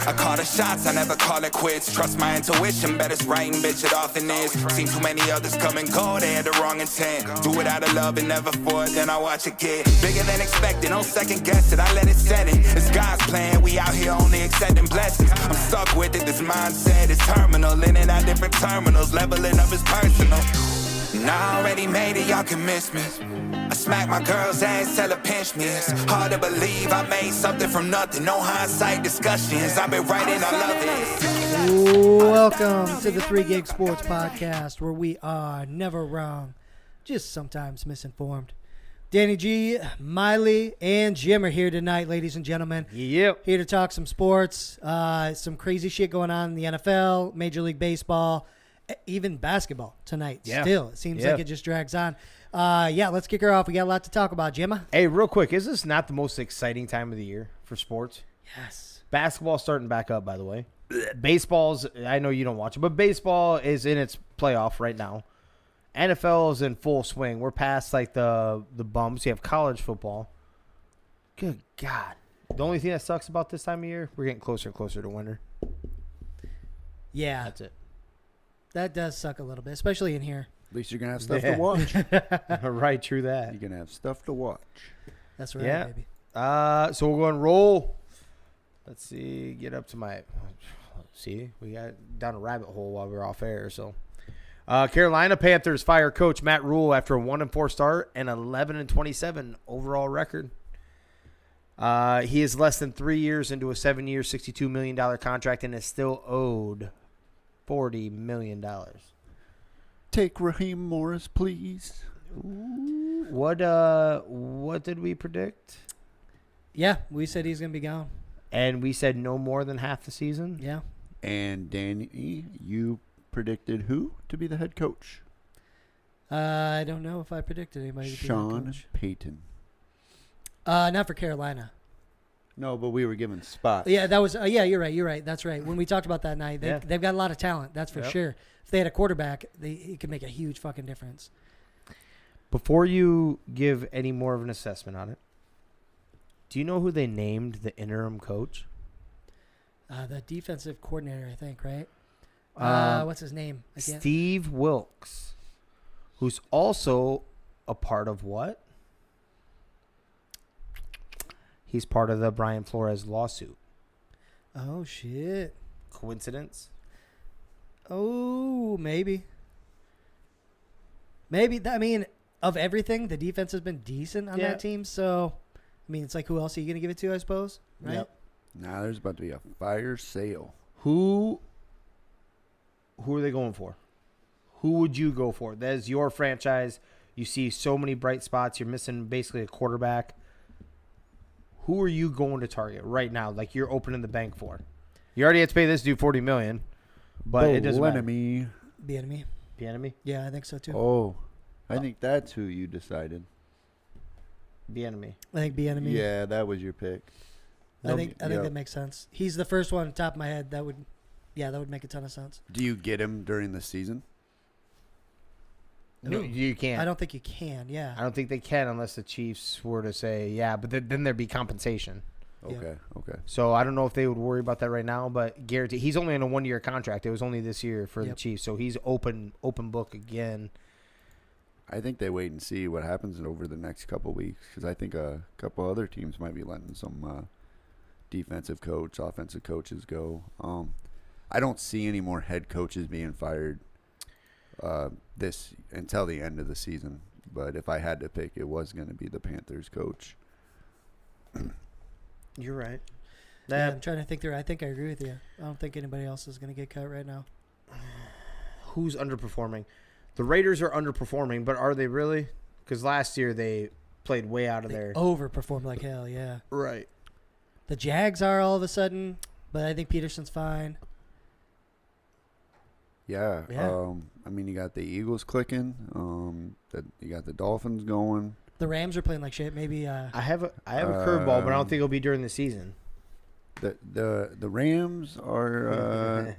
I call the shots, I never call it quits. Trust my intuition, bet it's right and bitch, it often is. Seen too many others come and go, they had the wrong intent. Do it out of love and never for it, then I watch it get bigger than expected. Don't second guess it, I let it set it. It's God's plan, we out here only accepting blessings. I'm stuck with it, this mindset is terminal. In and out different terminals, leveling up is personal. And I already made it, y'all can miss me. I smack my girl's ass, tell her pinch me. It's hard to believe I made something from nothing. No hindsight discussions, I've been writing, I love it. Welcome to the 3 Gig Sports Podcast, where we are never wrong, just sometimes misinformed. Danny G, Miley, and Jim are here tonight, ladies and gentlemen. Yep. Here to talk some sports, some crazy shit going on in the NFL, Major League Baseball, even basketball tonight. Yeah. Still, it seems like it just drags on. Let's kick her off. We got a lot to talk about, Gemma. Hey, real quick, is this not the most exciting time of the year for sports? Yes. Basketball's starting back up, by the way. Baseball's, I know you don't watch it, but baseball is in its playoff right now. NFL is in full swing. We're past like the bumps. You have college football. Good God. The only thing that sucks about this time of year, we're getting closer and closer to winter. Yeah. That's it. That does suck a little bit, especially in here. At least you're going to have stuff to watch. Right, true that. You're going to have stuff to watch. That's right, Yeah. baby. So we'll go and roll. Let's see. Get up to my. See, we got down a rabbit hole while we were off air. So, Carolina Panthers fire coach Matt Rhule after a 1-4 start and 11-27 overall record. He is less than 3 years into a 7-year, $62 million contract and is still owed $40 million. Take Raheem Morris, please. Ooh. What did we predict? Yeah, we said he's going to be gone. And we said no more than half the season? Yeah. And Danny, you predicted who to be the head coach? I don't know if I predicted anybody to be the head Sean coach. Payton. Not for Carolina. No, but we were given spots. Yeah, that was. You're right. That's right. When we talked about that night, they've got a lot of talent. That's for sure. If they had a quarterback, he could make a huge fucking difference. Before you give any more of an assessment on it, do you know who they named the interim coach? The defensive coordinator, I think, right? What's his name? Steve Wilkes, who's also a part of what? He's part of the Brian Flores lawsuit. Oh, shit. Coincidence? Oh, maybe. Maybe. I mean, of everything, the defense has been decent on that team. So, I mean, it's like, who else are you going to give it to, I suppose? Right? Yep. Now there's about to be a fire sale. Who are they going for? Who would you go for? That is your franchise. You see so many bright spots. You're missing basically a quarterback. Who are you going to target right now? Like you're opening the bank for? You already had to pay this dude $40 million, but it doesn't matter. Bieniemy. Bieniemy? Yeah, I think so too. Oh, I think that's who you decided. Bieniemy. I think Bieniemy. Yeah, that was your pick. I think that makes sense. He's the first one on top of my head. That would make a ton of sense. Do you get him during the season? No, you can't. I don't think you can. Yeah. I don't think they can unless the Chiefs were to say, yeah, but then there'd be compensation. Okay. So I don't know if they would worry about that right now, but guarantee he's only in a 1-year contract. It was only this year for the Chiefs, so he's open book again. I think they wait and see what happens over the next couple of weeks because I think a couple other teams might be letting some defensive coach, offensive coaches go. I don't see any more head coaches being fired this until the end of the season. But if I had to pick, it was going to be the Panthers coach. You're right. Yeah, I'm trying to think through. I think I agree with you. I don't think anybody else is going to get cut right now. Who's underperforming? The Raiders are underperforming, but are they really? Because last year they played way out of they there. Overperformed like hell, yeah. Right. The Jags are all of a sudden, but I think Peterson's fine. Yeah. I mean, you got the Eagles clicking. You got the Dolphins going. The Rams are playing like shit. Maybe. I have a curveball, but I don't think it'll be during the season. The Rams are.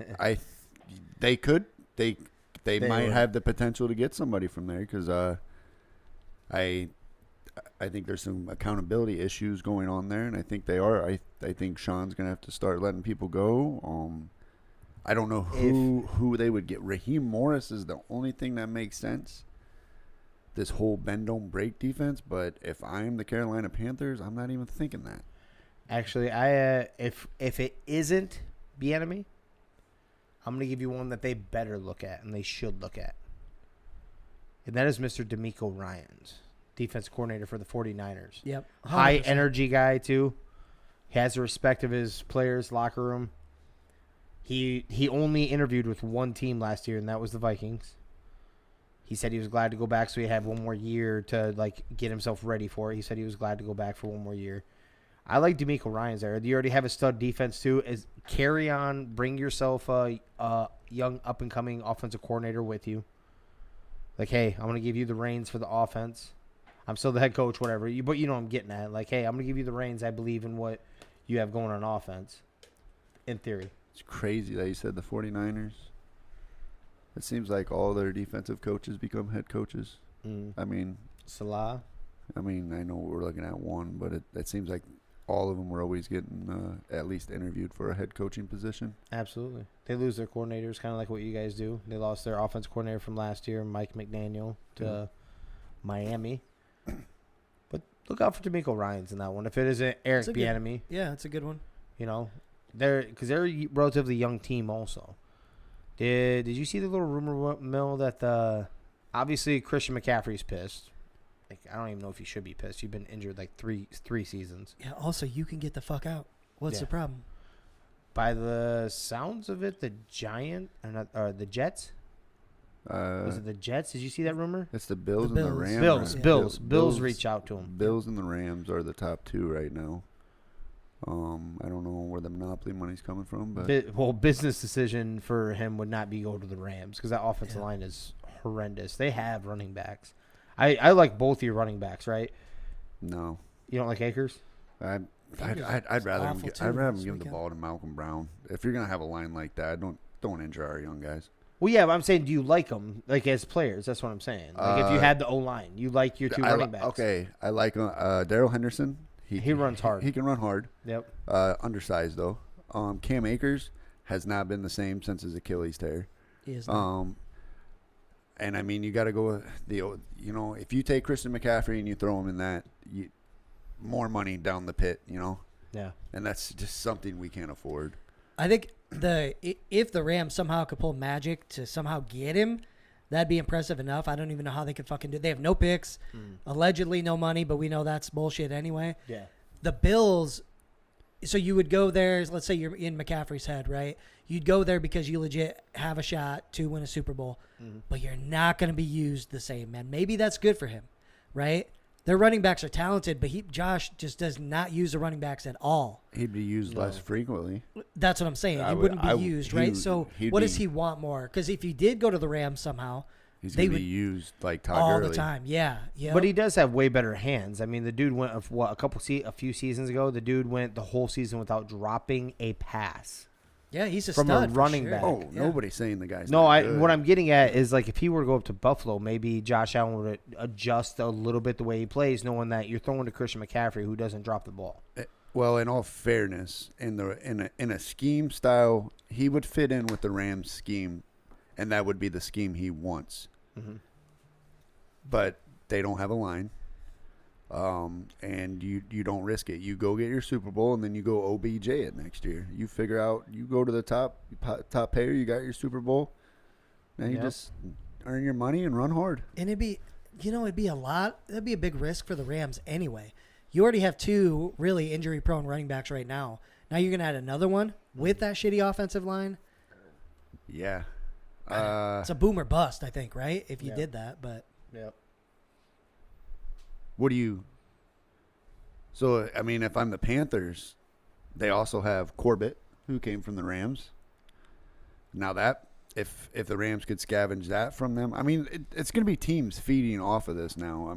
They might have the potential to get somebody from there because I think there's some accountability issues going on there, and I think they are. I think Sean's gonna have to start letting people go. I don't know who they would get. Raheem Morris is the only thing that makes sense. This whole bend don't break defense, but if I'm the Carolina Panthers, I'm not even thinking that. Actually, if it isn't Bieniemy, I'm gonna give you one that they better look at and they should look at, and that is Mr. DeMeco Ryans, defense coordinator for the 49ers. Yep. 100%. High energy guy too. He has the respect of his players' locker room. He only interviewed with one team last year, and that was the Vikings. He said he was glad to go back, so he had one more year to get himself ready for it. He said he was glad to go back for one more year. I like DeMeco Ryans there. You already have a stud defense too. Carry on, bring yourself a young up and coming offensive coordinator with you. Hey, I'm gonna give you the reins for the offense. I'm still the head coach, whatever. But you know what I'm getting at. Hey, I'm gonna give you the reins. I believe in what you have going on offense. In theory, it's crazy that you said the 49ers. It seems like all their defensive coaches become head coaches. I mean, Salah. I know we're looking at one, but it seems like all of them were always getting at least interviewed for a head coaching position. Absolutely. They lose their coordinators, kind of like what you guys do. They lost their offense coordinator from last year, Mike McDaniel, to Miami. But look out for DeMeco Ryans in that one. If it isn't Eric Bieniemy. Yeah, it's a good one. Because they're a relatively young team also. Did you see the little rumor mill that obviously Christian McCaffrey's pissed? I don't even know if he should be pissed. You've been injured three seasons. Yeah. Also, you can get the fuck out. What's the problem? By the sounds of it, the Jets. Was it the Jets? Did you see that rumor? It's the Bills and the Rams. Bills reach out to him. Bills and the Rams are the top two right now. I don't know where the monopoly money's coming from, but business decision for him would not be go to the Rams because that offensive line is horrendous. They have running backs. I like both your running backs, right? No, you don't like Akers. I'd rather him give the ball to Malcolm Brown. If you're gonna have a line like that, don't injure our young guys. Well, yeah, but I'm saying, do you like them as players? That's what I'm saying. If you had the O line, you like your two running backs. Okay, I like Darrell Henderson. He runs hard. He can run hard. Yep. Undersized though. Cam Akers has not been the same since his Achilles tear. He is not. And you got to go with if you take Christian McCaffrey and you throw him in that, more money down the pit, Yeah. And that's just something we can't afford. I think if the Rams somehow could pull magic to somehow get him, that'd be impressive enough. I don't even know how they could fucking do it. They have no picks, allegedly no money, but we know that's bullshit anyway. Yeah. The Bills, so you would go there, let's say you're in McCaffrey's head, right? You'd go there because you legit have a shot to win a Super Bowl, but you're not going to be used the same, man. Maybe that's good for him, right? Their running backs are talented, but Josh just does not use the running backs at all. He'd be used less frequently. That's what I'm saying. He wouldn't be used, right? So what does he want more? Because if he did go to the Rams somehow, he's going to be used like Todd all Gurley. the time. Yeah. But he does have way better hands. The dude went a few seasons ago. The dude went the whole season without dropping a pass. Yeah, he's from stud a running sure. back. Oh, nobody's saying the guy's no. not good. What I'm getting at is if he were to go up to Buffalo, maybe Josh Allen would adjust a little bit the way he plays, knowing that you're throwing to Christian McCaffrey, who doesn't drop the ball. Well, in all fairness, in a scheme style, he would fit in with the Rams scheme, and that would be the scheme he wants. Mm-hmm. But they don't have a line, and you don't risk it. You go get your Super Bowl, and then you go OBJ it next year. You figure out, you go to the top payer, you got your Super Bowl. Now you just earn your money and run hard. And it'd be a big risk for the Rams anyway. You already have two really injury-prone running backs right now. Now you're going to add another one with that shitty offensive line. Yeah. It's a boom or bust, I think, right? If you did that, but. Yep. What do you... So, if I'm the Panthers, they also have Corbett, who came from the Rams. Now that, if the Rams could scavenge that from them, it's going to be teams feeding off of this now.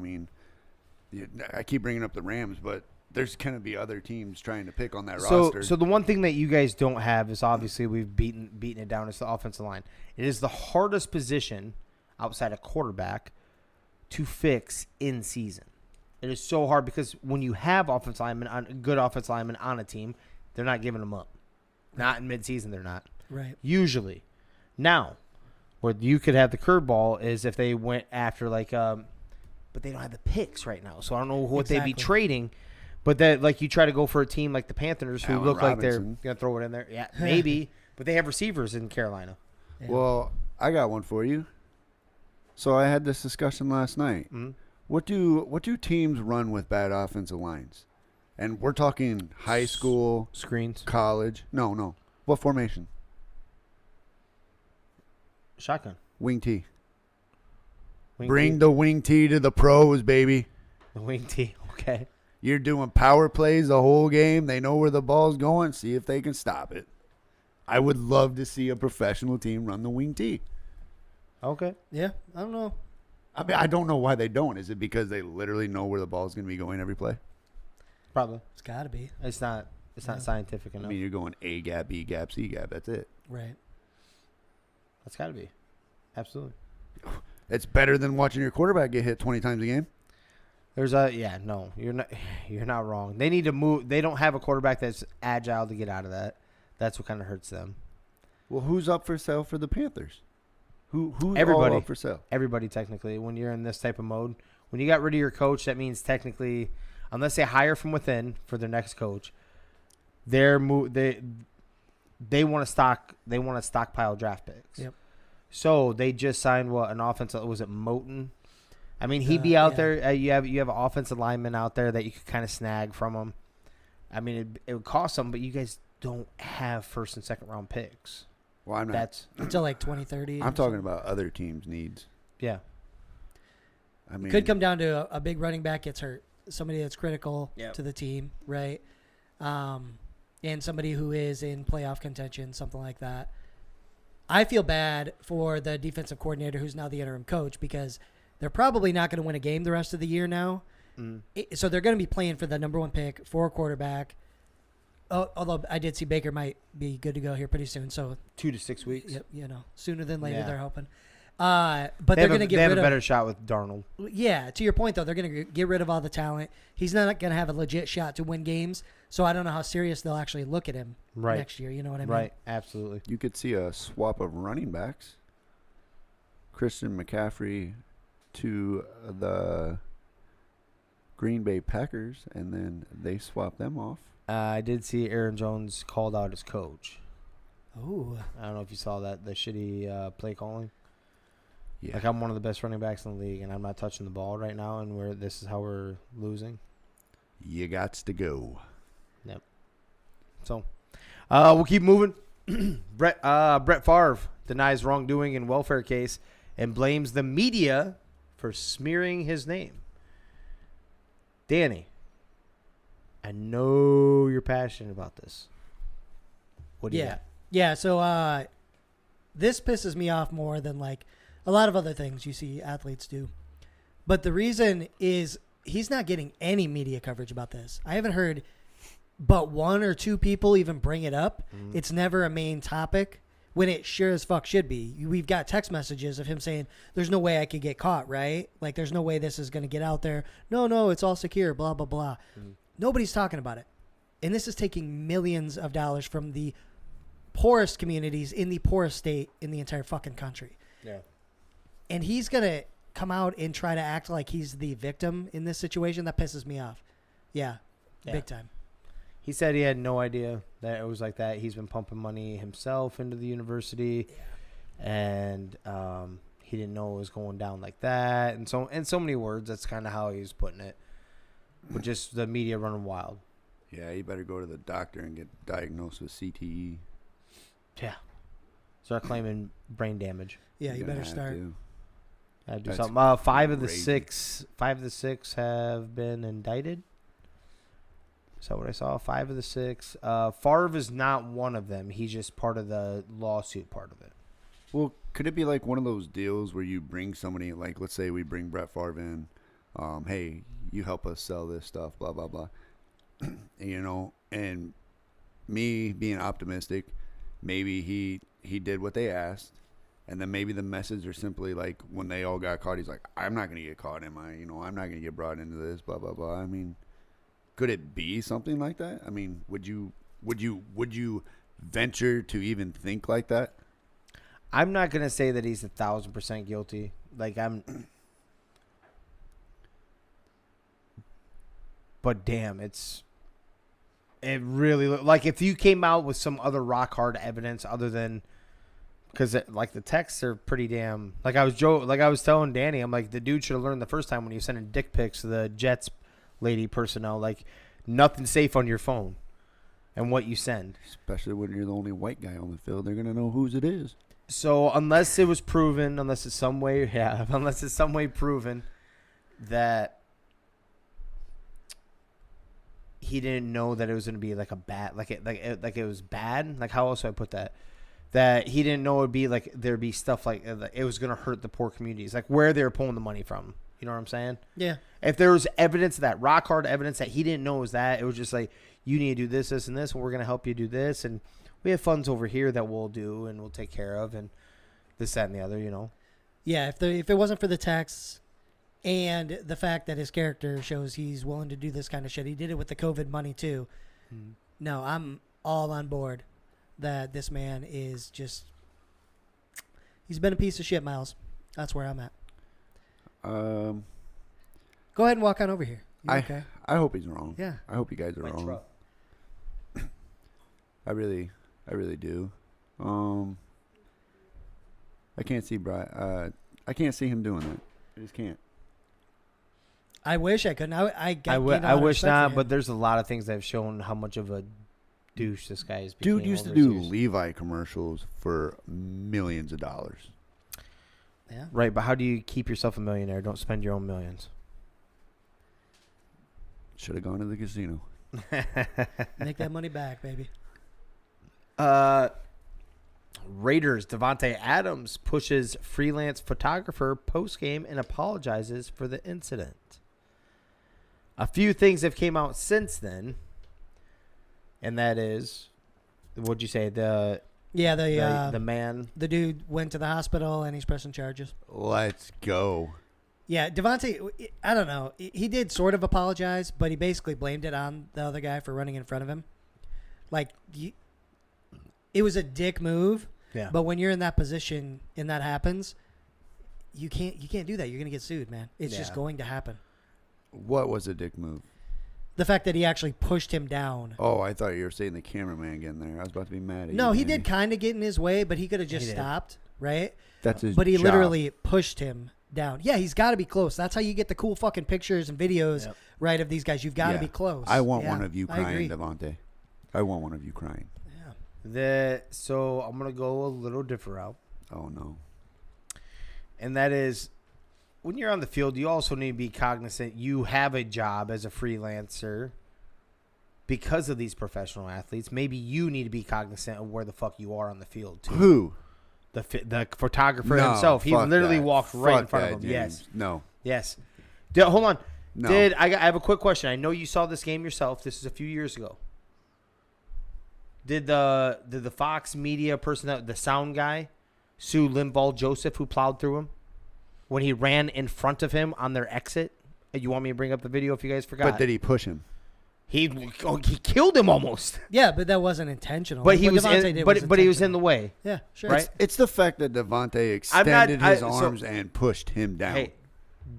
I keep bringing up the Rams, but there's going to be other teams trying to pick on that roster. So the one thing that you guys don't have is obviously we've beaten it down. It's the offensive line. It is the hardest position outside of quarterback to fix in season. It is so hard because when you have good offensive linemen on a team, they're not giving them up. Not in midseason, they're not. Right. Usually. Now, where you could have the curveball is if they went after but they don't have the picks right now. So I don't know what they'd be trading. But that you try to go for a team like the Panthers who Allen look like they're Robinson. going to throw it in there. Yeah, maybe. But they have receivers in Carolina. Yeah. Well, I got one for you. So I had this discussion last night. Mm-hmm. What do teams run with bad offensive lines? And we're talking high school, Screens. college. No. What formation? Shotgun. Wing T. Wing Bring tee. the wing T to the pros, baby. The wing tee. Okay. You're doing power plays the whole game. They know where the ball's going. See if they can stop it. I would love to see a professional team run the wing T. Okay. Yeah, I don't know. I mean, I don't know why they don't. Is it because they literally know where the ball's going to be going every play? Probably. It's got to be. It's not scientific I enough. mean, you're going A gap, B gap, C gap. That's it. Right. That's got to be. Absolutely. It's better than watching your quarterback get hit 20 times a game. No, you're not wrong. They need to move. They don't have a quarterback that's agile to get out of that. That's what kind of hurts them. Well, who's up for sale for the Panthers? Who's Everybody. all up for sale? Everybody, technically, when you're in this type of mode, when you got rid of your coach, that means technically, unless they hire from within for their next coach, they want to stockpile draft picks. Yep. So they just signed an offensive, was it Moten? I mean, he'd be out there. You have an offensive lineman out there that you could kind of snag from him. I mean, it would cost them, but you guys don't have first and second round picks. Well, I'm not. That's Until like 2030. I'm talking about other teams' needs. yeah. I mean, Could come down to a big running back gets hurt. Somebody that's critical Yep. to the team, right? And somebody who is in playoff contention, something like that. I feel bad for the defensive coordinator who's now the interim coach because they're probably not going to win a game the rest of the year now. So they're going to be playing for the number one pick for a quarterback. Although I did see Baker might be good to go here pretty soon. So 2 to 6 weeks. sooner than later Yeah. they're hoping. But they're going to get They have rid a of. better shot with Darnold. Yeah, to your point though, they're going to get rid of all the talent. He's not going to have a legit shot to win games. So I don't know how serious they'll actually look at him next year. You know what I mean? Right. Absolutely. you could see a swap of running backs. Christian McCaffrey to the Green Bay Packers, and then they swap them off. I did see Aaron Jones called out his coach. Ooh. I don't know if you saw that, the shitty play calling. Yeah. Like, I'm one of the best running backs in the league, and I'm not touching the ball right now, and this is how we're losing. You gots to go. Yep. So, we'll keep moving. Brett Favre denies wrongdoing in welfare case and blames the media for smearing his name. Danny, I know you're passionate about this. What do you got? Yeah, so this pisses me off more than like a lot of other things you see athletes do. But the reason is he's not getting any media coverage about this. I haven't heard but one or two people even bring it up. It's never a main topic when it sure as fuck should be. We've got text messages of him saying, there's no way I could get caught, right? Like, there's no way this is going to get out there. No, it's all secure, blah, blah, blah. Nobody's talking about it. And this is taking millions of dollars from the poorest communities in the poorest state in the entire fucking country. Yeah. And he's going to come out and try to act like he's the victim in this situation. That pisses me off. Yeah. Big time. He said he had no idea that it was like that. He's been pumping money himself into the university, and he didn't know it was going down like that. And so, in so many words, that's kind of how he was putting it. But just the media running wild. Yeah, you better go to the doctor and get diagnosed with CTE. Yeah. Start claiming brain damage. Yeah, you You're better gonna have start. to. Do That's something. Five of the crazy. six have been indicted. Is that what I saw? 5 of the 6. Favre is not one of them. He's just part of the lawsuit part of it. Well, could it be like one of those deals where you bring somebody, like let's say we bring Brett Favre in, hey, you help us sell this stuff, blah, blah, blah. You know, and me being optimistic, maybe he did what they asked, And then maybe the message are simply like when they all got caught, he's like, I'm not going to get caught, am I? I'm not going to get brought into this, blah, blah, blah. I mean, could it be something like that? I mean, would you venture to even think like that? I'm not going to say that he's 1,000% guilty. But damn, it really, like if you came out with some other rock hard evidence other than, because like the texts are pretty damn, like I was telling Danny, I'm like, the dude should have learned the first time when he was sending dick pics to the Jets lady personnel, like nothing's safe on your phone and what you send. Especially when you're the only white guy on the field, they're going to know whose it is. So unless it's some way proven that he didn't know that it was going to be like a bad, like it was bad. Like how else do I put that? That he didn't know it'd be like there'd be stuff like it was going to hurt the poor communities, like where they were pulling the money from. You know what I'm saying? Yeah. If there was evidence of that, rock hard evidence that he didn't know was that, it was just like, you need to do this, this, and this, and we're going to help you do this, and we have funds over here that we'll do and we'll take care of, and this, that, and the other. Yeah. If it wasn't for the texts and the fact that his character shows he's willing to do this kind of shit, he did it with the COVID money too. No, I'm all on board that this man is just, he's been a piece of shit, Miles. That's where I'm at. Go ahead and walk on over here. Okay? I hope he's wrong. Yeah. I hope you guys are wrong. I really do. I can't see I can't see him doing that. I just can't. I wish I couldn't. I wish not, but there's a lot of things that have shown how much of a douche this guy is. Dude used to do Levi commercials for millions of dollars. Yeah. Right, but how do you keep yourself a millionaire? Don't spend your own millions. Should have gone to the casino. Make that money back, baby. Raiders, Davante Adams pushes freelance photographer post-game and apologizes for the incident. A few things have came out since then, and that is, what'd you say, the man, the dude went to the hospital and he's pressing charges. Let's go. Yeah, Davante, I don't know. He did sort of apologize, but he basically blamed it on the other guy for running in front of him. Like, it was a dick move. Yeah. But when you're in that position and that happens, you can't do that. You're gonna get sued, man. It's just going to happen. What was a dick move? The fact that he actually pushed him down. Oh, I thought you were saying the cameraman getting there. I was about to be mad at you. No, he did kind of get in his way, but he could have just stopped, right? That's his But he job. literally pushed him down. Yeah, he's got to be close. That's how you get the cool fucking pictures and videos, right, of these guys. You've got to be close. I want one of you crying, Davante. I want one of you crying. So I'm going to go a little different route. Oh, no. And that is, when you're on the field, you also need to be cognizant you have a job as a freelancer because of these professional athletes. Maybe you need to be cognizant of where the fuck you are on the field, too. Who? The photographer himself. He literally walked right in front of him. James. Yes. No. Yes. Hold on. No. I have a quick question. I know you saw this game yourself. This is a few years ago. Did the Fox media person, the sound guy, sue Linval Joseph, who plowed through him when he ran in front of him on their exit? You want me to bring up the video if you guys forgot? But did he push him? He killed him almost. Yeah, but that wasn't intentional. But he was but he was in the way. Yeah, sure. Right? It's the fact that Davante extended his arms and pushed him down. Hey,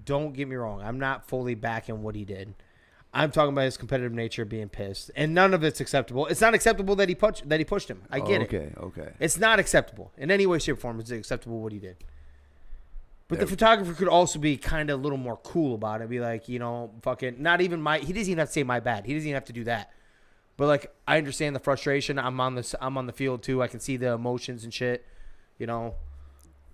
don't get me wrong. I'm not fully backing what he did. I'm talking about his competitive nature being pissed, and none of it's acceptable. It's not acceptable that he pushed him. I get it. Okay. It's not acceptable in any way, shape, or form. It's acceptable what he did. But the photographer could also be kind of a little more cool about it. Be like, fucking not even he doesn't even have to say my bad. He doesn't even have to do that. But like, I understand the frustration. I'm on the field too. I can see the emotions and shit.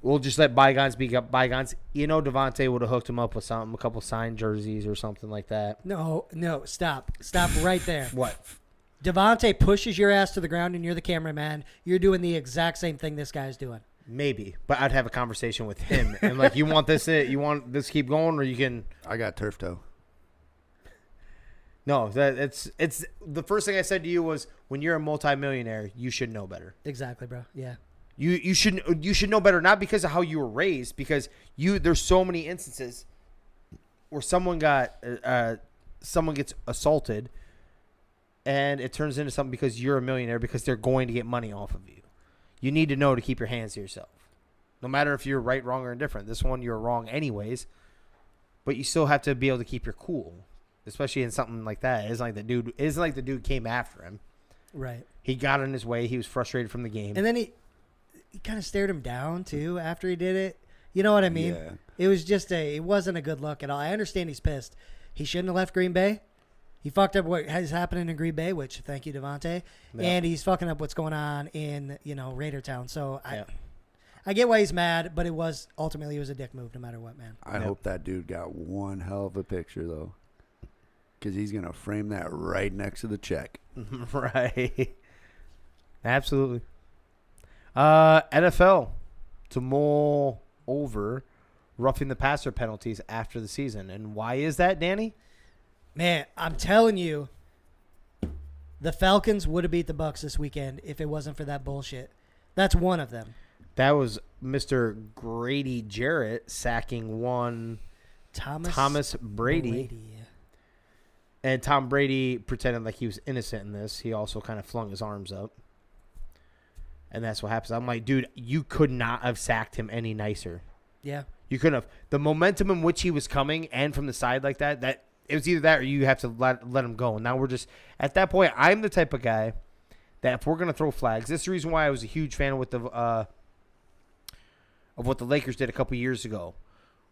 We'll just let bygones be bygones. Davante would have hooked him up with something, a couple signed jerseys or something like that. No, stop right there. What? Davante pushes your ass to the ground and you're the cameraman. You're doing the exact same thing this guy's doing. Maybe, but I'd have a conversation with him and like, you want this to keep going, or you can. I got turf toe. No, it's the first thing I said to you was, when you're a multimillionaire, you should know better. Exactly, bro. Yeah. You should know better, not because of how you were raised, because there's so many instances where someone gets assaulted and it turns into something because you're a millionaire, because they're going to get money off of you. You need to know to keep your hands to yourself. No matter if you're right, wrong, or indifferent. This one, you're wrong anyways, but you still have to be able to keep your cool, especially in something like that. It isn't like the dude came after him. Right. He got in his way. He was frustrated from the game. And then he kind of stared him down, too, after he did it. You know what I mean? Yeah. It was it wasn't a good look at all. I understand he's pissed. He shouldn't have left Green Bay. He fucked up what is happening in Green Bay, which, thank you, Davante. Yeah. And he's fucking up what's going on in, Raider Town. So I get why he's mad, but ultimately it was a dick move no matter what, man. I hope that dude got one hell of a picture, though, because he's going to frame that right next to the check. Right. Absolutely. NFL to mull over roughing the passer penalties after the season. And why is that, Danny? Man, I'm telling you, the Falcons would have beat the Bucs this weekend if it wasn't for that bullshit. That's one of them. That was Mr. Grady Jarrett sacking one Thomas Brady. And Tom Brady pretended like he was innocent in this. He also kind of flung his arms up. And that's what happens. I'm like, dude, you could not have sacked him any nicer. Yeah. You couldn't have. The momentum in which he was coming and from the side like that it was either that or you have to let him go. And now we're just, at that point, I'm the type of guy that if we're going to throw flags, this is the reason why I was a huge fan of what the Lakers did a couple years ago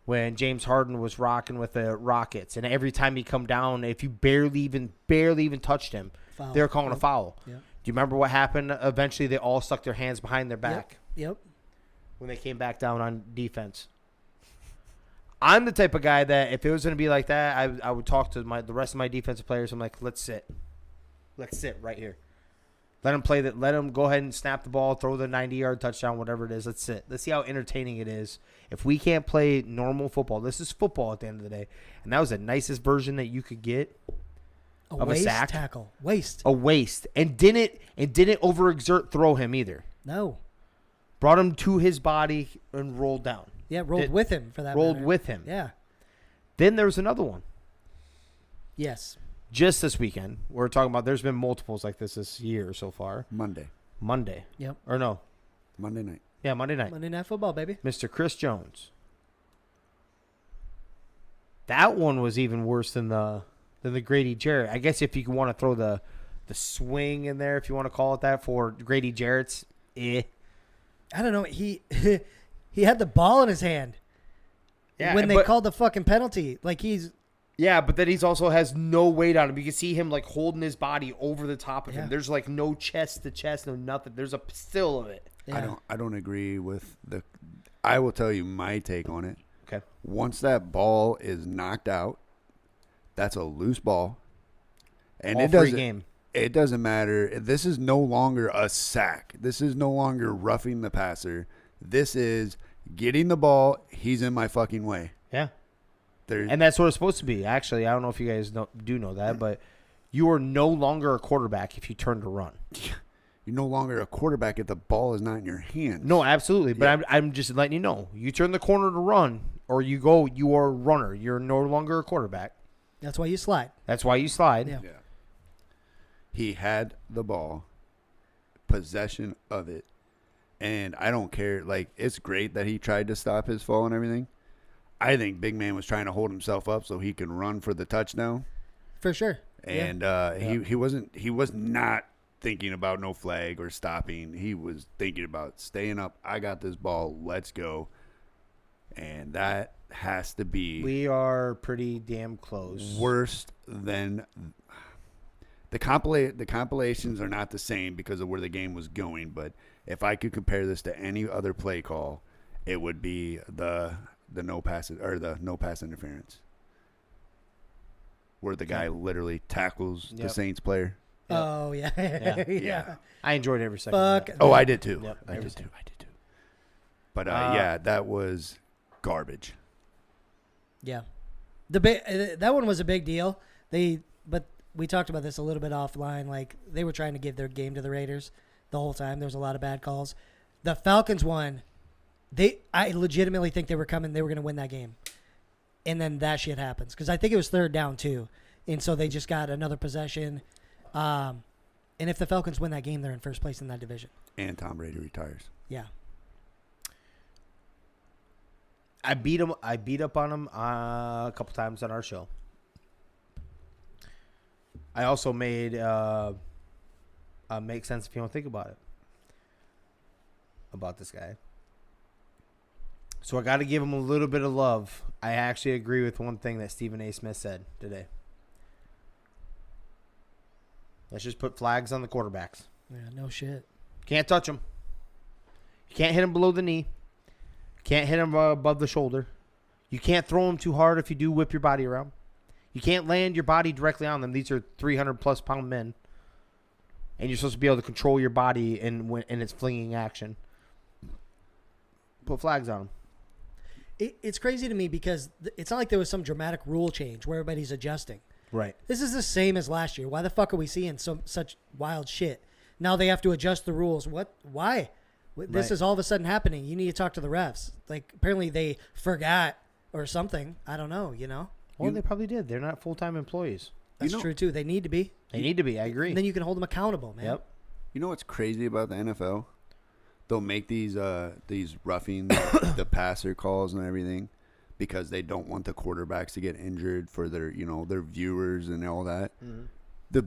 when James Harden was rocking with the Rockets. And every time he come down, if you barely even touched him, they were calling a foul. Yep. Do you remember what happened? Eventually, they all stuck their hands behind their back. Yep. When they came back down on defense. I'm the type of guy that if it was going to be like that, I would talk to the rest of my defensive players. I'm like, let's sit right here. Let them play that. Let them go ahead and snap the ball, throw the 90-yard touchdown, whatever it is. Let's sit. Let's see how entertaining it is. If we can't play normal football, this is football at the end of the day, and that was the nicest version that you could get of a sack. Tackle. A waste, and didn't overexert throw him either. No. Brought him to his body and rolled down. Yeah, rolled with him for that Rolled matter. with him. Yeah. Then there was another one. Yes. Just this weekend. We're talking about there's been multiples like this year so far. Monday. Yep. Or no. Monday night. Yeah, Monday night. Monday Night Football, baby. Mr. Chris Jones. That one was even worse than the Grady Jarrett. I guess if you want to throw the swing in there, if you want to call it that, for Grady Jarrett's, I don't know. He had the ball in his hand when they called the fucking penalty. Like Yeah, but then he's also has no weight on him. You can see him like holding his body over the top of him. There's like no chest to chest, no nothing. There's a still of it. Yeah. I don't agree with I will tell you my take on it. Okay. Once that ball is knocked out, that's a loose ball. And it doesn't matter. This is no longer a sack. This is no longer roughing the passer. This is getting the ball. He's in my fucking way. Yeah. And that's what it's supposed to be. Actually, I don't know if you guys do know that, but you are no longer a quarterback if you turn to run. You're no longer a quarterback if the ball is not in your hands. No, absolutely. But I'm just letting you know. You turn the corner to run, or you are a runner. You're no longer a quarterback. That's why you slide. Yeah. He had the ball, possession of it, and I don't care. Like, it's great that he tried to stop his fall and everything. I think Big Man was trying to hold himself up so he can run for the touchdown. For sure. And he was not thinking about no flag or stopping. He was thinking about staying up. I got this ball. Let's go. And that has to be. We are pretty damn close. Worse than the compilations are not the same because of where the game was going. But if I could compare this to any other play call, it would be the no pass interference, where the guy literally tackles the Saints player. Yep. Oh yeah. Yeah. I enjoyed every second. Fuck. Of that. Oh, I did too. Yep, I did too. But that was garbage. Yeah, that one was a big deal. But we talked about this a little bit offline. Like, they were trying to give their game to the Raiders the whole time. There was a lot of bad calls. The Falcons won. I legitimately think they were coming. They were going to win that game. And then that shit happens. Because I think it was 3rd down, too. And so they just got another possession. And if the Falcons win that game, they're in first place in that division. And Tom Brady retires. Yeah. I beat up on him a couple times on our show. I also made make sense if you don't think about it. About this guy. So I got to give him a little bit of love. I actually agree with one thing that Stephen A. Smith said today. Let's just put flags on the quarterbacks. Yeah, no shit. Can't touch them. You can't hit them below the knee. Can't hit them above the shoulder. You can't throw them too hard if you do whip your body around. You can't land your body directly on them. These are 300-plus pound men. And you're supposed to be able to control your body in its flinging action. Put flags on them. It's crazy to me because it's not like there was some dramatic rule change where everybody's adjusting. Right. This is the same as last year. Why the fuck are we seeing such wild shit? Now they have to adjust the rules. What? Why? This is all of a sudden happening. You need to talk to the refs. Like, apparently they forgot or something. I don't know, Well, they probably did. They're not full-time employees. That's true, too. They need to be. They need to be. I agree. And then you can hold them accountable, man. Yep. You know what's crazy about the NFL? They'll make these roughing the passer calls and everything because they don't want the quarterbacks to get injured for their viewers and all that. Mm-hmm.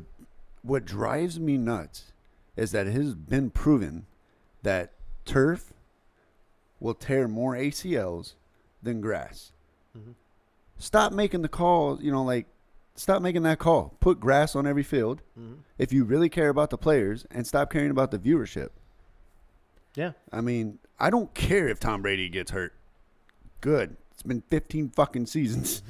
What drives me nuts is that it has been proven that turf will tear more ACLs than grass. Mm-hmm. Stop making the calls, stop making that call. Put grass on every field if you really care about the players and stop caring about the viewership. Yeah. I mean, I don't care if Tom Brady gets hurt. Good. It's been 15 fucking seasons,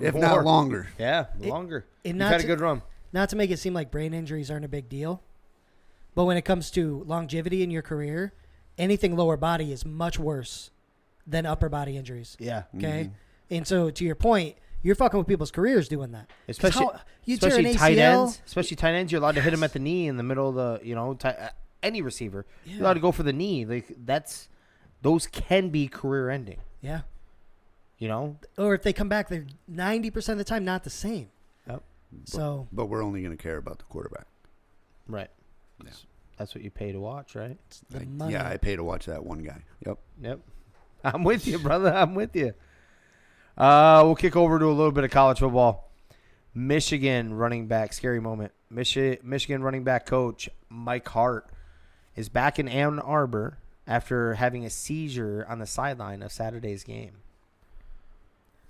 if not longer. Yeah, longer. You've had a good run. Not to make it seem like brain injuries aren't a big deal, but when it comes to longevity in your career, anything lower body is much worse than upper body injuries. Yeah. Okay? Mm-hmm. And so, to your point, you're fucking with people's careers doing that. Especially tight ends. Especially tight ends, you're allowed to hit them at the knee in the middle of the, any receiver. Yeah. You're allowed to go for the knee. Like those can be career ending. Yeah. Or if they come back, they're 90% of the time not the same. Yep. But we're only going to care about the quarterback. Right. Yeah. That's what you pay to watch, right? I pay to watch that one guy. Yep. I'm with you, brother. I'm with you. We'll kick over to a little bit of college football. Michigan running back, scary moment. Michigan running back coach Mike Hart is back in Ann Arbor after having a seizure on the sideline of Saturday's game.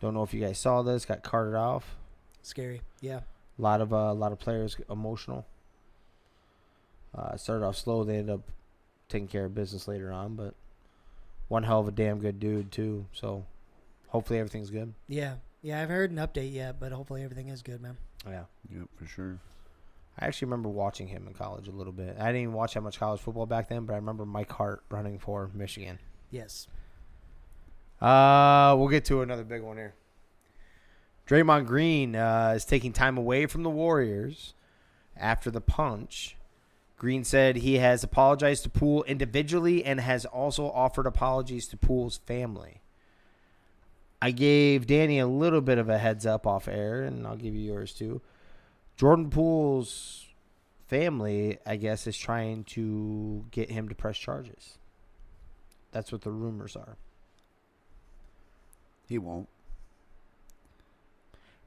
Don't know if you guys saw this. Got carted off. Scary. Yeah. A lot of players emotional. Started off slow. They ended up taking care of business later on, but one hell of a damn good dude too. So hopefully everything's good. Yeah. Yeah, I haven't heard an update yet, but hopefully everything is good, man. Yeah. Yep, for sure. I actually remember watching him in college a little bit. I didn't even watch that much college football back then, but I remember Mike Hart running for Michigan. Yes. We'll get to another big one here. Draymond Green is taking time away from the Warriors after the punch. Green said he has apologized to Poole individually and has also offered apologies to Poole's family. I gave Danny a little bit of a heads up off air, and I'll give you yours too. Jordan Poole's family, I guess, is trying to get him to press charges. That's what the rumors are. He won't.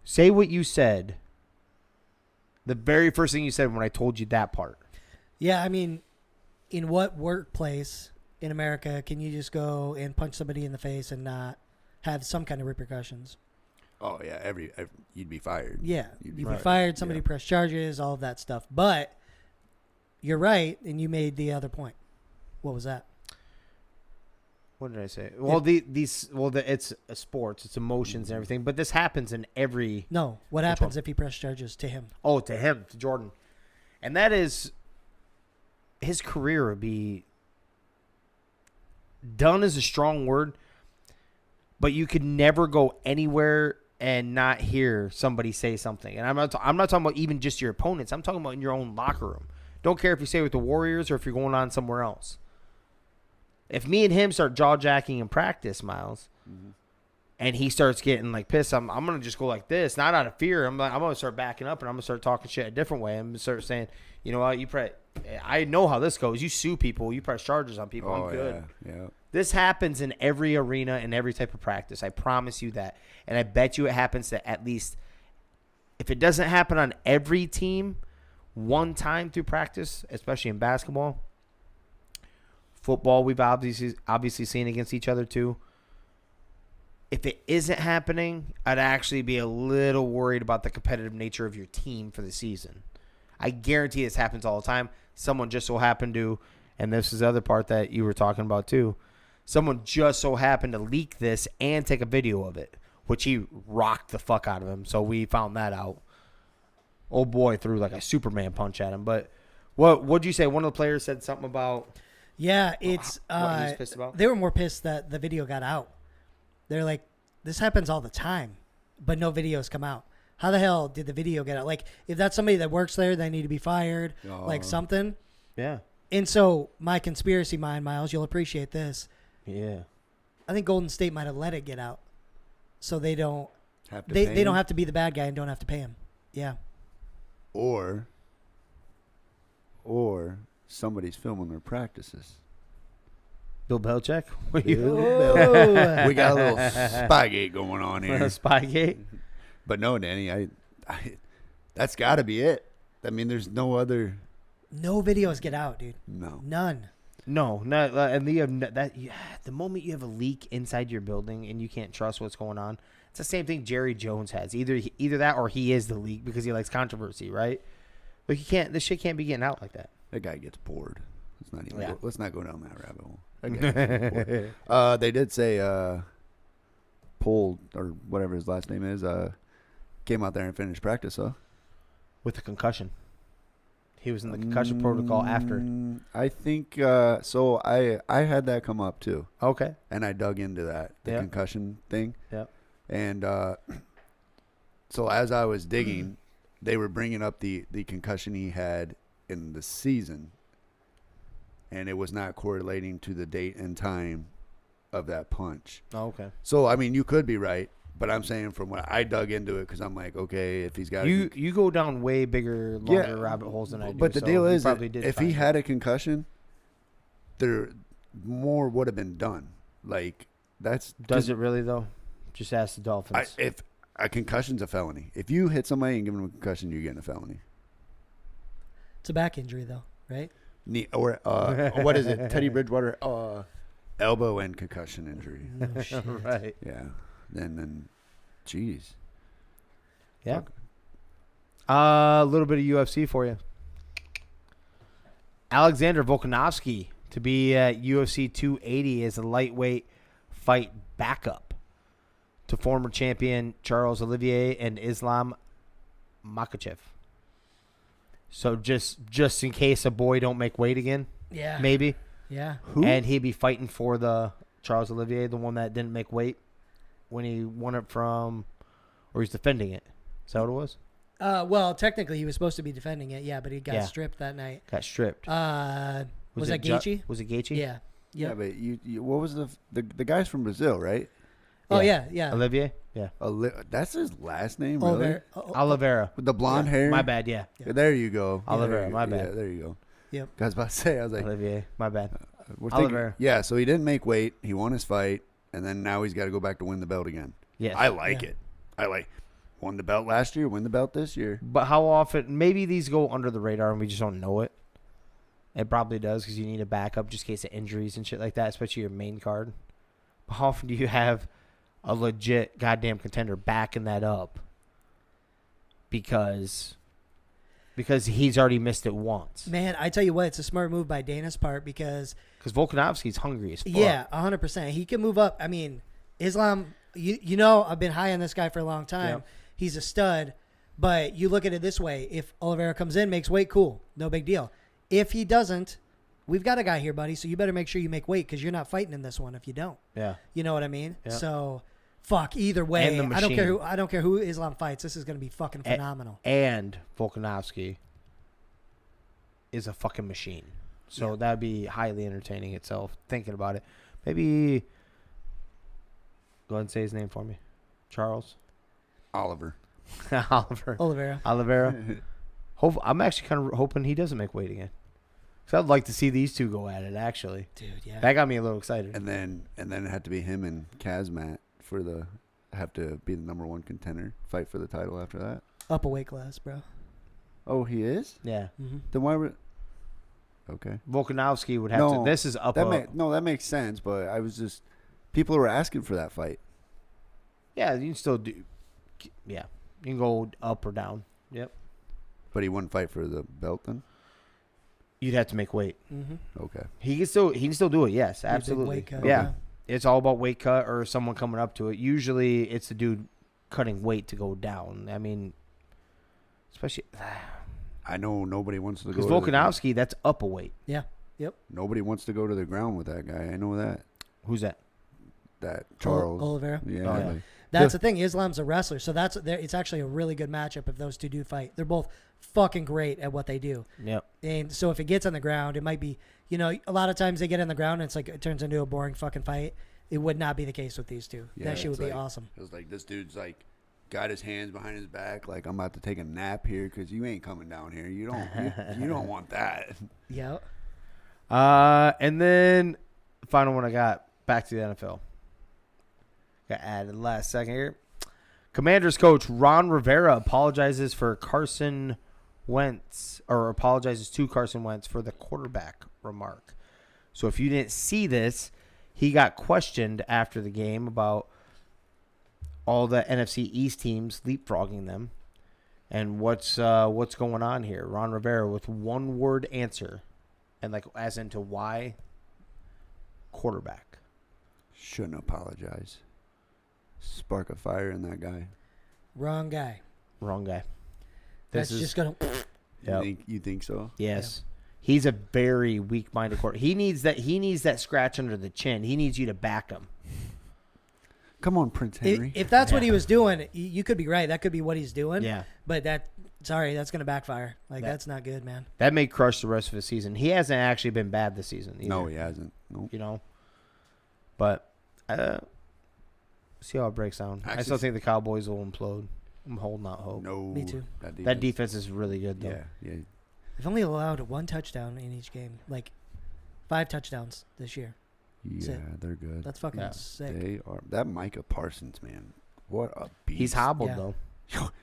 Say what you said. The very first thing you said when I told you that part. Yeah, I mean, in what workplace in America can you just go and punch somebody in the face and not have some kind of repercussions? Oh, yeah. You'd be fired. Yeah. You'd be fired. Somebody press charges, all of that stuff. But you're right, and you made the other point. What was that? What did I say? Well, it's sports, it's emotions and everything, but this happens in every. No, what happens if he press charges to him? Oh, to Jordan, and that is his career would be done is a strong word, but you could never go anywhere and not hear somebody say something. And I'm not talking about even just your opponents. I'm talking about in your own locker room. Don't care if you say it with the Warriors or if you're going on somewhere else. If me and him start jaw-jacking in practice, Miles, and he starts getting like pissed, I'm gonna just go like this, not out of fear. I'm gonna start backing up, and I'm gonna start talking shit a different way. I'm gonna start saying, you know what, I know how this goes. You sue people, you press charges on people. I'm good. Yeah. This happens in every arena and every type of practice. I promise you that, and I bet you it happens to at least. If it doesn't happen on every team, one time through practice, especially in basketball, football, we've obviously seen against each other too. If it isn't happening, I'd actually be a little worried about the competitive nature of your team for the season. I guarantee this happens all the time. Someone just so happened to, and this is the other part that you were talking about too, someone just so happened to leak this and take a video of it, which he rocked the fuck out of him. So we found that out. Old boy threw like a Superman punch at him. But what'd you say? One of the players said something about... Yeah, it's what he was pissed about? They were more pissed that the video got out. They're like, this happens all the time, but no videos come out. How the hell did the video get out? Like, if that's somebody that works there, they need to be fired, like something. Yeah. And so my conspiracy mind, Miles, you'll appreciate this. Yeah. I think Golden State might have let it get out, so they don't Have to they don't have to be the bad guy and don't have to pay him. Yeah. Or somebody's filming their practices. Bill Belichick? Oh. We got a little Spygate going on here. Spygate? But no, Danny, I that's got to be it. I mean, there's no other. No videos get out, dude. No. None. No, not and the moment you have a leak inside your building and you can't trust what's going on, it's the same thing Jerry Jones has. Either that or he is the leak because he likes controversy, right? But this shit can't be getting out like that. That guy gets bored. Let's not go down that rabbit hole. That guy gets bored. They did say Paul or whatever his last name is came out there and finished practice, huh? With a concussion. He was in the concussion protocol after. I think so. I had that come up too. Okay. And I dug into that, the concussion thing. Yeah. And so as I was digging, they were bringing up the concussion he had in the season, and it was not correlating to the date and time of that punch. Oh, okay. So, I mean, you could be right, but I'm saying from what I dug into it, because I'm like, okay, if he's got you go down way bigger, longer rabbit holes than I do. But the deal is, if he had it. a concussion, there more would have been done. Like that's Does it really though? Just ask the Dolphins. If a concussion's a felony, if you hit somebody and give them a concussion, you're getting a felony. It's a back injury, though, right? Or what is it? Teddy Bridgewater, elbow and concussion injury. No shit. Right. Yeah. Then, geez. Yeah. A little bit of UFC for you. Alexander Volkanovski to be at UFC 280 as a lightweight fight backup to former champion Charles Olivier and Islam Makhachev. So just in case a boy don't make weight again, Yeah. maybe. Yeah. Who? And he'd be fighting for the Charles Olivier, the one that didn't make weight when he won it from, or he's defending it. Is that what it was? Well, technically, he was supposed to be defending it, but he got stripped that night. Got stripped. Was that Gaethje? Was it Gaethje? Yeah. Yeah, but you what was the guy's from Brazil, right? Oh, yeah. Olivier? Yeah. That's his last name, really? Oliveira. With the blonde hair? My bad, yeah. There you go. Oliveira, my bad. Yeah, there you go. Yep. I was about to say, I was like... Olivier, my bad. Oliveira. Yeah, so he didn't make weight. He won his fight, and then now he's got to go back to win the belt again. Yes. I like it. Won the belt last year, win the belt this year. But how often, maybe these go under the radar and we just don't know it. It probably does because you need a backup just in case of injuries and shit like that, especially your main card. But how often do you have a legit goddamn contender backing that up because he's already missed it once? Man, I tell you what, it's a smart move by Dana's part because Volkanovski's hungry as fuck. Yeah, 100%. He can move up. I mean, Islam, you know, I've been high on this guy for a long time. Yep. He's a stud, but you look at it this way. If Oliveira comes in, makes weight, cool. No big deal. If he doesn't, we've got a guy here, buddy, so you better make sure you make weight because you're not fighting in this one if you don't. Yeah. You know what I mean? Yeah. So, fuck, either way. And the I don't machine. care who Islam fights. This is going to be fucking phenomenal. And Volkanovski is a fucking machine. So that'd be highly entertaining itself, thinking about it. Maybe go ahead and say his name for me. Charles. Oliver. Oliveira. I'm actually kind of hoping he doesn't make weight again. So I'd like to see these two go at it, actually. Dude, yeah. That got me a little excited. And then it had to be him and Kazmat have to be the number 1 contender, fight for the title after that. Up a weight class, bro. Oh, he is? Yeah. Mm-hmm. Then why would... Okay. Volkanovski would have to. This is up. That makes sense, but I was just... People were asking for that fight. Yeah, you can still do. Yeah. You can go up or down. Yep. But he wouldn't fight for the belt then? You'd have to make weight. Mm-hmm. Okay. He can still do it. Yes, absolutely. Weight cut, yeah. It's all about weight cut or someone coming up to it. Usually, it's the dude cutting weight to go down. I mean, especially I know nobody wants to go. because Volkanovski, that's up a weight. Yeah. Yep. Nobody wants to go to the ground with that guy. I know that. Who's that? That Charles. Oliveira. Yeah. Oh, yeah. like- That's the thing. Islam's a wrestler, so it's actually a really good matchup if those two do fight. They're both fucking great at what they do. Yep. And so if it gets on the ground, it might be, a lot of times they get on the ground and it's like it turns into a boring fucking fight. It would not be the case with these two. Yeah, That shit would it's be like- awesome. It was like this dude's like got his hands behind his back, like I'm about to take a nap here because you ain't coming down here. You don't want that. Yeah. And then the final one I got, back to the NFL. Got added last second here. Commanders coach Ron Rivera apologizes to Carson Wentz for the quarterback remark. So if you didn't see this, he got questioned after the game about all the NFC East teams leapfrogging them and what's going on here. Ron Rivera with one word answer, and like as into why quarterback. Shouldn't apologize. Spark a fire in that guy. Wrong guy. Wrong guy. That's just going to... Yep. You think so? Yes. He's a very weak-minded quarterback. He needs that scratch under the chin. He needs you to back him. Come on, Prince Henry. If that's what he was doing, you could be right. That could be what he's doing. Yeah. But that's going to backfire. That's not good, man. That may crush the rest of his season. He hasn't actually been bad this season either. No, he hasn't. Nope. But see how it breaks down. I still think the Cowboys will implode. I'm holding out hope. No. Me too. That defense is really good, though. Yeah. They've only allowed 1 touchdown in each game. 5 touchdowns this year. Yeah, they're good. That's fucking sick. They are. That Micah Parsons, man. What a beast. He's hobbled, Yeah. though.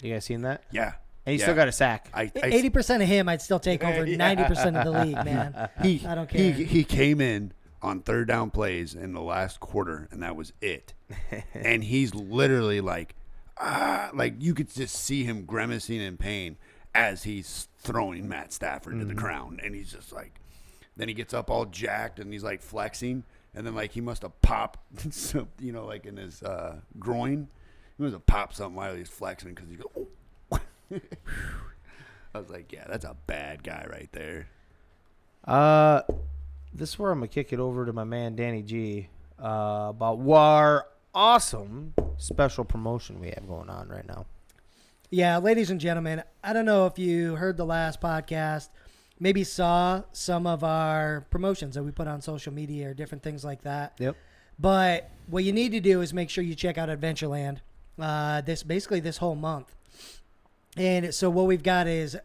You guys seen that? Yeah. And he still got a sack. 80% of him, I'd still take over 90% of the league, man. I don't care. He came in on 3rd down plays in the last quarter, and that was it. And he's literally like you could just see him grimacing in pain as he's throwing Matt Stafford to the ground. And he's just like, then he gets up all jacked and he's like flexing. And then he must have popped, some, like in his groin. He must have popped something while he was flexing because he goes, oh. I was like, yeah, that's a bad guy right there. This is where I'm going to kick it over to my man Danny G about our awesome special promotion we have going on right now. Yeah, ladies and gentlemen, I don't know if you heard the last podcast, maybe saw some of our promotions that we put on social media or different things like that. Yep. But what you need to do is make sure you check out Adventureland this whole month. And so what we've got is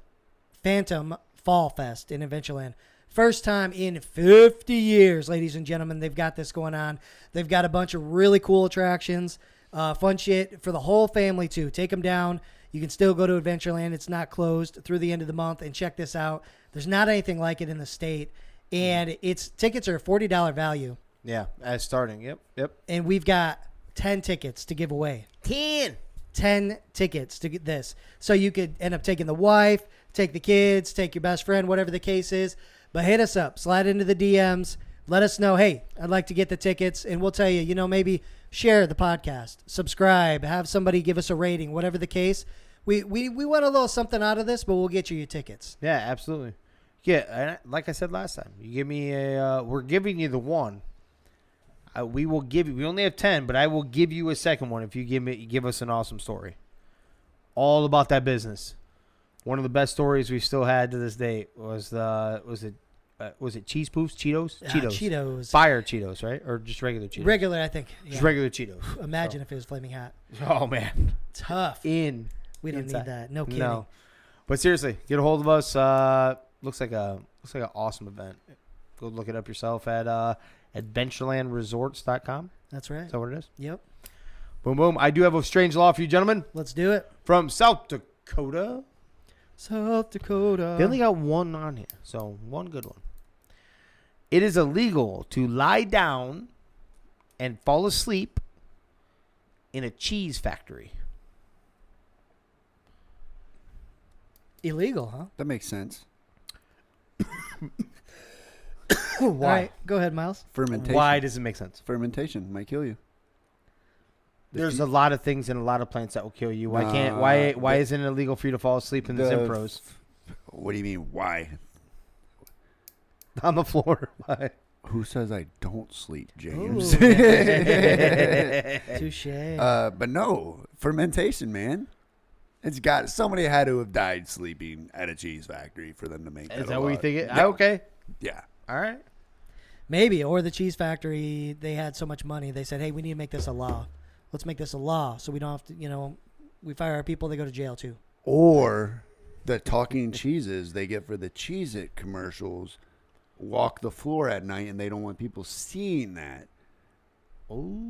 Phantom Fall Fest in Adventureland. First time in 50 years, ladies and gentlemen, they've got this going on. They've got a bunch of really cool attractions, fun shit for the whole family too. Take them down. You can still go to Adventureland. It's not closed through the end of the month. And check this out. There's not anything like it in the state. And tickets are a $40 value. Yeah, as starting. Yep. And we've got 10 tickets to give away. 10 tickets to get this. So you could end up taking the wife, take the kids, take your best friend, whatever the case is. But hit us up. Slide into the DMs. Let us know, hey, I'd like to get the tickets. And we'll tell you, maybe share the podcast, subscribe, have somebody give us a rating, whatever the case. We want a little something out of this, but we'll get you your tickets. Yeah, absolutely. Yeah, like I said last time, you give me we're giving you the one. We will give you. We only have 10, but I will give you a second one if you give us an awesome story. All about that business. One of the best stories we've still had to this date was Was it cheese poofs? Cheetos? Cheetos. Fire Cheetos, right? Or just regular Cheetos? Regular, I think. Yeah. Just regular Cheetos. Imagine if it was flaming hot. Oh, man. Tough. We don't need that. No kidding. No. But seriously, get a hold of us. Looks like an awesome event. Go look it up yourself at adventurelandresorts.com. That's right. Is that what it is? Yep. Boom, boom. I do have a strange law for you, gentlemen. Let's do it. From South Dakota. South Dakota. They only got one on here, so one good one. It is illegal to lie down and fall asleep in a cheese factory. Illegal, huh? That makes sense. Why? All right, go ahead, Miles. Fermentation. Why does it make sense? Fermentation might kill you. There's a lot of things in a lot of plants that will kill you. Why can't? Why isn't it illegal for you to fall asleep in the Zimpros What do you mean? Why? on the floor? Why? Who says I don't sleep, James? Touche. But no, fermentation, man. It's got somebody had to have died sleeping at a cheese factory for them to make that. Is that what you think? Yeah. Okay. Yeah. All right. Maybe. Or the cheese factory, they had so much money. They said, hey, we need to make this a law. Let's make this a law so we don't have to, we fire our people, they go to jail too. Or the talking cheeses they get for the Cheez-It commercials walk the floor at night and they don't want people seeing that.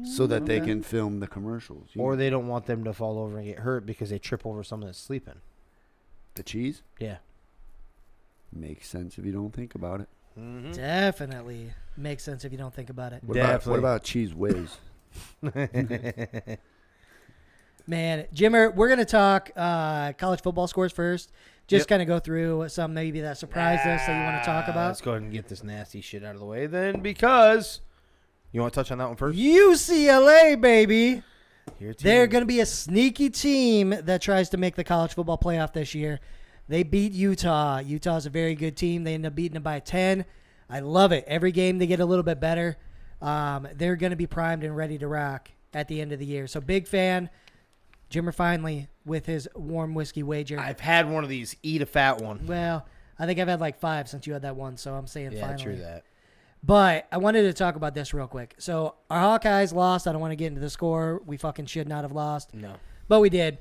So that they can film the commercials. Or they don't want them to fall over and get hurt because they trip over someone that's sleeping. The cheese? Yeah. Makes sense if you don't think about it. Mm-hmm. Definitely makes sense if you don't think about it. What about Cheese Whiz? Man, Jimmer, we're going to talk college football scores first. Just kind of go through some maybe that surprised us that you want to talk about. Let's go ahead and get this nasty shit out of the way then, because you want to touch on that one first? UCLA, baby. They're going to be a sneaky team that tries to make the college football playoff this year. They beat Utah. Utah's a very good team. They end up beating them by 10. I love it. Every game they get a little bit better. They're going to be primed and ready to rock at the end of the year. So big fan. Jimmer finally with his warm whiskey wager. I've had one of these. Eat a fat one. Well, I think I've had like 5 since you had that one, so I'm saying Yeah, finally. true that. But I wanted to talk about this real quick. So our Hawkeyes lost. I don't want to get into the score. We fucking should not have lost. No. But we did.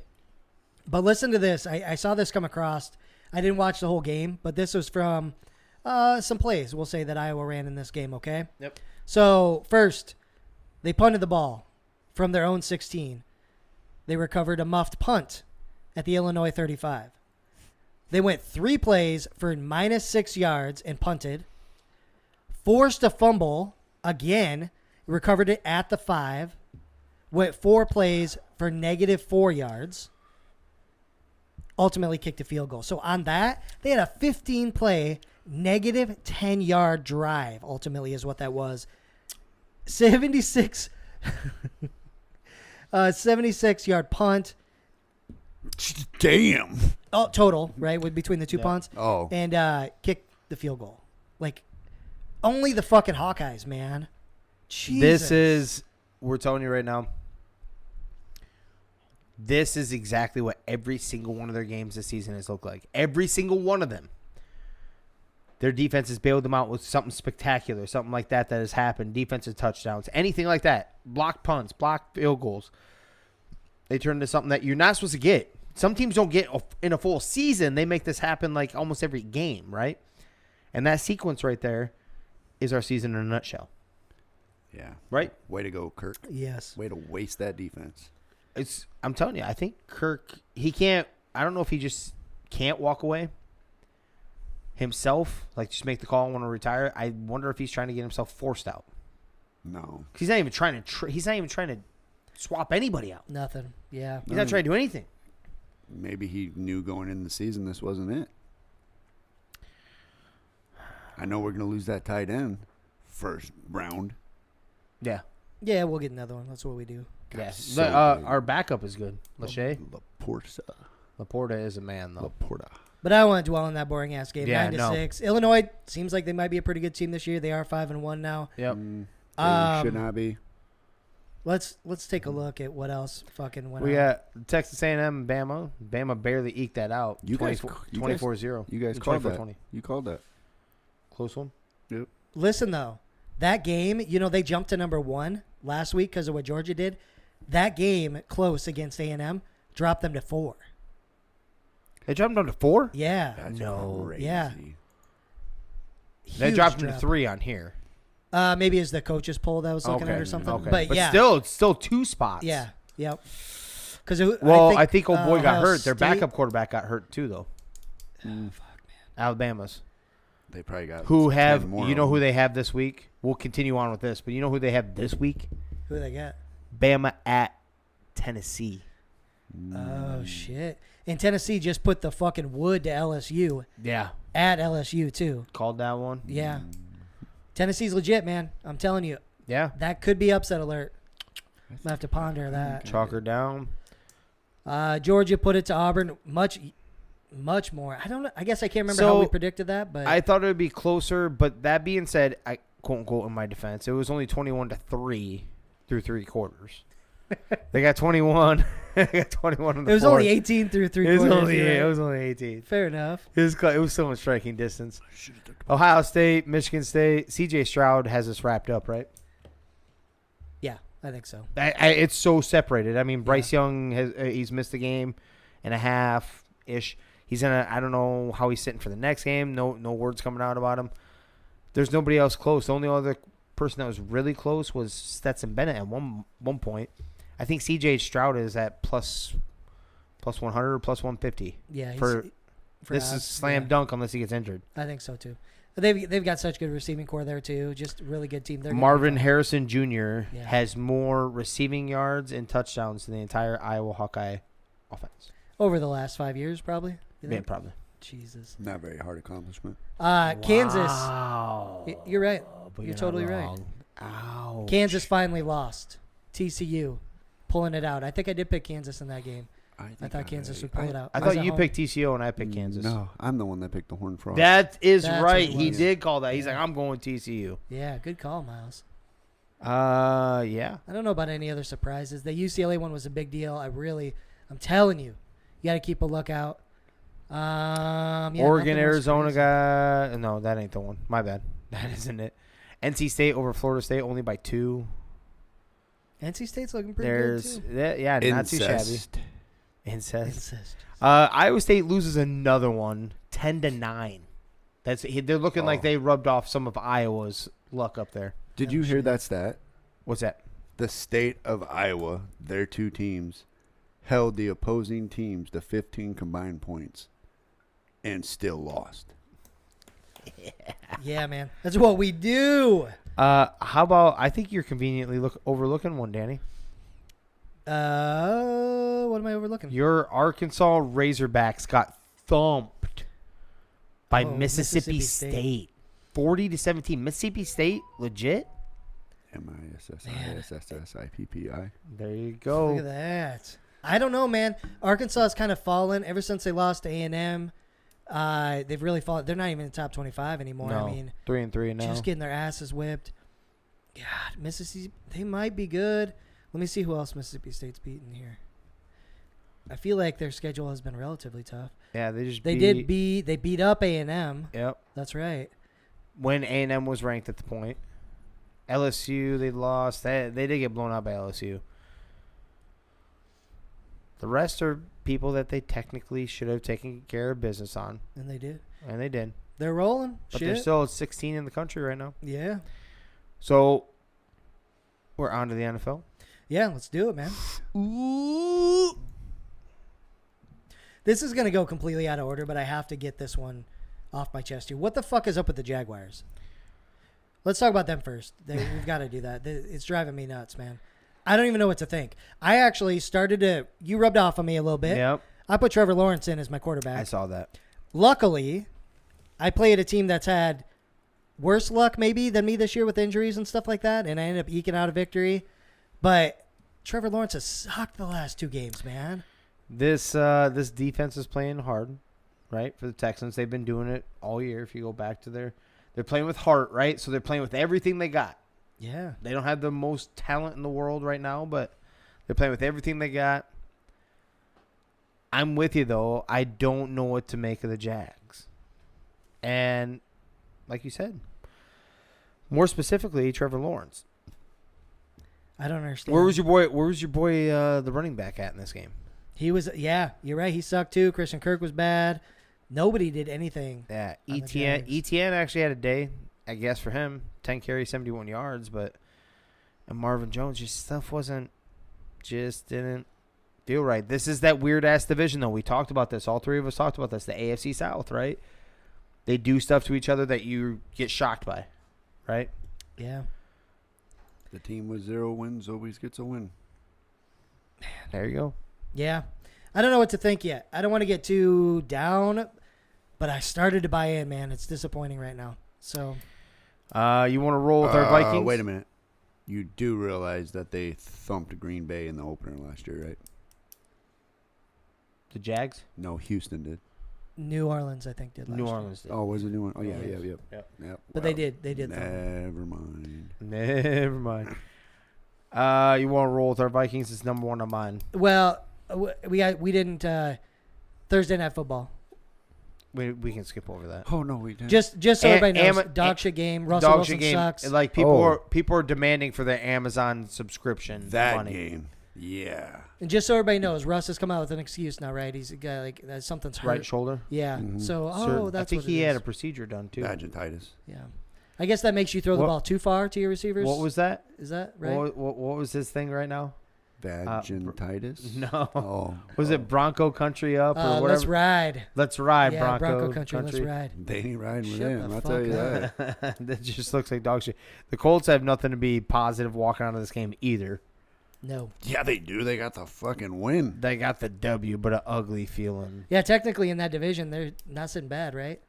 But listen to this. I saw this come across. I didn't watch the whole game, but this was from some plays, we'll say, that Iowa ran in this game, okay? Yep. So, first, they punted the ball from their own 16. They recovered a muffed punt at the Illinois 35. They went 3 plays for -6 yards and punted. Forced a fumble again, recovered it at the 5. Went 4 plays for -4 yards. Ultimately kicked a field goal. So on that, they had a 15-play, -10-yard drive, ultimately is what that was. 76-yard punt. Damn. Oh, total, right, with between the two punts. Oh. And kicked the field goal. Like, only the fucking Hawkeyes, man. Jesus. We're telling you right now, this is exactly what every single one of their games this season has looked like. Every single one of them. Their defense has bailed them out with something spectacular, something like that has happened, defensive touchdowns, anything like that. Blocked punts, blocked field goals. They turn into something that you're not supposed to get. Some teams don't get in a full season. They make this happen like almost every game, right? And that sequence right there is our season in a nutshell. Yeah. Right? Way to go, Kirk. Yes. Way to waste that defense. I'm telling you, I think Kirk, he can't, I don't know if he just can't walk away himself, like just make the call and want to retire. I wonder if he's trying to get himself forced out. No. He's not even trying to swap anybody out. Nothing. Yeah. He's not trying to do anything. Maybe he knew going into the season this wasn't it. I know we're going to lose that tight end first round. Yeah. Yeah, we'll get another one. That's what we do. God, Yeah. so good. Our backup is good. Lachey. Laporta is a man, though. Laporta. But I want to dwell on that boring ass game. Yeah, 9-6. Illinois seems like they might be a pretty good team this year. They are 5-1 now. Yep. They should not be. Let's take a look at what else fucking went on. We got Texas A&M and Bama. Bama barely eked that out. You guys 24-0. You guys called that. 24-20. You called that. Close one. Yep. Listen, though, that game, they jumped to number 1 last week because of what Georgia did. That game, close against A&M, dropped them to 4. They dropped them to 4? Yeah. That's No. crazy. Yeah. They Huge dropped them to drop. 3 on here. Maybe it's the coaches poll that I was looking at or something. Okay. But yeah. still, it's still 2 spots. Yeah. Yep. Because I think old boy got Ohio hurt. Their State- backup quarterback got hurt too, though. Fuck, man. Alabama's. They probably got Who 10 have more you know of who them. they have this week? We'll continue on with this, but you know who they have this week? Who they got? Bama at Tennessee. Oh, shit. And Tennessee just put the fucking wood to LSU Yeah, at LSU, too. called that one. Yeah. Tennessee's legit, man. I'm telling you. Yeah, That could be upset alert. I'm going to have to ponder that. chalk her down. Georgia put it to Auburn much more. I don't know. I guess I can't remember how we So, predicted that, but I thought it would be closer, but that being said, I quote unquote in my defense, it was only 21-3 through 3 quarters. They got 21. They got 21 in the it was fourth. only 18 through 3 It was quarters. only you're right. it was only 18. Fair enough. It was still in striking distance. Ohio State, Michigan State. C.J. Stroud has us wrapped up, right? Yeah, I think so. It's so separated. I mean, Bryce Young he's missed a game and a half ish. He's in I don't know how he's sitting for the next game. No words coming out about him. There's nobody else close. The only other person that was really close was Stetson Bennett at one point. I think C.J. Stroud is at plus 100 or plus 150. Yeah, For this us, is slam dunk unless he gets injured. I think so too. They've got such good receiving core there too. Just really good team. They're gonna be Marvin fine. Harrison Jr. Yeah. has more receiving yards and touchdowns than the entire Iowa Hawkeye offense. over the last 5 years, probably. You Yeah, think? probably. Jesus. Not very hard accomplishment. Kansas. Wow. You're right. But You're not totally right. wrong. Ow. Kansas finally lost. TCU pulling it out. I think I did pick Kansas in that game. I thought Kansas would pull it out. I Was thought at you home. picked TCO and I picked Kansas. No, I'm the one that picked the Horned Frogs. That is That's right. what it He was. did call that. He's Yeah. like, I'm going TCU. Yeah, good call, Miles. Yeah. I don't know about any other surprises. The UCLA one was a big deal. I'm telling you, you got to keep a lookout. Yeah, Oregon, nothing else Arizona crazy. got. No, that ain't the one. My bad. That isn't it. NC State over Florida State only by 2. NC State's looking pretty There's good too. yeah, not too shabby. Incest. Incest. Incest. Iowa State loses another one, 10-9. They're looking like Oh. they rubbed off some of Iowa's luck up there. Did you hear that stat? What's that? The state of Iowa, their 2 teams, held the opposing teams to 15 combined points and still lost. Yeah, man. That's what we do. How about? I think you're conveniently overlooking one, Danny. What am I overlooking? Your Arkansas Razorbacks got thumped by Oh, Mississippi Mississippi State, 40-17. Mississippi State, legit. MISSISSIPPI. There you Look go. at that. I don't know, man. Arkansas has kind of fallen ever since they lost to A&M. They've really fallen. They're not even in the top 25 anymore. No, I mean, 3-3 now. just getting their asses whipped. God, Mississippi, they might be good. Let me see who else Mississippi State's beaten here. I feel like their schedule has been relatively tough. Yeah, they They beat up A&M. Yep. That's right. When A&M was ranked at the point. LSU, they lost. They did get blown out by LSU. The rest are people that they technically should have taken care of business on, And they did. and they did. They're rolling. But Shit. they're still 16 in the country right now. Yeah. So we're on to the NFL. Yeah, let's do it, man. Ooh. This is going to go completely out of order, but I have to get this one off my chest here. What the fuck is up with the Jaguars? Let's talk about them first. We've got to do that. It's driving me nuts, man. I don't even know what to think. I actually started to – you rubbed off on me a little bit. Yep. I put Trevor Lawrence in as my quarterback. I saw that. Luckily, I played a team that's had worse luck maybe than me this year with injuries and stuff like that, and I ended up eking out a victory. But Trevor Lawrence has sucked the last 2 games, man. This defense is playing hard, right, for the Texans. They've been doing it all year. If you go back to they're playing with heart, right? So they're playing with everything they got. Yeah. They don't have the most talent in the world right now, but they're playing with everything they got. I'm with you, though. I don't know what to make of the Jags. And like you said, More specifically, Trevor Lawrence. I don't understand. Where was your boy, the running back at in this game? He was, yeah, you're right. He sucked too. Christian Kirk was bad. Nobody did anything. Yeah, on the ETN Jags. actually had a day, I guess, for him. 10 carries, 71 yards, but and Marvin Jones, just didn't feel right. This is that weird-ass division, though. We talked about this. All three of us talked about this. The AFC South, right? They do stuff to each other that you get shocked by, right? Yeah. The team with 0 wins always gets a win. There you go. Yeah. I don't know what to think yet. I don't want to get too down, but I started to buy in, man. It's disappointing right now. So, You want to roll with our Vikings? Wait a minute. You do realize that they thumped Green Bay in the opener last year, right? The Jags? No, Houston did. New Orleans, I think, did last New year. Orleans did. Oh, was it New Orleans? Oh, yeah, Yeah. Yep. But they did. They did. Never mind. Never mind. You want to roll with our Vikings? It's number one on mine. Well, we didn't Thursday Night Football. We can skip over that. Oh, no, we didn't. Just so everybody knows, Am- dog shit game. Russell Dog Wilson shit game. sucks. Like people are demanding for their Amazon subscription. that money. game. Yeah. And just so everybody knows, Russ has come out with an excuse now, right? He's a guy like something's hurt. Right shoulder. Yeah. Mhm. So, Sure. that's I think what he it had is. a procedure done too. Vaginitis. Yeah. I guess that makes you throw the What- ball too far to your receivers. What was that? Is that right? What was his thing right now? Vaginitis? No. Oh. Was it Bronco Country up or whatever? Let's ride. Let's ride, Yeah, Bronco, Country. Let's ride. They ain't riding with Shut him. the I'll tell you fuck that. That just looks like dog shit. The Colts have nothing to be positive walking out of this game either. No. Yeah, they do. They got the fucking win. They got the W, but an ugly feeling. Yeah, technically in that division, they're not sitting bad, right?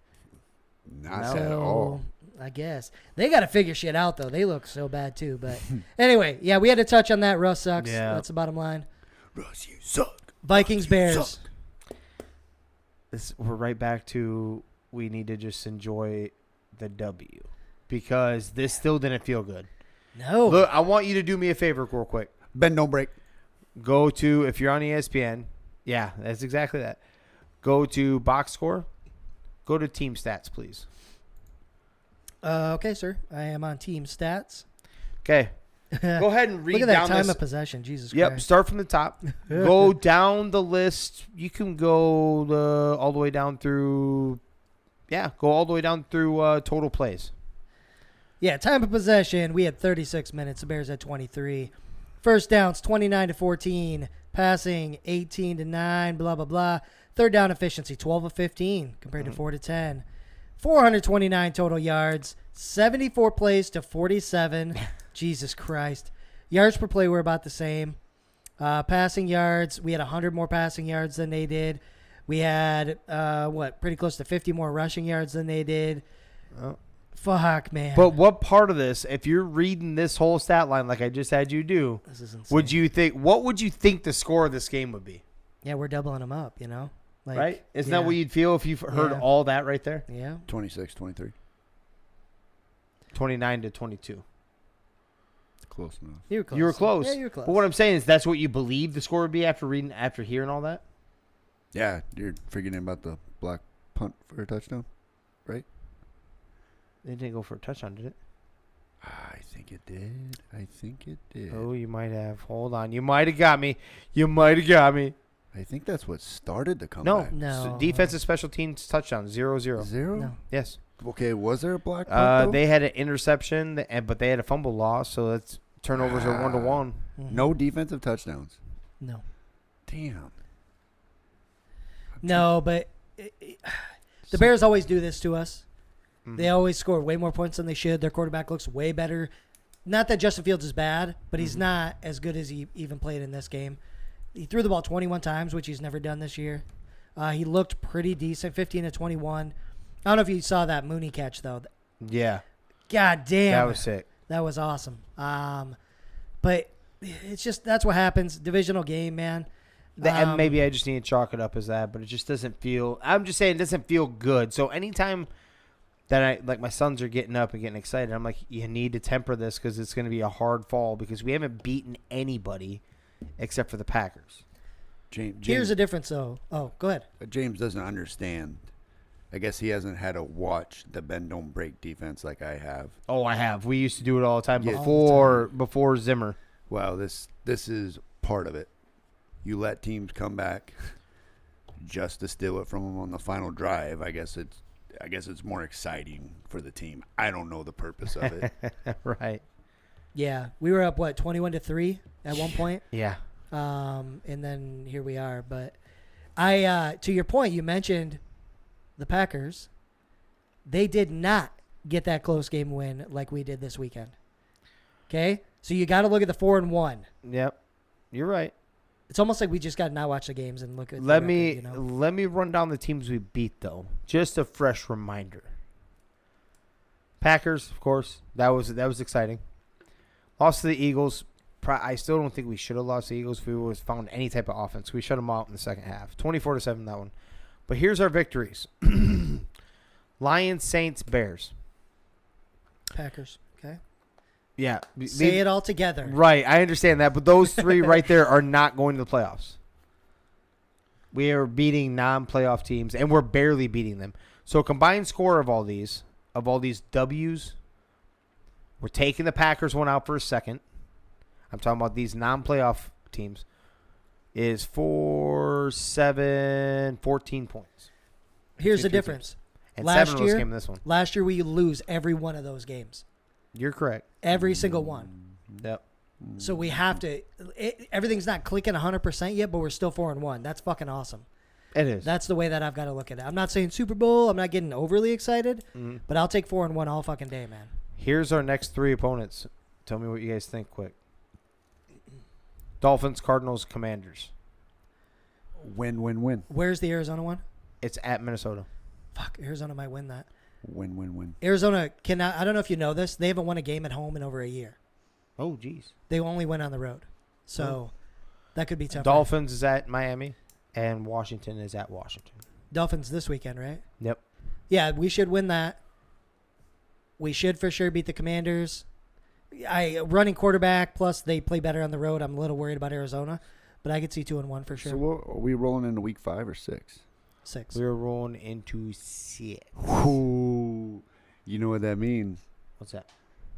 Not No. at all. I guess they got to figure shit out though. They look so bad too. But anyway, yeah, we had to touch on that. Russ sucks. Yeah. That's the bottom line. Russ, you suck. Vikings, Bears. We're right back to we need to just enjoy the W because this still didn't feel good. No. Look, I want you to do me a favor real quick. Bend, don't break. Go to, if you're on ESPN, yeah, that's exactly that. Go to box score. Go to team stats, please. Okay, sir. I am on team stats. Okay. Go ahead and read Look at that down time this. of possession. Jesus Yep, Christ. start from the top. Go down the list. You can go all the way down through. Yeah, go all the way down through total plays. Yeah, time of possession. We had 36 minutes. The Bears had 23. First downs 29-14. Passing 18-9. Blah blah blah. Third down efficiency 12 of 15 compared to 4 to 10. 429 total yards. 74 plays to 47. Jesus Christ. Yards per play were about the same. Passing yards, we had 100 more passing yards than they did. We had, pretty close to 50 more rushing yards than they did. Oh. Fuck, man. But what part of this, if you're reading this whole stat line like I just had you do, This is insane. what would you think the score of this game would be? Yeah, we're doubling them up, you know? Like, Right? Isn't yeah. that what you'd feel if you've heard Yeah. all that right there? Yeah. 26, 23. 29-22. Close enough. You were close. You were close. Yeah, you were close. But what I'm saying is that's what you believe the score would be after hearing all that? Yeah, you're forgetting about the block punt for a touchdown, right? It didn't go for a touchdown, did it? I think it did. Oh, you might have. Hold on. You might have got me. I think that's what started the No. comeback. No. Defensive special teams touchdown, 0-0. 0? No. Yes. Okay, was there a block punt, though? They had an interception, but they had a fumble loss, so that's turnovers are 1-1. Mhm. No defensive touchdowns. No. Damn. No, but the Bears always do this to us. Mhm. They always score way more points than they should. Their quarterback looks way better. Not that Justin Fields is bad, but he's not as good as he even played in this game. He threw the ball 21 times, which he's never done this year. He looked pretty decent, 15-21. I don't know if you saw that Mooney catch, though. Yeah. God damn. That was sick. That was awesome. But it's just that's what happens. Divisional game, man. And maybe I just need to chalk it up as that, but it just doesn't feel – I'm just saying it doesn't feel good. So anytime that my sons are getting up and getting excited, I'm like, you need to temper this because it's going to be a hard fall because we haven't beaten anybody except for the Packers. James, Here's the difference, though. Oh, go ahead. James doesn't understand I guess he hasn't had to watch the bend don't break defense like I have. Oh, I have. We used to do it all the time Yeah. before Zimmer. Well, this is part of it. You let teams come back just to steal it from them on the final drive. I guess it's more exciting for the team. I don't know the purpose of it. Right. Yeah, we were up 21-3 at one point. Yeah. And then here we are. But I, to your point, you mentioned the Packers. They did not get that close game win like we did this weekend. Okay, so you got to look at the 4-1. Yep. You're right. It's almost like we just got to not watch the games and look at. Let the me record, you know? let me run down the teams we beat though. Just a fresh reminder. Packers, of course. That was exciting. Lost to the Eagles. I still don't think we should have lost the Eagles if we would have found any type of offense. We shut them out in the second half. 24-7 that one. But here's our victories. Lions, Saints, Bears. Packers. Okay. Yeah. Say it all together. Right. I understand that. But those three right there are not going to the playoffs. We are beating non-playoff teams, and we're barely beating them. So combined score of all these W's, we're taking the Packers one out for a second. I'm talking about these non-playoff teams, is 14 points. Here's the difference. And Last 7 of those year- came in this one. Last year we lose every one of those games. You're correct. Every single one. Yep. So we have to. Everything's not clicking 100% yet, but we're still 4-1. That's fucking awesome. It is. That's the way that I've got to look at it. I'm not saying Super Bowl. I'm not getting overly excited, but I'll take 4-1 all fucking day, man. Here's our next three opponents. Tell me what you guys think quick. Dolphins, Cardinals, Commanders. Win. Where's the Arizona one? It's at Minnesota. Fuck, Arizona might win that. Win. Arizona cannot. I don't know if you know this. They haven't won a game at home in over a year. Oh, geez. They only went on the road, so that could be tough. Dolphins is at Miami, and Washington is at Washington. Dolphins this weekend, right? Yep. Yeah, we should win that. We should for sure beat the Commanders. Running quarterback, plus they play better on the road. I'm a little worried about Arizona, but I could see 2-1 for sure. So are we rolling into week 5 or 6? 6. We're rolling into 6. Ooh, you know what that means? What's that?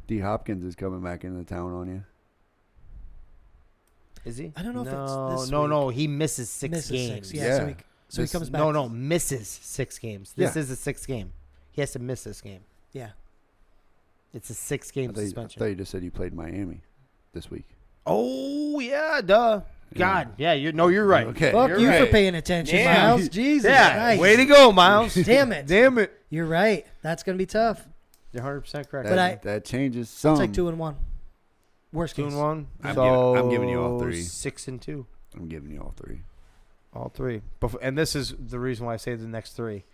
D. Hopkins is coming back into town on you. Is he? I don't know if it's this No. week. He misses 6 Misses games. 6. Yeah, Yeah. so he comes back. No, misses 6 games. This Yeah. is a 6th game. He has to miss this game. Yeah. It's a 6-game I thought suspension. you just said you played Miami this week. Oh, yeah, duh. God, yeah, you're right. Okay. Fuck You're you for right. paying attention, Yeah. Miles. Jesus Yeah, Christ. way to go, Miles. Damn it. Damn it. You're right. That's going to be tough. You're 100% correct. That changes some. It's like 2-1. Worst 2 case. and 1. I'm giving you all 3. 6 and 2. I'm giving you all 3. All 3. And this is the reason why I say the next 3.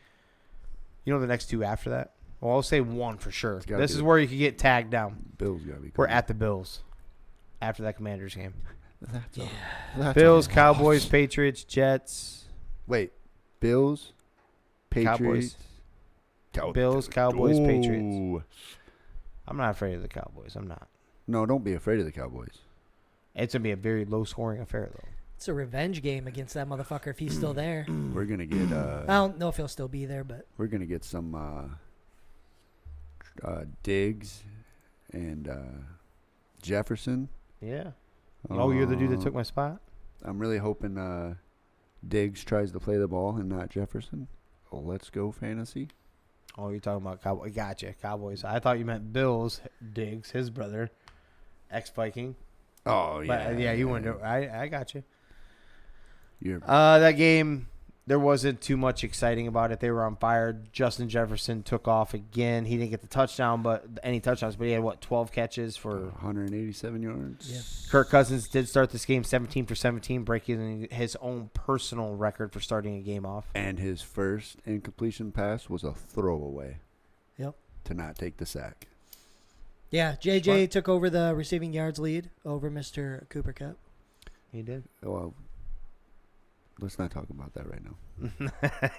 You know the next 2 after that? Well, I'll say 1 for sure. gotta This be is the- where you can get tagged down. Bills gotta be. We're coming. at the Bills after that Commanders game. That's Bills, a Cowboys, loss. Patriots, Jets. Wait, Bills, Cowboys. Patriots, Bills, Cowboys, Patriots. Ooh. I'm not afraid of the Cowboys. I'm not. No, don't be afraid of the Cowboys. It's going to be a very low-scoring affair, though. It's a revenge game against that motherfucker if he's still there. We're gonna get. I don't know if he'll still be there, but We're gonna get some Diggs and Jefferson. Yeah. Oh, you're the dude that took my spot? I'm really hoping Diggs tries to play the ball and not Jefferson. Oh, let's go fantasy. Oh, you're talking about Cowboys. Gotcha, Cowboys. I thought you meant Bills, Diggs, his brother, ex-Viking. Oh But, yeah, you went to, I got you. You're That game, there wasn't too much exciting about it. They were on fire. Justin Jefferson took off again. He didn't get the touchdown, any touchdowns, but he had, 12 catches for 187 yards. yeah. Kirk Cousins did start this game 17 for 17, breaking his own personal record for starting a game off. And his first incompletion pass was a throwaway. Yep. To not take the sack. Yeah, JJ took over the receiving yards lead over Mr. Cooper Kupp. He did. Well, let's not talk about that right now.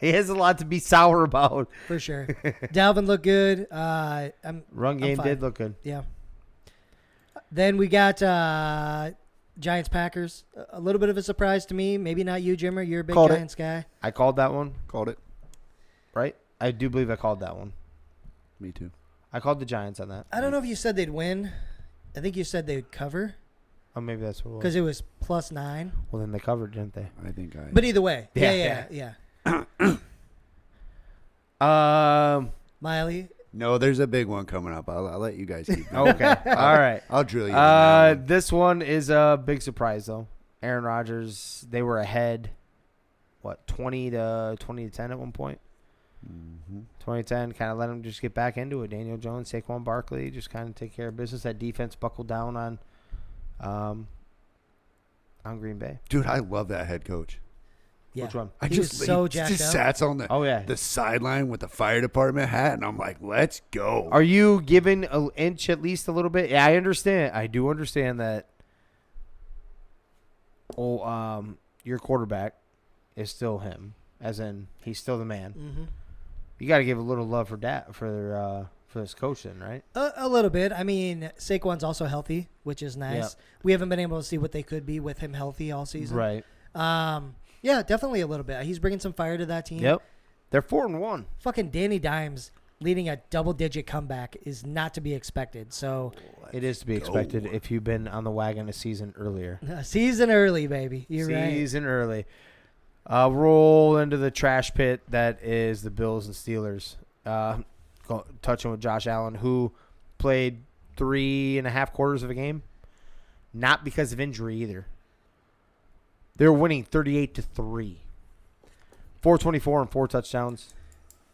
He has a lot to be sour about. For sure. Dalvin looked good. Run game fine. did look good. Yeah. Then we got Giants-Packers. A little bit of a surprise to me. Maybe not you, Jimmer. You're a big Called it. Giants guy. I called that one, Called it. right? I do believe I called that one. Me too. I called the Giants on that. I don't know if you said they'd win. I think you said they'd cover Oh, maybe that's what it was. because it was +9. Well, then they covered, didn't they? I think I. But either way, Yeah, yeah. Miley, No, there's a big one coming up. I'll let you guys keep going. Okay. All right. I'll drill you. on that one. This one is a big surprise, though. Aaron Rodgers, they were ahead, 20 to 10 at one point? 2010, kind of let him just get back into it. Daniel Jones, Saquon Barkley, just kind of take care of business. That defense buckled down on Green Bay. Dude, I love that head coach. yeah. Which one? He was so jacked just up. sat on Oh, yeah. the sideline with the fire department hat, and I'm like, let's go. Are you giving an inch at least a little bit? Yeah, I understand. I do understand that. Your quarterback is still him, as in he's still the man. Mm-hmm. You got to give a little love for this coach, then, right? A little bit. I mean, Saquon's also healthy, which is nice. Yep. We haven't been able to see what they could be with him healthy all season. Right. Yeah, definitely a little bit. He's bringing some fire to that team. Yep. They're 4-1. Fucking Danny Dimes leading a double-digit comeback is not to be expected. So It is to be expected if you've been on the wagon a season earlier. a season early, baby. You're right. Season early. Roll into the trash pit that is the Bills and Steelers. Touching with Josh Allen, who played 3.5 quarters of a game. Not because of injury either. They're winning 38-3. 424 and 4 touchdowns.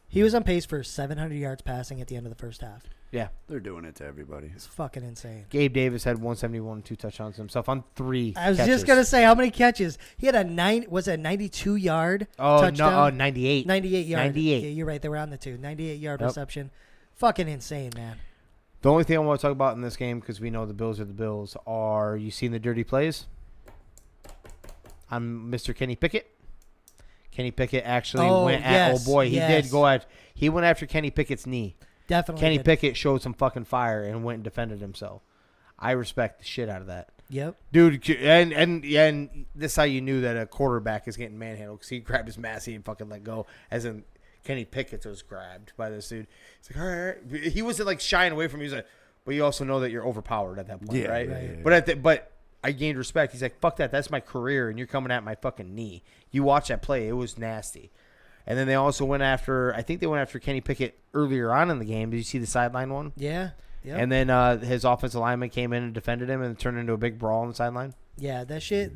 He was on pace for 700 yards passing at the end of the first half. Yeah. They're doing it to everybody. It's fucking insane. Gabe Davis had 171 and 2 touchdowns himself on 3 I was catches. just going to say, how many catches? He had a 92-yard touchdown? No, 98. 98 yards. 98. Yeah, you're right. They were on the 2. 98-yard Yep. reception. Fucking insane, man. The only thing I want to talk about in this game, because we know the Bills are the Bills, are you seen the dirty plays? On Mr. Kenny Pickett. Kenny Pickett actually went at, he did go at, he went after Kenny Pickett's knee. Definitely. Kenny did. Pickett showed some fucking fire and went and defended himself. I respect the shit out of that. Yep. Dude, and this is how you knew that a quarterback is getting manhandled, because he grabbed his mask and fucking let go, as in Kenny Pickett was grabbed by this dude. He's like, all right. He wasn't like shying away from him. He's like, but you also know that you're overpowered at that point, right? Right. But I gained respect. He's like, fuck that. That's my career, and you're coming at my fucking knee. You watch that play. It was nasty. And then they also went after, I think they went after Kenny Pickett earlier on in the game. Did you see the sideline one? Yeah. Yep. And then his offensive lineman came in and defended him, and it turned into a big brawl on the sideline. Yeah, that shit,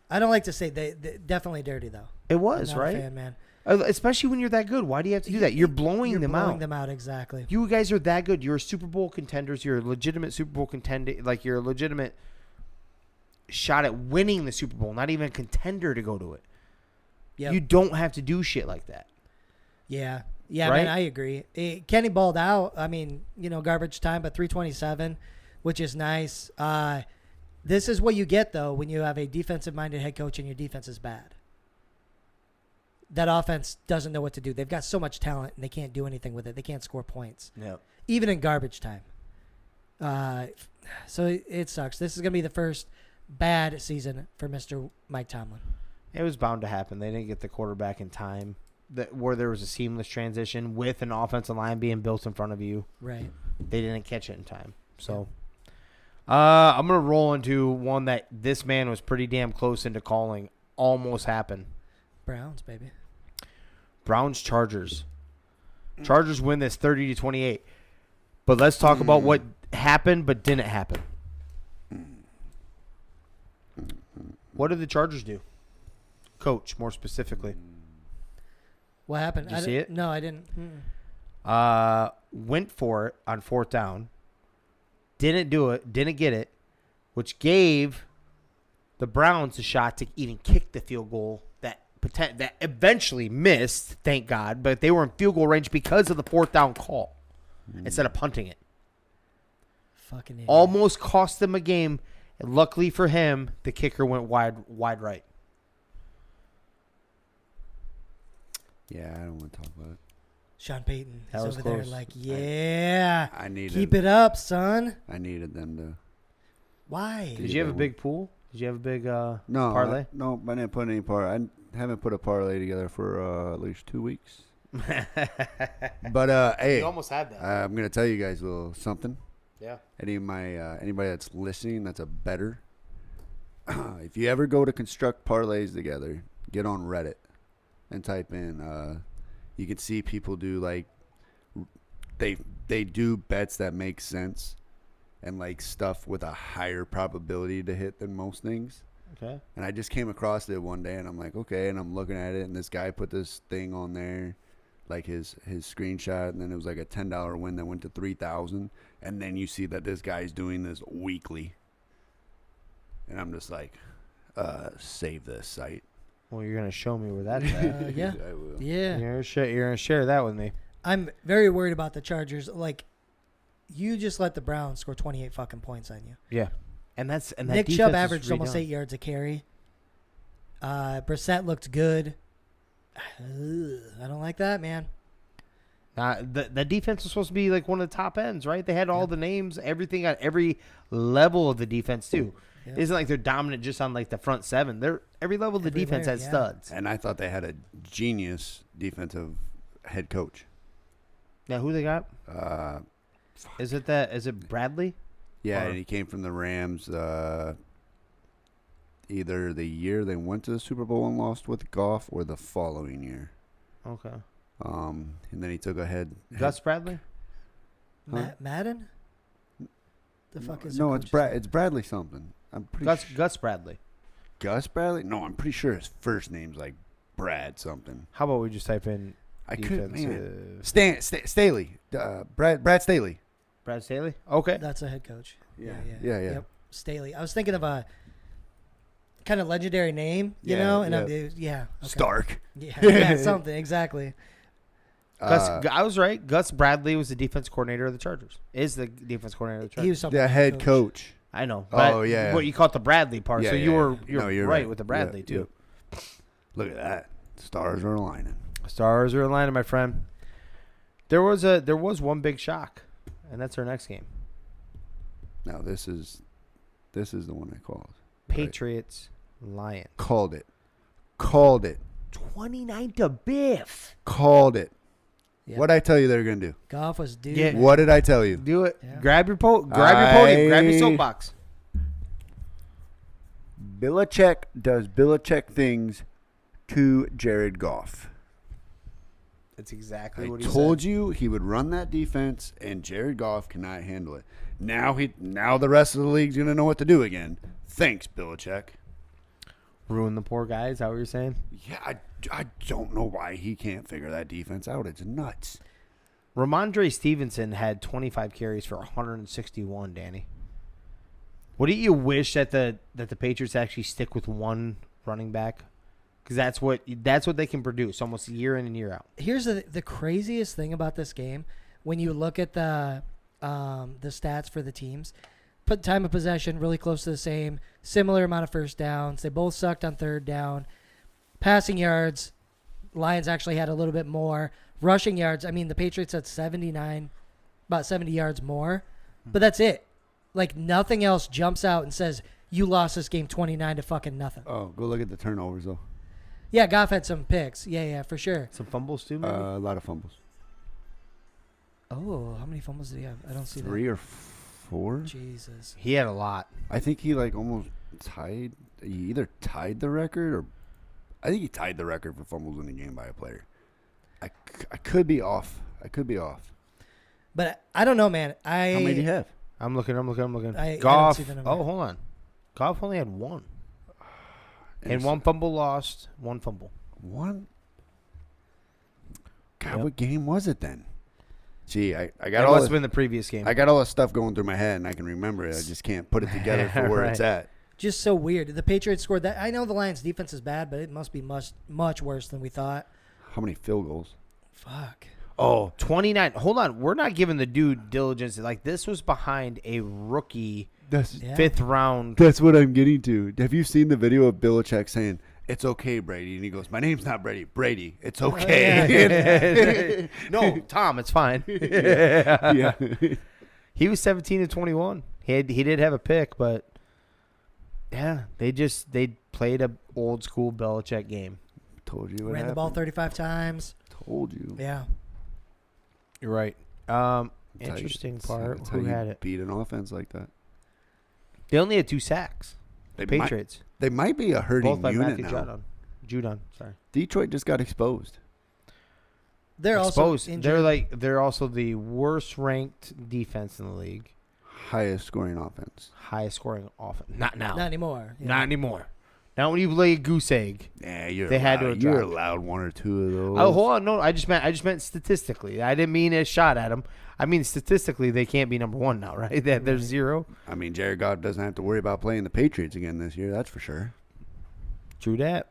I don't like to say they definitely dirty, though. It was, Not right? a fan, man. Especially when you're that good. Why do you have to do that? You're blowing them out. You're blowing them out, exactly. You guys are that good. You're Super Bowl contenders. You're a legitimate Super Bowl contender. Like, you're a legitimate shot at winning the Super Bowl, not even a contender to go to it. Yep. You don't have to do shit like that. Yeah, Right? man, I agree. Kenny balled out. I mean, garbage time, but 327, which is nice. This is what you get, though, when you have a defensive-minded head coach and your defense is bad. That offense doesn't know what to do. They've got so much talent, and they can't do anything with it. They can't score points, even in garbage time. So it sucks. This is going to be the first bad season for Mr. Mike Tomlin. It was bound to happen. They didn't get the quarterback in time, where there was a seamless transition with an offensive line being built in front of you. Right. They didn't catch it in time. So I'm going to roll into one that this man was pretty damn close into calling. Almost happened. Browns, baby. Browns Chargers. Chargers win this 30-28. But let's talk about what happened but didn't happen. What did the Chargers do? Coach, more specifically. What happened? Did you see it? No, I didn't. Mm-mm. Went for it on 4th down. Didn't do it. Didn't get it. Which gave the Browns a shot to even kick the field goal that eventually missed, thank God. But they were in field goal range because of the 4th down call instead of punting it. Fucking idiot. Almost cost them a game. And luckily for him, the kicker went wide right. Yeah, I don't want to talk about it. Sean Payton is That was over there close. like, yeah. I needed. Keep it up, son. I needed them to. Why? Did you have a big pool? Did you have a big No parlay? No, I didn't put any parlay. I haven't put a parlay together for at least 2 weeks. But hey, You almost had that. I'm gonna tell you guys a little something. Yeah. Anybody that's listening that's a bettor, if you ever go to construct parlays together, get on Reddit and type in. You can see people do like they do bets that make sense and like stuff with a higher probability to hit than most things. Okay. And I just came across it one day, and I'm like, okay, and I'm looking at it, and this guy put this thing on there, like his screenshot, and then it was like a $10 win that went to 3,000, and then you see that this guy's doing this weekly, and I'm just like, save this site. Well, you're gonna show me where that's at. Yeah. I will. Yeah. You're gonna share that with me. I'm very worried about the Chargers. Like, you just let the Browns score 28 fucking points on you. Yeah. And that Nick defense Chubb is averaged almost redone. 8 yards a carry. Brissett looked good. I don't like that, man. The defense was supposed to be like one of the top ends, right? They had all the names, everything at every level of the defense too. Yeah. It isn't like they're dominant just on like the front seven. They're every level of the defense Everywhere, has yeah. studs. And I thought they had a genius defensive head coach. Now who they got? Is it Bradley? Yeah, Or- and he came from the Rams. Either the year they went to the Super Bowl and lost with Goff, or the following year. Okay. And then he took a head. Gus Bradley? Huh? Madden? The fuck is No, their it's coach's name? It's Bradley something. I'm pretty Gus Bradley. Gus Bradley? No, I'm pretty sure his first name's like Brad something. How about we just type in I couldn't. defensive? Man. Staley. Brad Staley. Brad Staley? Okay. That's a head coach. Yeah. Yep. Staley. I was thinking of a kind of legendary name, you Yeah, know? And yeah. okay. Stark. Yeah, something. Exactly. I was right. Gus Bradley was the defense coordinator of the Chargers. Is the defense coordinator of the Chargers. He was something The head coach. I know. Oh, yeah. But you caught the Bradley part, Yeah, so yeah, you're No, you're right with the Bradley Yeah, too. yeah. Look at that. Stars are aligning. Stars are aligning, my friend. There was one big shock, and that's our next game. Now this is the one I called. Patriots, Lions. Called it. 29 to Biff. Called it. Yep. What I tell you they're gonna do? Goff was due. Yeah. man. What did I tell you? Do it. Yeah. Grab your podium. Grab your soapbox. Belichick does Belichick things to Jared Goff. That's exactly I what he told said. you he would run that defense, and Jared Goff cannot handle it. Now the rest of the league's gonna know what to do again. Thanks, Belichick. Ruin the poor guy. Is that what you're saying? Yeah, I don't know why he can't figure that defense out. It's nuts. Ramondre Stevenson had 25 carries for 161. Danny, wouldn't you wish that the Patriots actually stick with one running back? Because that's what they can produce almost year in and year out. Here's the craziest thing about this game. When you look at the stats for the teams, put time of possession really close to the same, similar amount of first downs. They both sucked on third down. Passing yards, Lions actually had a little bit more. Rushing yards, I mean, the Patriots had 79, about 70 yards more. But that's it. Like, nothing else jumps out and says, you lost this game 29 to fucking nothing. Oh, go look at the turnovers though. Yeah, Goff had some picks. Yeah, for sure. Some fumbles too, maybe? A lot of fumbles. Oh, how many fumbles did he have? I don't see 3 or 4. that. Jesus. He had a lot. I think he like almost tied. He either tied the record or I think he tied the record for fumbles in a game by a player. I could be off. But I don't know, man. How many do you have? I'm looking. I don't Goff. see the number. Oh, hold on. Goff only had one. And it's- one fumble lost. One fumble. One. God, Yep. what game was it then? See, I That got all must this, have been the previous game. I got all this stuff going through my head, and I can remember it. I just can't put it together for where it's Right. at. Just so weird. The Patriots scored that. I know the Lions' defense is bad, but it must be much worse than we thought. How many field goals? Fuck. Oh, 29. Hold on. We're not giving the dude diligence. Like, this was behind a rookie Yeah. 5th round. That's what I'm getting to. Have you seen the video of Belichick saying, "It's okay, Brady"? And he goes, "My name's not Brady. Brady. It's okay." No, Tom, it's fine. Yeah. He was 17 to 21. He did have a pick, but yeah, they played a old school Belichick game. Told you what Ran the happened. ball 35 times. Told you. Yeah. You're right. Interesting That's part. how Who you had it? beat an offense like that. They only had 2 sacks. They Patriots. They might be a hurting Both by unit Matthew now. Judon. Sorry. Detroit just got exposed. They're Exposed. also injured. They're also the worst ranked defense in the league. Highest scoring offense. Highest scoring offense. Not now. Not anymore. Yeah. Not anymore. Not when you lay a goose egg. Yeah, They had to have you're dropped. allowed 1 or 2 of those. Oh, hold on. No, I just meant statistically. I didn't mean a shot at them. I mean statistically, they can't be number 1 now, right? They're 0. I mean, Jared Goff doesn't have to worry about playing the Patriots again this year. That's for sure. True that.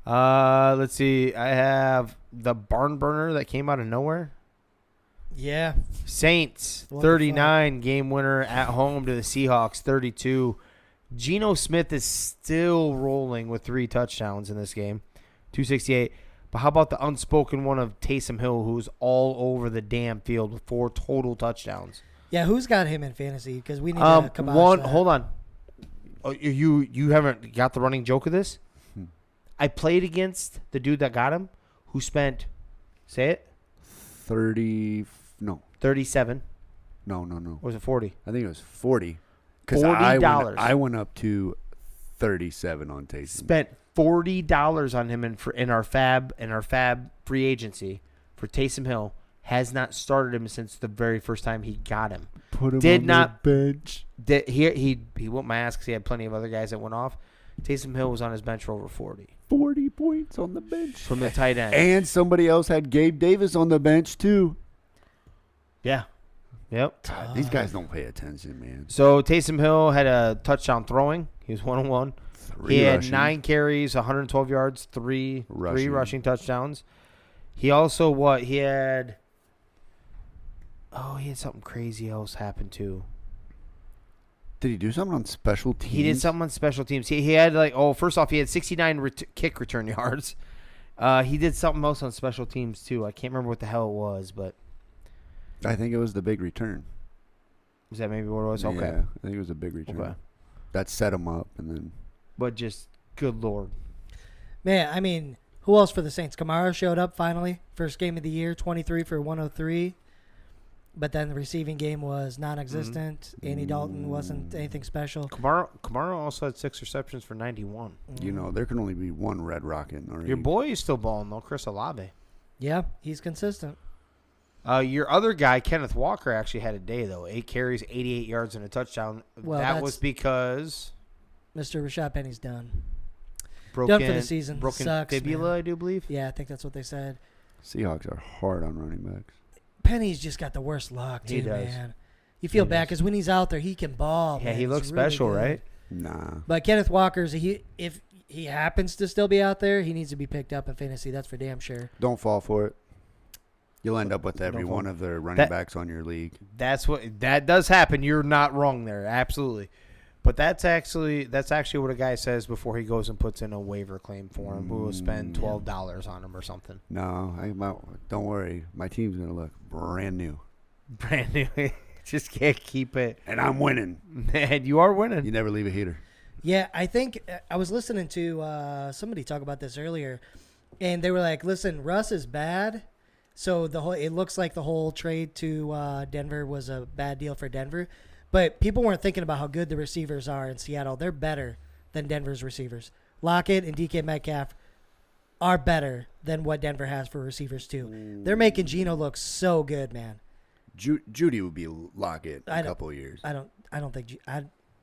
Let's see. I have the barn burner that came out of nowhere. Yeah. Saints, What the 39, game winner at home to the Seahawks, 32. Geno Smith is still rolling with 3 touchdowns in this game, 268. But how about the unspoken one of Taysom Hill, who's all over the damn field with 4 total touchdowns? Yeah, who's got him in fantasy? Because we need to kibosh One. that. Hold on. Oh, you haven't got the running joke of this? I played against the dude that got him, who spent, say it, 37. No. Or was it 40? I think it was 40. Because $40. I went up to 37 on Taysom. Spent $40 on him in our fab free agency for Taysom Hill. Has not started him since the very first time he got him. Put him Did on not- the bench. He whooped my ass because he had plenty of other guys that went off. Taysom Hill was on his bench for over 40 40 points on the bench. from the tight end. And somebody else had Gabe Davis on the bench, too. Yeah. Yep. God, these guys don't pay attention, man. So Taysom Hill had a touchdown throwing. He was 1-on-1. 3 He had rushing. 9 carries, 112 yards, three Rushing. rushing touchdowns. He also he had something crazy else happen too. Did he do something on special teams? He did something on special teams. He had first off, he had 69 kick return yards. He did something else on special teams too. I can't remember what the hell it was, but I think it was the big return. is that maybe what it was? Okay. Yeah, I think it was a big return. Okay. That set him up, and then But just good Lord. Man, I mean, who else for the Saints? Kamara showed up finally. First game of the year, 23 for 103. But then the receiving game was non-existent. Andy Dalton wasn't anything special. Kamara also had 6 receptions for 91. you know there can only be one Red Rocket. Or Your boy is still balling though, Chris Olave. Yeah, he's consistent. Your other guy, Kenneth Walker, actually had a day though. 8 carries, 88 yards, and a touchdown. Well, that that's- was because Mr. Rashad Penny's done. broken, Done for the season. broken Sucks, fibula, man. I do believe. Yeah, I think that's what they said. Seahawks are hard on running backs. Penny's just got the worst luck, too, He does. man. You feel He bad does. because when he's out there, he can ball. Yeah, man. he He's looks really special, good. right? Nah. But Kenneth Walker's, if he happens to still be out there, he needs to be picked up in fantasy. That's for damn sure. Don't fall for it. You'll end up with every Don't one fall. of the running That- backs on your league. That does happen. You're not wrong there, absolutely. But that's actually what a guy says before he goes and puts in a waiver claim for him, who will spend $12 on him or something. No, don't worry. My team's gonna look brand new, Brand new. Just can't keep it. and I'm winning. And you are winning. You never leave a heater. Yeah, I think I was listening to somebody talk about this earlier, and they were like, "Listen, Russ is bad, so it looks like the whole trade to Denver was a bad deal for Denver." But people weren't thinking about how good the receivers are in Seattle. They're better than Denver's receivers. Lockett and DK Metcalf are better than what Denver has for receivers too. They're making Geno look so good, man. Judy would be Lockett in I a don't- couple of years. I don't think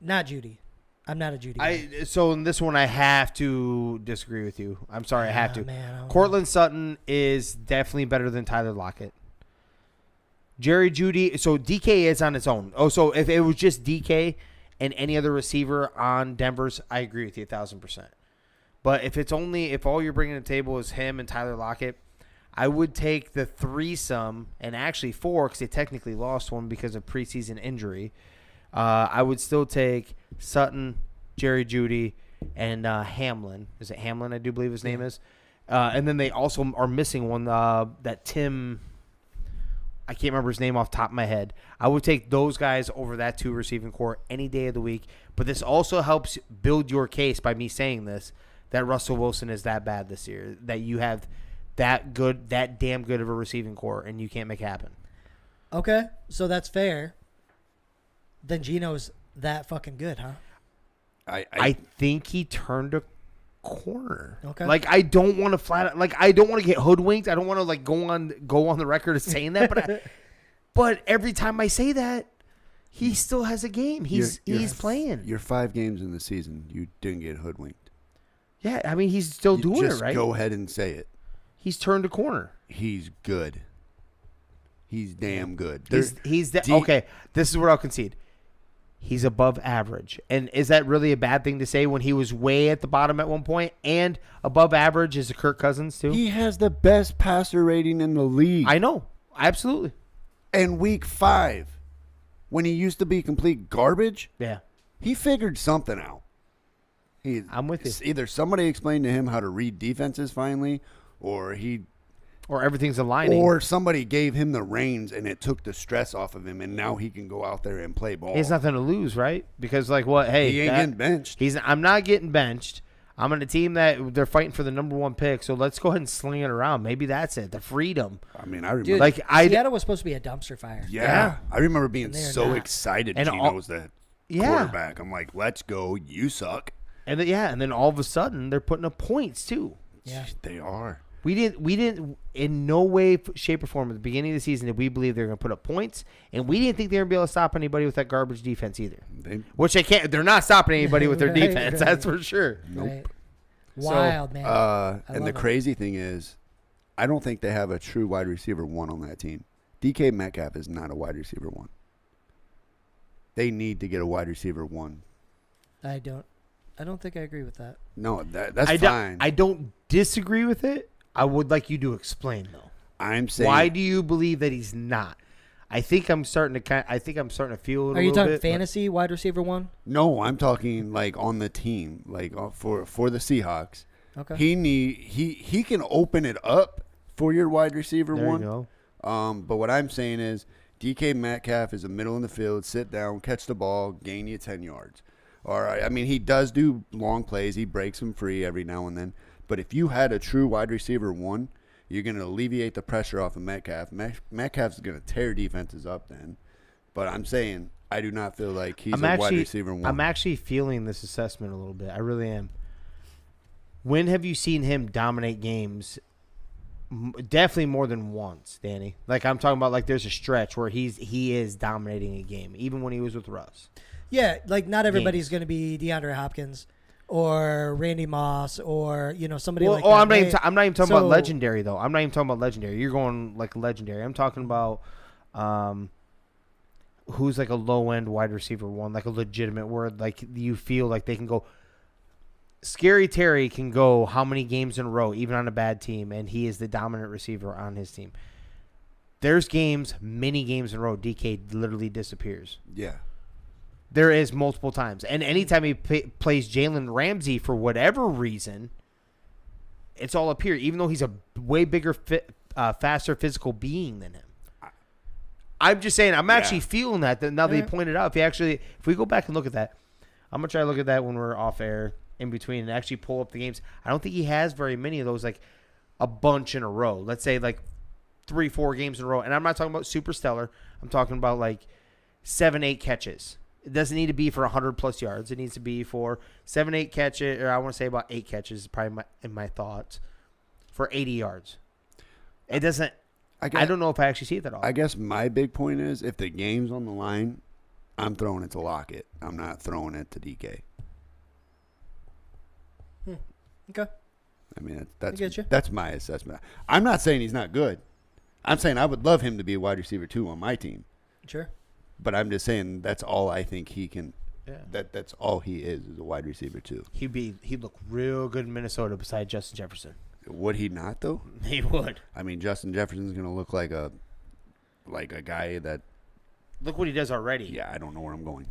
not Judy. I'm not a Judy guy. So in this one, I have to disagree with you. I'm sorry, I have to. Man, I don't know. Cortland Sutton is definitely better than Tyler Lockett. Jerry Jeudy. So DK is on its own. Oh, so if it was just DK and any other receiver on Denver's, I agree with you 1,000%. But if all you're bringing to the table is him and Tyler Lockett, I would take the threesome, and actually 4 because they technically lost one because of preseason injury. I would still take Sutton, Jerry Jeudy, and Hamlin. Is it Hamlin? I do believe his name is. And then they also are missing one that Tim. I can't remember his name off the top of my head. I would take those guys over that 2 receiving core any day of the week. But this also helps build your case by me saying this, that Russell Wilson is that bad this year, that you have that damn good of a receiving core, and you can't make it happen. Okay, so that's fair. Then Geno's that fucking good, huh? I think he turned a corner. Okay. Like I don't want to I don't want to get hoodwinked. I don't want to like go on the record as saying that, but every time I say that, he still has a game. He's playing. You're 5 games in the season. You didn't get hoodwinked. Yeah, I mean he's still doing it, right? Just go ahead and say it. He's turned a corner. He's good. He's damn good. Okay, this is where I'll concede. He's above average. And is that really a bad thing to say when he was way at the bottom at one point? And above average is Kirk Cousins, too? He has the best passer rating in the league. I know. Absolutely. And week 5, when he used to be complete garbage, yeah, he figured something out. I'm with you. Either somebody explained to him how to read defenses finally, or everything's aligning. Or somebody gave him the reins and it took the stress off of him, and now he can go out there and play ball. He has nothing to lose, right? Because, like, what? Hey, he ain't getting benched. I'm not getting benched. I'm on a team that they're fighting for the number 1 pick, so let's go ahead and sling it around. Maybe that's it. The freedom. I mean, I remember. Dude, Seattle was supposed to be a dumpster fire. Yeah. I remember being so not. excited. And Geno's the quarterback. I'm like, let's go. You suck. And then all of a sudden they're putting up points too. Yeah, they are. We didn't in no way, shape, or form at the beginning of the season did we believe they were going to put up points, and we didn't think they were going to be able to stop anybody with that garbage defense either. Which they can't. They're not stopping anybody with their defense. Right. That's for sure. Nope. Right. Wild, man. And the crazy thing is, I don't think they have a true wide receiver 1 on that team. DK Metcalf is not a wide receiver 1. They need to get a wide receiver 1. I don't think I agree with that. No, that's fine. I don't disagree with it. I would like you to explain though. I'm saying, why do you believe that he's not? I think I'm starting to feel it. Are you talking fantasy wide receiver 1? No, I'm talking like on the team, like for the Seahawks. Okay. He can open it up for your wide receiver there 1. You go. But what I'm saying is DK Metcalf is a middle in the field, sit down, catch the ball, gain you 10 yards. All right. I mean, he does do long plays. He breaks them free every now and then. But if you had a true wide receiver 1, you're going to alleviate the pressure off of Metcalf. Metcalf's going to tear defenses up then. But I'm saying I do not feel like he's a wide receiver 1. I'm actually feeling this assessment a little bit. I really am. When have you seen him dominate games? Definitely more than once, Danny. Like I'm talking about, like there's a stretch where he is dominating a game, even when he was with Russ. Yeah, like not everybody's going to be DeAndre Hopkins or Randy Moss or somebody like that. I'm not even talking about legendary though. I'm not even talking about legendary. You're going like legendary. I'm talking about who's like a low end wide receiver 1, like a legitimate word. Like you feel like they can go. Scary Terry can go how many games in a row, even on a bad team, and he is the dominant receiver on his team. There's many games in a row, DK literally disappears. Yeah. There is multiple times. And anytime he plays Jalen Ramsey for whatever reason, it's all up here, even though he's a way bigger, faster physical being than him. I'm just saying, I'm actually feeling that now that you pointed out. If we go back and look at that, I'm going to try to look at that when we're off air in between and actually pull up the games. I don't think he has very many of those, like a bunch in a row. Let's say like 3-4 games in a row. And I'm not talking about super stellar. I'm talking about like 7-8 catches. It doesn't need to be for 100-plus yards. It needs to be for 7-8 catches, or I want to say about 8 catches, probably in my thoughts, for 80 yards. It doesn't – I don't know if I actually see it that often. I guess my big point is if the game's on the line, I'm throwing it to Lockett. I'm not throwing it to DK. Okay. I mean, that's my assessment. I'm not saying he's not good. I'm saying I would love him to be a wide receiver 2 on my team. Sure. But I'm just saying that's all I think he can. Yeah. That's all he is a wide receiver 2. He'd look real good in Minnesota beside Justin Jefferson. Would he not though? He would. I mean, Justin Jefferson's going to look like a guy that. Look what he does already. Yeah, I don't know where I'm going.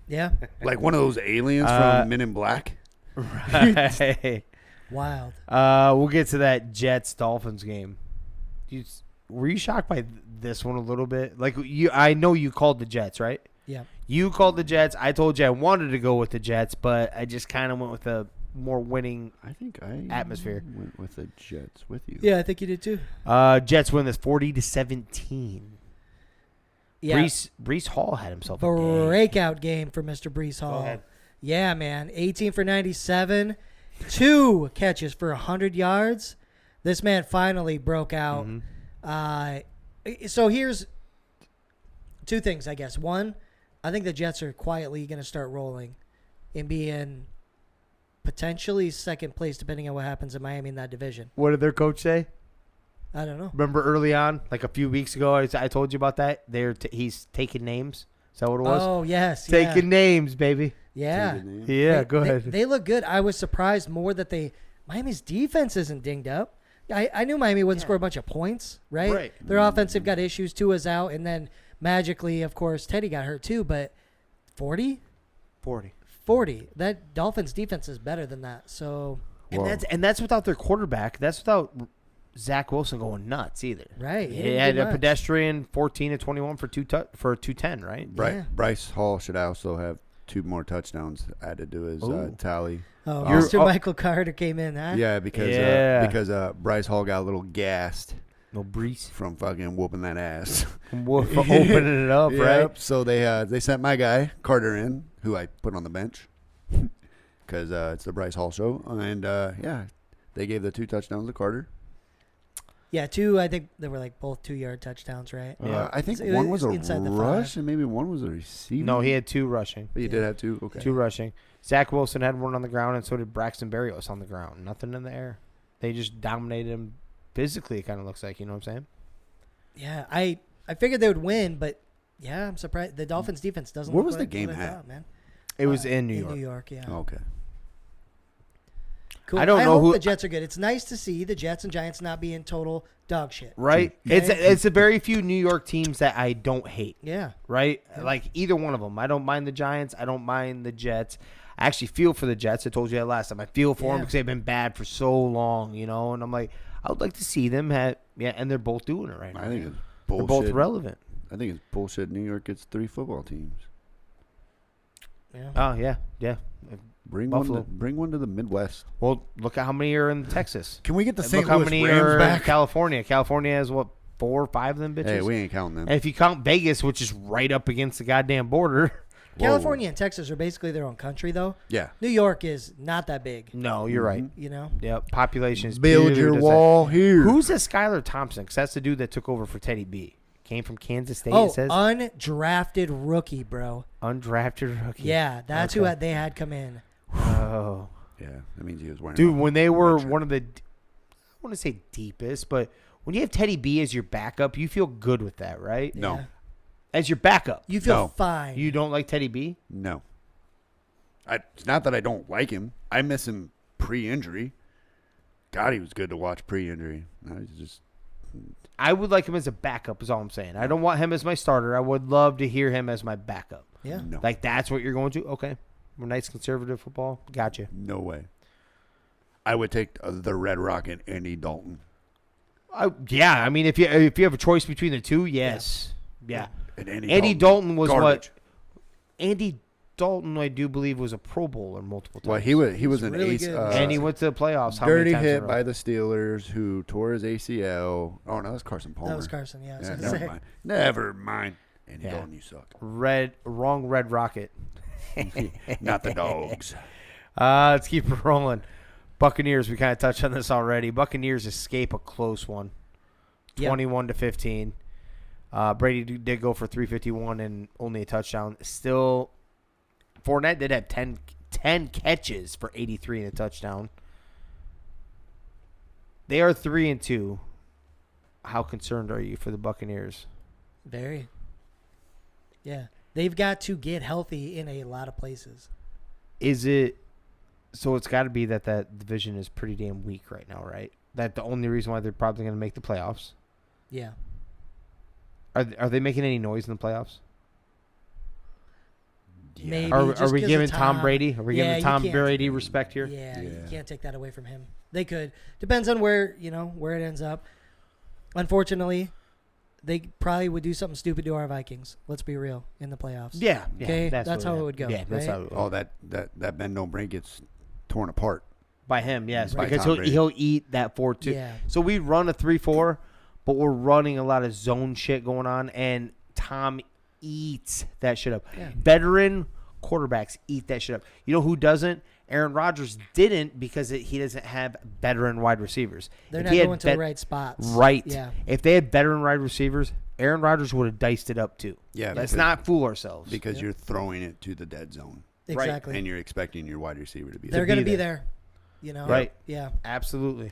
Yeah. Like one of those aliens from Men in Black. Right. Wild. We'll get to that Jets-Dolphins game. Were you shocked by this one a little bit? Like I know you called the Jets, right? Yeah. You called the Jets. I told you I wanted to go with the Jets, but I just kind of went with more winning. I think I atmosphere. went with the Jets with you. Yeah, I think you did too. Jets win this 40-17. Yeah. Brees Hall had himself a day. Breakout game for Mr. Brees Hall. Go ahead. Yeah, man. 18 for 97. 2 catches for 100 yards. This man finally broke out. So here's 2 things, I guess. One, I think the Jets are quietly going to start rolling and be in potentially second place, depending on what happens in Miami in that division. What did their coach say? I don't know. Remember early on, like a few weeks ago, I told you about that? He's taking names. Is that what it was? Oh, yes. Taking names, baby. Yeah. Yeah, go ahead. They look good. I was surprised more that Miami's defense isn't dinged up. I knew Miami wouldn't score a bunch of points, right? Right. Their offensive got issues. Tua's out, and then magically, of course, Teddy got hurt too. But 40. That Dolphins defense is better than that. So, and that's without their quarterback. That's without Zach Wilson going nuts either. Right. He had a pedestrian 14-21 for 210, right? Yeah. Bryce Hall should also have 2 more touchdowns added to his tally. Oh, Mr. Michael Carter came in, huh? Yeah, because Bryce Hall got a little gassed. No Brees from fucking whooping that ass. Opening it up, right? Yep. So they sent my guy Carter in, who I put on the bench, because it's the Bryce Hall show, and they gave the 2 touchdowns to Carter. Yeah, 2. I think they were like both 2-yard touchdowns, right? Yeah, I think one was a rush and maybe one was a receiver. No, he had 2 rushing. But you did have 2. Okay, 2 rushing. Zach Wilson had 1 on the ground, and so did Braxton Berrios on the ground. Nothing in the air. They just dominated him physically. It kind of looks like, you know what I'm saying? Yeah, I figured they would win, but yeah, I'm surprised the Dolphins defense doesn't. Where look was the like game what I at? thought, man. It was in New York. In New York, yeah. Okay. Cool. I don't know hope who the Jets are good. It's nice to see the Jets and Giants not being total dog shit. Right? Okay? It's a very few New York teams that I don't hate. Yeah. Right? Like either one of them. I don't mind the Giants. I don't mind the Jets. I actually feel for the Jets. I told you that last time. I feel for them because they've been bad for so long, you know. And I'm like, I would like to see them have, and they're both doing it right now. I think it's bullshit. They're both relevant. I think it's bullshit. New York gets 3 football teams. Yeah. Oh yeah. Bring Buffalo. one to the Midwest. Well, look at how many are in Texas. Can we get the And St. look how Louis many Rams are back? in California. California has what, 4 or 5 of them bitches. Hey, we ain't counting them. And if you count Vegas, which is right up against the goddamn border. California and Texas are basically their own country, though. Yeah. New York is not that big. No, you're right. You know. Yep. Population is Build really your just wall here. Who's this Skylar Thompson? Because that's the dude that took over for Teddy B. Came from Kansas State. Oh, it says undrafted rookie, bro. undrafted rookie. Yeah, that's Okay. who they had come in. Oh, Yeah, that means he was wearing. dude, when they were one of the, I want to say deepest, but when you have Teddy B as your backup, you feel good with that, right? No. Yeah. As your backup, You feel No. fine. you don't like Teddy B. No. It's not that I don't like him. I miss him pre-injury. God, he was good to watch pre-injury. No, he's just. I would like him as a backup. Is all I'm saying. I don't want him as my starter. I would love to hear him as my backup. Yeah. No. Like that's what you're going to. Okay, we're nice conservative football. Gotcha. No way. I would take the Red Rocket, Andy Dalton. Yeah, I mean, if you have a choice between the two, yes, yeah. And Andy Dalton was garbage. Andy Dalton, I do believe, was a Pro Bowler multiple times. Well, he was an really ace. good. and he went to the playoffs. How many Dirty times in a hit row? by the Steelers, who tore his ACL. Oh no, that's Carson Palmer. That was Carson. Yeah. I was Yeah, gonna say. never mind. Never mind. Andy Yeah. Dalton, you suck. Wrong Red Rocket. Not the dogs. Let's keep it rolling. Buccaneers, we kind of touched on this already. Buccaneers escape a close one, Yep. 21-15. Brady did go for 351 and only a touchdown. Still, Fournette did have 10 catches for 83 and a touchdown. They are 3-2. How concerned are you for the Buccaneers? Very. Yeah. They've got to get healthy in a lot of places. Is it so? It's got to be that division is pretty damn weak right now, right? That the only reason why they're probably going to make the playoffs. Yeah. Are they making any noise in the playoffs? Maybe. Are just we 'cause giving of Tom Brady? Are we Yeah, giving you Tom can't- Brady respect here? Yeah, you Yeah. can't take that away from him. They could. Depends on where it ends up. Unfortunately, they probably would do something stupid to our Vikings. Let's be real, in the playoffs. Yeah. Okay, that's what how it would go, Yeah, that's right? how it would Oh, go. that bend don't break. It's torn apart. By him, yes, By because Tom Brady. he'll eat that 4-2. Yeah. So we run a 3-4, but we're running a lot of zone shit going on, and Tom eats that shit up. Yeah. Veteran quarterbacks eat that shit up. You know who doesn't? Aaron Rodgers didn't because he doesn't have veteran wide receivers. They're If not he had going to the right spots. Right. Yeah. If they had veteran wide receivers, Aaron Rodgers would have diced it up too. Yeah, Let's because- not fool ourselves. Because you're throwing it to the dead zone. Exactly. And you're expecting your wide receiver to be They're there. going to be be there. there. You know? Right. Yeah. Absolutely.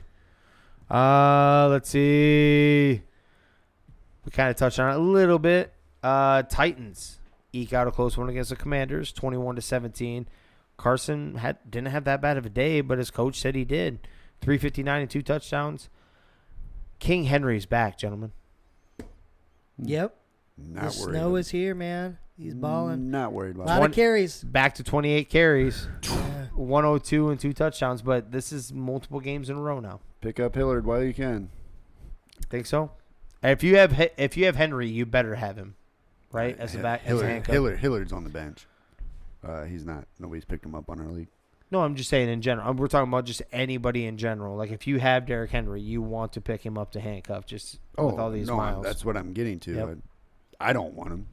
Let's see. We kind of touched on it a little bit. Titans eke out a close one against the Commanders, 21-17. Carson didn't have that bad of a day, but his coach said he did. 359 and 2 touchdowns. King Henry's back, gentlemen. Yep. Not The worried. snow is here, man. He's balling. Not worried A about lot it. of carries. Back to 28 carries, Yeah. 102 and 2 touchdowns, but this is multiple games in a row now. Pick up Hillard while you can. Think so? If you have Henry, you better have him, right? As a back, as a handcuff. Hillard's on the bench. He's not. Nobody's picked him up on our league. No, I'm just saying in general. We're talking about just anybody in general. Like if you have Derrick Henry, you want to pick him up to handcuff just with all these no, miles. that's what I'm getting to. Yep. I don't want him.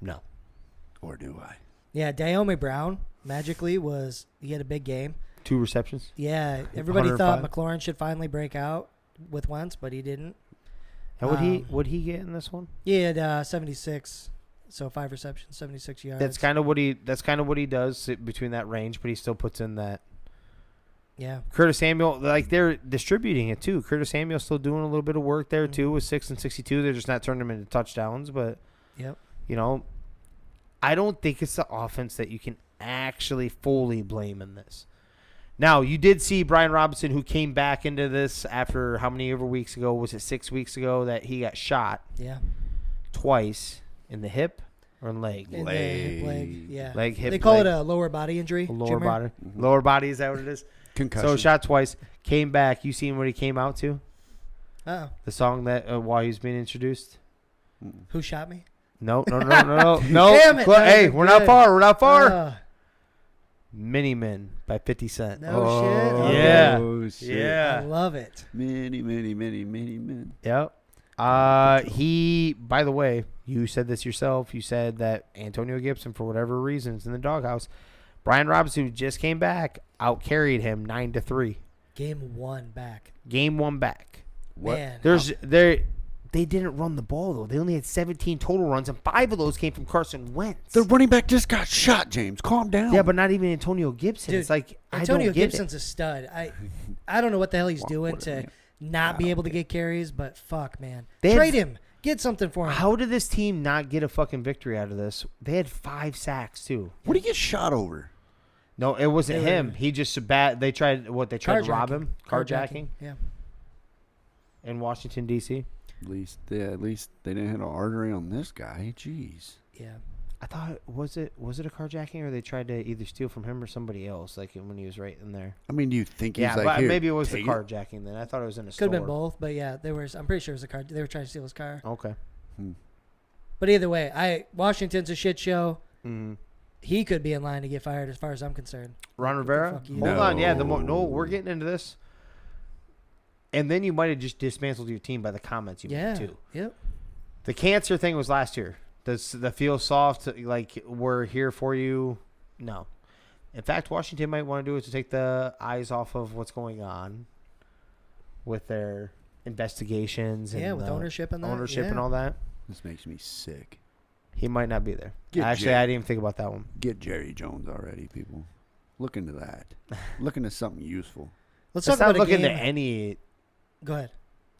No. Or do I? Yeah, Dayome Brown magically he had a big game. 2 receptions. Yeah, everybody thought 105. McLaurin should finally break out with Wentz, but he didn't. And would he get in this one? He had 76, so 5 receptions, 76 yards. That's kind of what he does between that range, but he still puts in that. Yeah. Curtis Samuel, like they're distributing it too. Curtis Samuel's still doing a little bit of work there too with 6 and 62. They're just not turning them into touchdowns, but Yep. you know, I don't think it's the offense that you can actually fully blame in this. Now, you did see Brian Robinson, who came back into this after how many weeks ago? Was it 6 weeks ago that he got shot Yeah. twice in the hip or in leg? In the hip, leg. Yeah. Leg, hip, they call leg. it a lower body injury. Lower Jimmer. body. Lower body, is that what it is? Concussion. So shot twice, came back. You seen what he came out to? Oh. The song that while he was being introduced? Who shot me? No. No. Damn it, no, Hey, you're we're not good. far. We're not far. Uh, Mini Men by 50 Cent. no shit. Okay. Yeah. Oh, shit. I Yeah. love it. Many men. Yep. He, by the way, you said this yourself. You said that Antonio Gibson, for whatever reasons, in the doghouse, Brian Robinson, who just came back, outcarried him 9-3. Game 1 back. Game 1 back. What? Man. They didn't run the ball though. They only had 17 total runs, and 5 of those came from Carson Wentz. The running back just got shot, James. Calm down. Yeah, but not even Antonio Gibson. Dude, It's like Antonio I don't get Gibson's a stud. I don't know what the hell he's doing what a to man. not be able to get carries, but fuck, man. They Trade had- him. Get something for him. How did this team not get a fucking victory out of this? They had 5 sacks too. What did he get shot over? No, it wasn't They were- him. He just They tried to rob him. Carjacking Yeah. in Washington D.C. At least they didn't hit an artery on this guy. Jeez. Yeah. I thought was it a carjacking or they tried to either steal from him or somebody else like when he was right in there. I mean, do you think he's Yeah, like, but here, maybe it was the take carjacking then. I thought it was in a Could store. have been both, but yeah, I'm pretty sure it was a car. They were trying to steal his car. Okay. But either way, Washington's a shit show. Mm-hmm. He could be in line to get fired as far as I'm concerned. Ron Rivera? fuck you. Hold on. Yeah, No. we're getting into this. And then you might have just dismantled your team by the comments you Yeah. made too. Yep. The cancer thing was last year. The feel soft, like we're here for you. No. In fact, Washington might want to do it to take the eyes off of what's going on with their investigations and With ownership and that. ownership yeah. and all that. This makes me sick. He might not be there. Get Actually, Jay. I didn't even think about that one. Get Jerry Jones already, people. Look into that. Look into something useful. Let's Let's talk not about look a game. into any. Go ahead.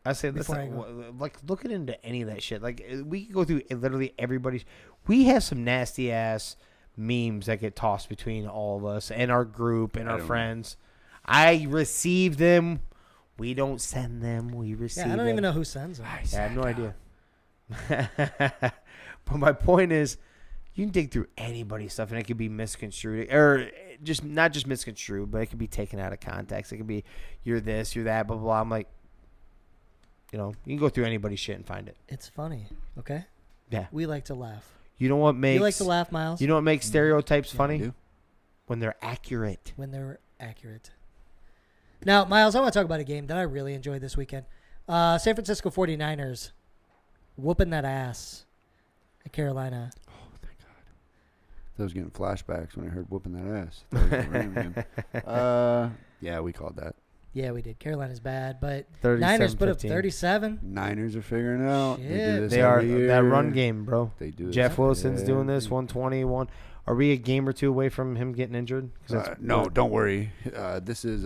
I say let's Before I not, like looking into any of that shit. Like we can go through literally everybody's. We have some nasty ass memes that get tossed between all of us and our group and I our don't friends. I receive them. We don't send them. We receive. Yeah, I don't them. even know who sends them. I have no idea. But my point is, you can dig through anybody's stuff and it could be misconstrued, or just not just misconstrued, but it could be taken out of context. It could be you're this, you're that, blah blah. blah. I'm like, you can go through anybody's shit and find it. It's funny. Okay. Yeah. We like to laugh. You know what makes You like to laugh, Miles? You know what makes stereotypes funny? do. When they're accurate. Now, Miles, I want to talk about a game that I really enjoyed this weekend. San Francisco 49ers whooping that ass at Carolina. Oh, thank God. I was getting flashbacks when I heard whooping that ass. That was the Rams game. Yeah, we called that. Yeah, we did. Carolina's bad, but 37-15. Niners put up 37. Niners are figuring it out. They do Shit. this They are every year. that run game, bro. They do. Jeff this Wilson's doing every- this 121. Are we a game or two away from him getting injured? 'Cause no, don't worry. This is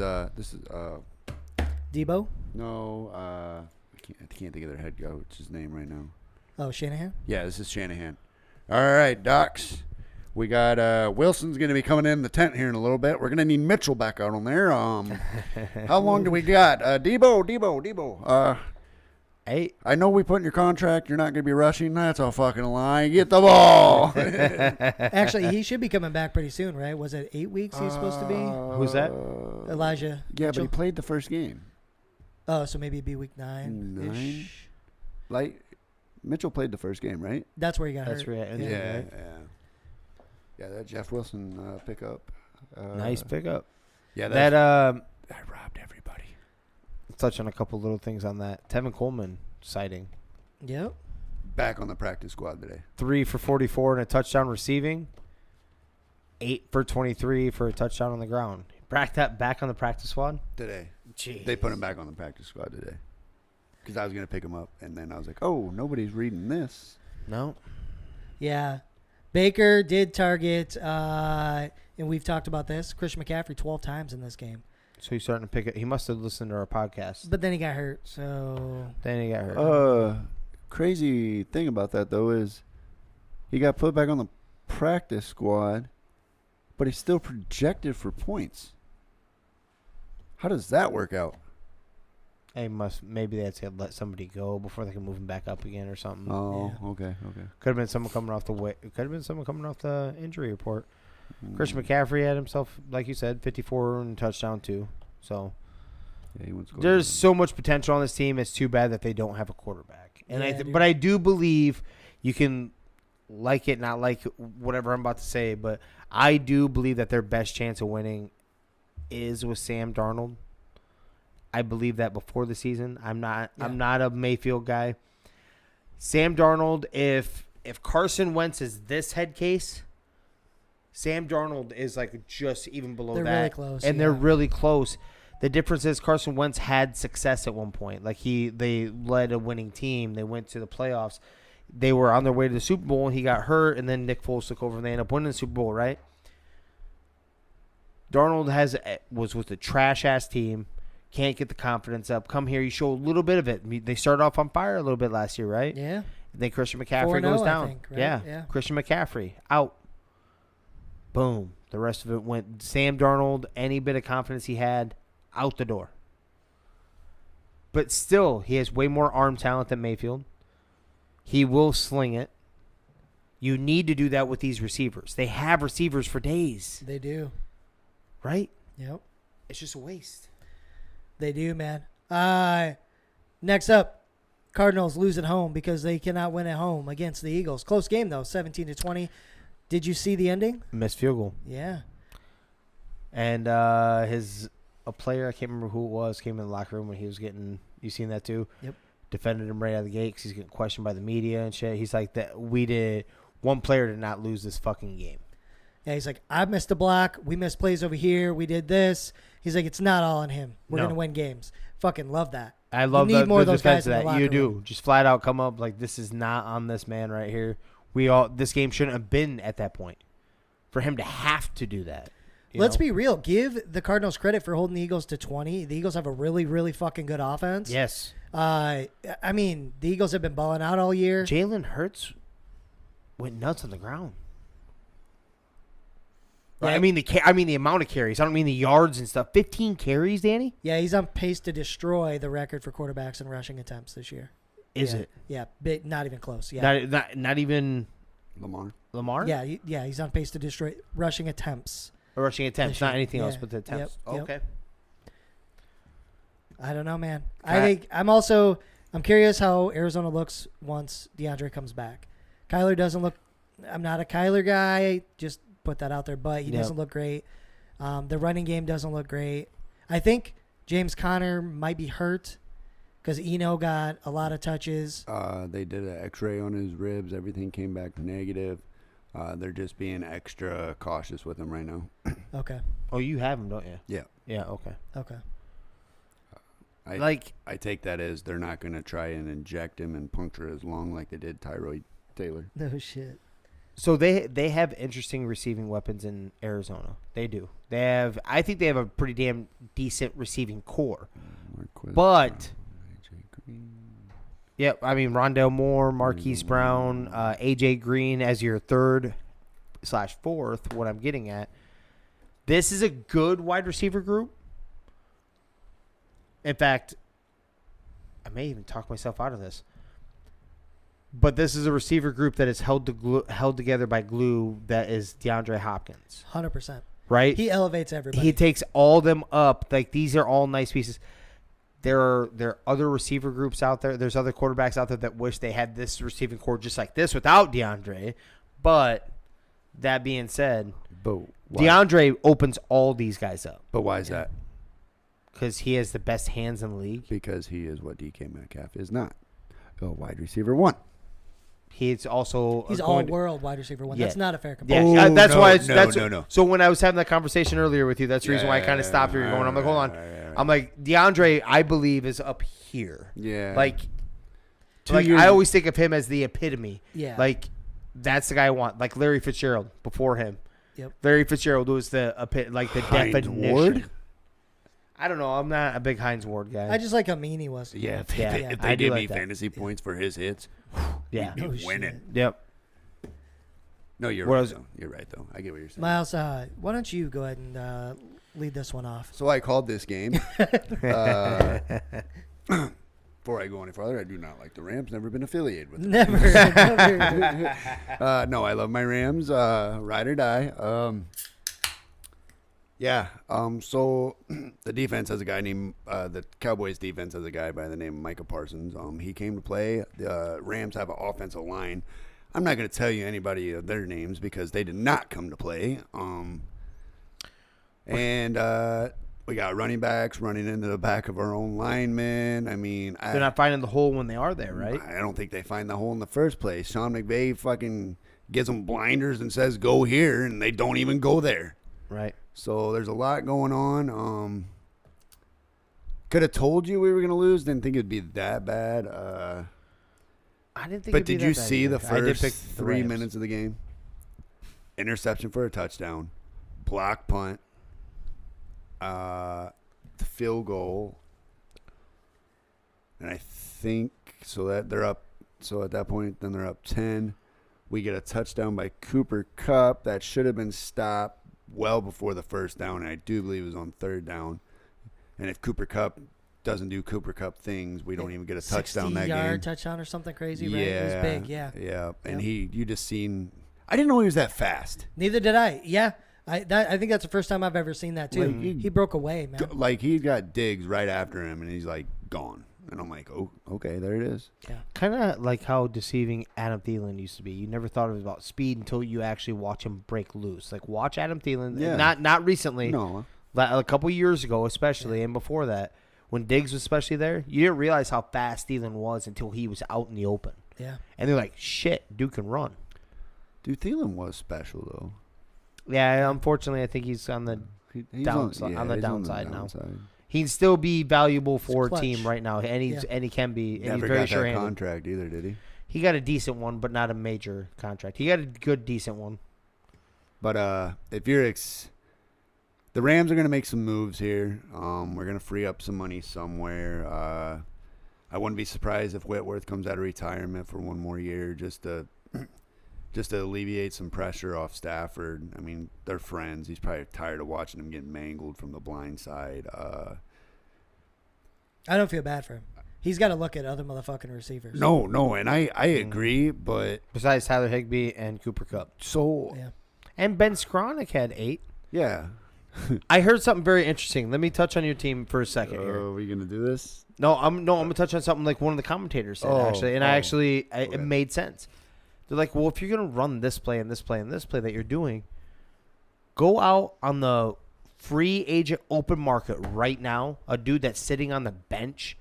Debo? no. I can't think of their head coach's name right now. Oh, Shanahan? Yeah, this is Shanahan. All right, Docs. We got Wilson's going to be coming in the tent here in a little bit. We're going to need Mitchell back out on there. How long do we got? Debo. Hey, I know we put in your contract you're not going to be rushing. That's a fucking lie. Get the ball. Actually, he should be coming back pretty soon, right? Was it 8 weeks he's supposed to be? Who's that? Elijah. Yeah, but he Mitchell? played the first game. Oh, so maybe it'd be week 9. Nine? Like Mitchell played the first game, right? That's where he got that's hurt. right. Yeah. Right? Yeah, that Jeff Wilson pickup. Nice pickup. Yeah, That I robbed everybody. touch on a couple little things on that. Tevin Coleman sighting. Yep. Back on the practice squad today. 3 for 44 and a touchdown receiving. 8 for 23 for a touchdown on the ground. Back on the practice squad. Today. Jeez. They put him back on the practice squad today. Because I was going to pick him up, and then I was like, oh, nobody's reading this. No. Yeah. Baker did target, and we've talked about this, Christian McCaffrey 12 times in this game. So he's starting to pick it. He must have listened to our podcast. But then he got hurt, so... Then he got hurt. Crazy thing about that, though, is he got put back on the practice squad, but he's still projected for points. How does that work out? Maybe they had to let somebody go before they can move him back up again or something. Oh, Yeah. okay. Could have been someone coming off the injury report. Christian McCaffrey had himself, like you said, 54 and touchdown too. So Yeah, he went scored. there's so much potential on this team. It's too bad that they don't have a quarterback. And Yeah, dude. but I do believe you can like it, not like whatever I'm about to say, but I do believe that their best chance of winning is with Sam Darnold. I believe that before the season. I'm not a Mayfield guy. Sam Darnold, if Carson Wentz is this head case, Sam Darnold is like just even below They're that. really close, And they're yeah. really close. The difference is Carson Wentz had success at one point. Like they led a winning team. They went to the playoffs. They were on their way to the Super Bowl, and he got hurt, and then Nick Foles took over, and they ended up winning the Super Bowl, right? Darnold was with a trash-ass team, can't get the confidence up. Come here, you show a little bit of it. They started off on fire a little bit last year, right? Yeah. And then Christian McCaffrey 4-0, goes I down. think, right? Yeah. Yeah. Christian McCaffrey, out. Boom. The rest of it went Sam Darnold, any bit of confidence he had, out the door. But still, he has way more arm talent than Mayfield. He will sling it. You need to do that with these receivers. They have receivers for days, They do. right? Yep. It's just a waste. They do, man. Next up, Cardinals lose at home because they cannot win at home against the Eagles. Close game, though, 17-20. Did you see the ending? Missed field goal. Yeah. And a player, I can't remember who it was, came in the locker room when he was getting, you seen that too? Yep. Defended him right out of the gate because he's getting questioned by the media and shit. He's like, one player did not lose this fucking game. Yeah, he's like, I missed a block. We missed plays over here. We did this. He's like, it's not all on him. We're No. going to win games. Fucking love that. I love need more of the those defense guys in of the that. locker You do. room. Just flat out come up like, this is not on this man right here. This game shouldn't have been at that point for him to have to do that. Let's be real. Give the Cardinals credit for holding the Eagles to 20. The Eagles have a really, really fucking good offense. Yes. I mean, the Eagles have been balling out all year. Jalen Hurts went nuts on the ground. Yeah. I mean the amount of carries. I don't mean the yards and stuff. 15 carries, Danny? Yeah, he's on pace to destroy the record for quarterbacks in rushing attempts this year. Is Yeah. it? Yeah, not even close. Yeah, Not even Lamar? yeah, he's on pace to destroy rushing attempts. rushing attempts, This not year. anything else Yeah. but the attempts. Yep. Okay. I don't know, man. I'm curious how Arizona looks once DeAndre comes back. Kyler doesn't look. I'm not a Kyler guy. Just put that out there, but he doesn't look great. The running game doesn't look great. I think James Conner might be hurt because Eno got a lot of touches. They did an X-ray on his ribs. Everything came back negative. They're just being extra cautious with him right now. Okay. Oh, you have him, don't you? Yeah. Yeah. Okay. Okay. I take that as they're not going to try and inject him and puncture his lung like they did Tyrod Taylor. No shit. So they have interesting receiving weapons in Arizona. They do. I think they have a pretty damn decent receiving core. But yeah, I mean Rondale Moore, Marquise Brown, AJ Green as your 3rd/4th. What I'm getting at, this is a good wide receiver group. In fact, I may even talk myself out of this. But this is a receiver group that is held together by glue that is DeAndre Hopkins. 100%. Right? He elevates everybody. He takes all them up. Like, these are all nice pieces. There are other receiver groups out there. There's other quarterbacks out there that wish they had this receiving core just like this without DeAndre. But that being said, DeAndre opens all these guys up. But why is that? Because he has the best hands in the league. Because he is what DK Metcalf is not. A wide receiver 1. He's also all-world wide receiver 1. Yeah. That's not a fair comparison. Yeah, that's why. No. So when I was having that conversation earlier with you, that's the reason why I kind of stopped where you're going. I'm like, hold on. I'm like, DeAndre, I believe, is up here. Yeah. Like I always think of him as the epitome. Yeah. Like, that's the guy I want. Like Larry Fitzgerald before him. Yep. Larry Fitzgerald was the definition. Ward? I don't know. I'm not a big Hines Ward guy. I just like how mean he was. Yeah. If I they do give like me that. fantasy points for his hits, Yeah. he'd be winning. Yep. No, you're right, though. You're right, though. I get what you're saying. Miles, why don't you go ahead and lead this one off? So I called this game. Before I go any farther, I do not like the Rams. Never been affiliated with them. Never. No, I love my Rams. Ride or die. So the defense has a guy named the Cowboys defense has a guy by the name of Micah Parsons. He came to play. The Rams have an offensive line. I'm not going to tell you anybody of their names because they did not come to play. And we got running backs running into the back of our own linemen. I mean, they're not finding the hole when they are there, right? I don't think they find the hole in the first place. Sean McVay fucking gives them blinders and says, go here, and they don't even go there. Right. So there's a lot going on. Could have told you we were going to lose. Didn't think it'd be that bad. I didn't think But it'd be did you that bad see either. the I did first pick the 3 Rams. minutes of the game? Interception for a touchdown. Block punt. Field goal. And I think so that they're up. So at that point, then they're up 10. We get a touchdown by Cooper Kupp that should have been stopped well before the first down. And I do believe it was on 3rd down. And if Cooper Kupp doesn't do Cooper Kupp things, we don't even get a touchdown that game. 60-yard touchdown or something crazy, right? It was big, yeah. Yeah. And Yep. you just seen. I didn't know he was that fast. Neither did I. Yeah. I think that's the first time I've ever seen that, too. Like, he broke away, man. Like, he got Diggs right after him, and he's, like, gone. And I'm like, oh, okay, there it is. Yeah. Kind of like how deceiving Adam Thielen used to be. You never thought it was about speed until you actually watch him break loose. Like, watch Adam Thielen. Yeah. Not recently. No. A couple years ago, especially, and before that, when Diggs was especially there, you didn't realize how fast Thielen was until he was out in the open. Yeah. And they're like, shit, dude can run. Dude, Thielen was special, though. Yeah, unfortunately, I think he's on the He's downside he's downside now. downside. he can still be valuable for a clutch. team right now, and he can be. And Never he's very got that sure-handed. contract either, did he? He got a decent one, but not a major contract. He got a good, decent one. But if you're the Rams are going to make some moves here. We're going to free up some money somewhere. I wouldn't be surprised if Whitworth comes out of retirement for one more year just to alleviate some pressure off Stafford. I mean, they're friends. He's probably tired of watching him get mangled from the blind side. I don't feel bad for him. He's got to look at other motherfucking receivers. No, and I agree, but Besides Tyler Higbee and Cooper Kupp. so Yeah. And Ben Skronik had 8. yeah. I heard something very interesting. Let me touch on your team for a second here. Are we gonna do this? No, I'm gonna touch on something like one of the commentators said actually, and it made sense. They're like, well, if you're gonna run this play and this play and this play that you're doing, Go out on the free agent open market right now, a dude that's sitting on the bench,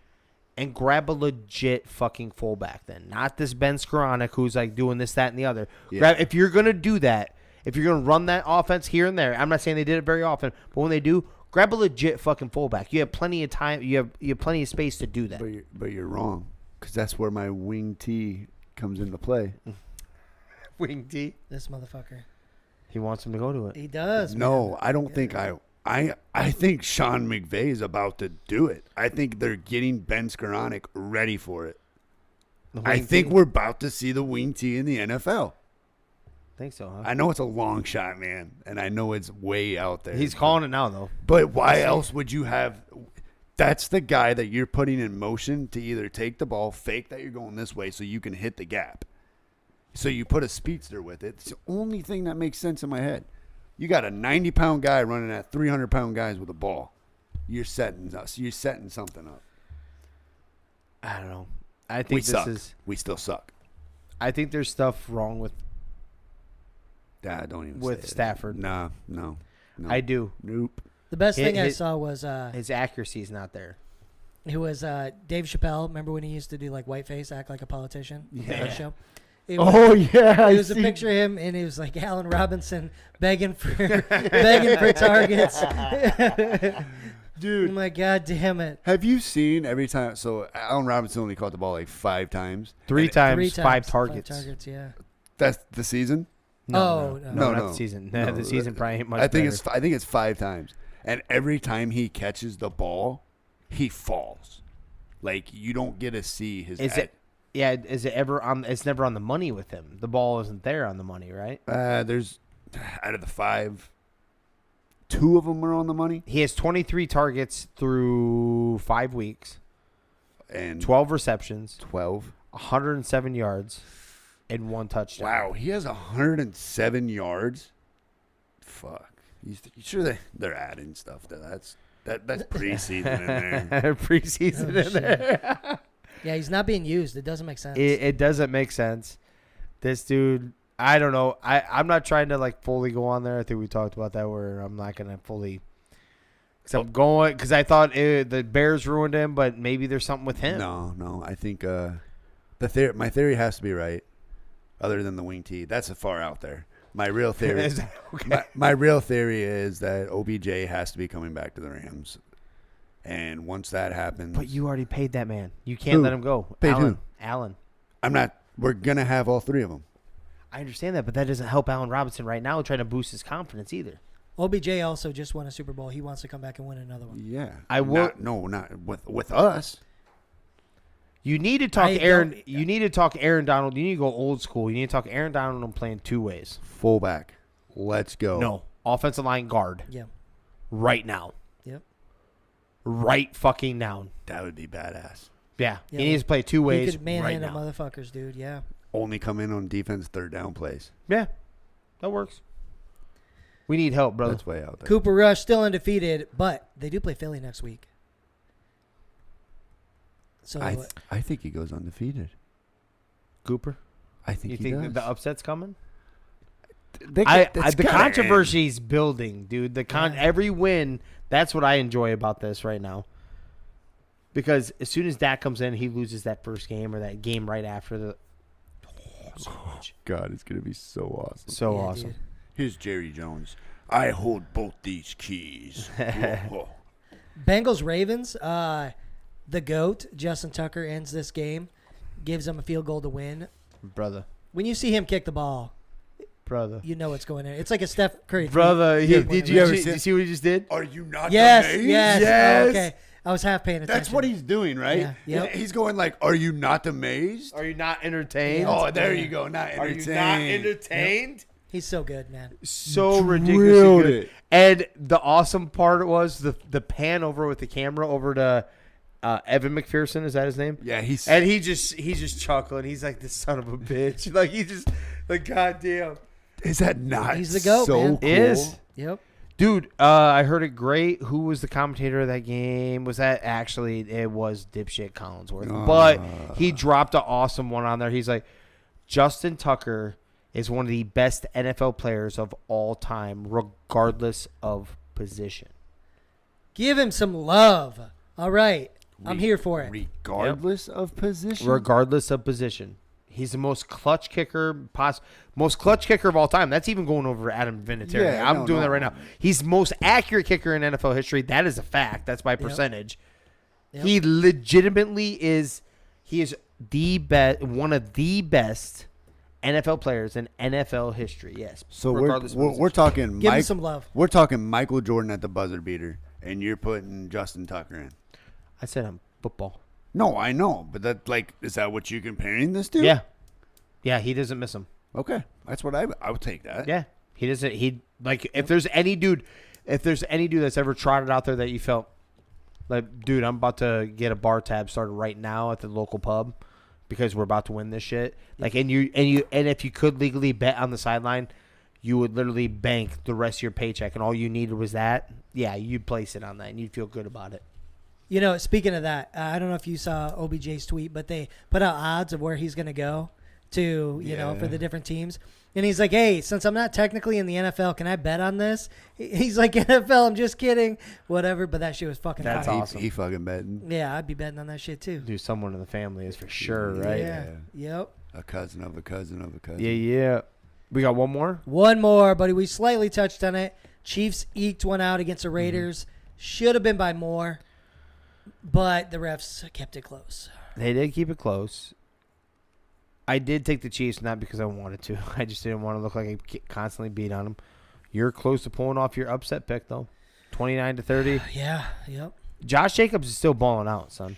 and grab a legit fucking fullback then. Not this Ben Skoranek who's like doing this, that, and the other. Yeah. If you're going to do that, if you're going to run that offense here and there, I'm not saying they did it very often, but when they do, grab a legit fucking fullback. You have plenty of time. You have plenty of space to do that. But you're wrong, because that's where my wing T comes into play. Wing T. This motherfucker. He wants him to go to it. He does. No, man. I don't think I think Sean McVay is about to do it. I think they're getting Ben Skoranek ready for it. I think we're about to see the wing T in the NFL. Think so, huh? I know it's a long shot, man, and I know it's way out there. He's calling it now, though. But why else would you have – that's the guy that you're putting in motion to either take the ball, fake that you're going this way so you can hit the gap. So you put a speedster with it. It's the only thing that makes sense in my head. You got a 90-pound guy running at 300-pound guys with a ball. You're setting something up. I don't know. I think We still suck. I think there's stuff wrong with Don't even with say it. Stafford. No. I do. Nope. The best thing I saw was his accuracy's not there. it was Dave Chappelle. Remember when he used to do like whiteface, act like a politician? Yeah. Show? It Yeah. was a picture of him, and it was like Allen Robinson begging for targets. Dude. Oh my God damn it! Have you seen every time? So Allen Robinson only caught the ball like 5 times. Three Three times, times, 5 targets. 5 targets, yeah. That's the season? No, not no. the season. No, The season probably ain't much I think better. it's 5 times. And every time he catches the ball, he falls. Like you don't get to see his Is it? Yeah. Is it ever on? It's never on the money with him. The ball isn't there on the money, right? There's out of the 5, 2 of them are on the money. He has 23 targets through 5 weeks, And 12 receptions, 12. 107 yards, and 1 touchdown. Wow, he has 107 yards. Fuck. You sure they're adding stuff to that's preseason in there. Preseason Oh, in shit. there. Yeah, he's not being used. It doesn't make sense. It doesn't make sense. This dude, I don't know. I'm not trying to like fully go on there. I think we talked about that where I'm not going to fully. Because I'm going because I thought the Bears ruined him, but maybe there's something with him. No. I think my theory has to be right. Other than the wing T, that's a far out there. My real theory, Is that okay? my real theory is that OBJ has to be coming back to the Rams, and once that happens, But you already paid that man. You can't Who? let him go. Paid Allen. who? Allen. I'm not. We're gonna have all 3 of them. I understand that, but that doesn't help Allen Robinson right now trying to boost his confidence either. OBJ also just won a Super Bowl. He wants to come back and win another one. Yeah, I will- not with us. You need to talk I Aaron. don't- You need to talk Aaron Donald. You need to go old school. You need to talk Aaron Donald and playing 2 ways. Fullback. Let's go. No, offensive line guard Yeah. right now. Yep. Right fucking now. That would be badass. Yeah, Yeah, he needs to play 2 He ways could right manhandle now. motherfuckers, dude. Yeah. Only come in on defense 3rd down plays. Yeah, that works. We need help, brother. That's way out there. Cooper Rush still undefeated, but they do play Philly next week. So I think he goes undefeated. Cooper, I think you he think does. that the upset's coming? They- The it's gotta controversy's building, dude. Yeah. Every win, that's what I enjoy about this right now. Because as soon as Dak comes in, he loses that first game or that game right after the. So much. God, it's gonna be so awesome. So yeah, awesome. dude. Here's Jerry Jones. I hold both these keys. Whoa. Bengals Ravens. The GOAT Justin Tucker ends this game, gives them a field goal to win. Brother. When you see him kick the ball, you know what's going on. It's like a Steph Curry. Brother, Did you did you see what he just did? Are you not Yes, amazed? yes. Okay, I was half paying attention. That's what he's doing, right? Yeah, yep. He's going like, "Are you not amazed?" Are you not entertained? Oh, there you go. Not Are entertained. you not entertained? He's so good, man. So Drilled ridiculously good. it. And the awesome part was the pan over with the camera over to Evan McPherson. Is that his name? Yeah, he's just chuckling. He's like, this son of a bitch. Like he just like goddamn. Is that not He's the GOAT, so man. cool? Is. Yep. Dude, I heard it great. Who was the commentator of that game? Was that actually it was dipshit Collinsworth. But he dropped an awesome one on there. He's like, Justin Tucker is one of the best NFL players of all time, regardless of position. Give him some love. All right. I'm here for it. Regardless of position? Regardless of position. He's the most clutch kicker of all time. That's even going over Adam Vinatieri. Yeah, I'm doing that right now. He's the most accurate kicker in NFL history. That is a fact. That's by percentage. Yep. He legitimately is. He is the best, one of the best NFL players in NFL history. Yes. So regardless of we're position. talking Give him some love. We're talking Michael Jordan at the buzzer beater, and you're putting Justin Tucker in. I said I'm football. No, I know, but is that what you're comparing this to? Yeah. Yeah, he doesn't miss him. Okay, that's what I would take that. Yeah, he doesn't. If there's any dude that's ever trotted out there that you felt like, dude, I'm about to get a bar tab started right now at the local pub because we're about to win this shit. Like, and if you could legally bet on the sideline, you would literally bank the rest of your paycheck, and all you needed was that. Yeah, you'd place it on that, and you'd feel good about it. You know, speaking of that, I don't know if you saw OBJ's tweet, but they put out odds of where he's going to go to, you know, for the different teams. And he's like, hey, since I'm not technically in the NFL, can I bet on this? He's like, NFL, I'm just kidding. Whatever, but that shit was fucking That's fire. awesome. He fucking betting. Yeah, I'd be betting on that shit too. Dude, someone in the family is for sure, right? Yeah. Yep. A cousin of a cousin of a cousin. Yeah. We got one more? One more, buddy. We slightly touched on it. Chiefs eked one out against the Raiders. Should have been by more, but the refs kept it close. They did keep it close. I did take the Chiefs, not because I wanted to. I just didn't want to look like I constantly beat on them. You're close to pulling off your upset pick, though. 29-30. Yeah, yep. Josh Jacobs is still balling out, son.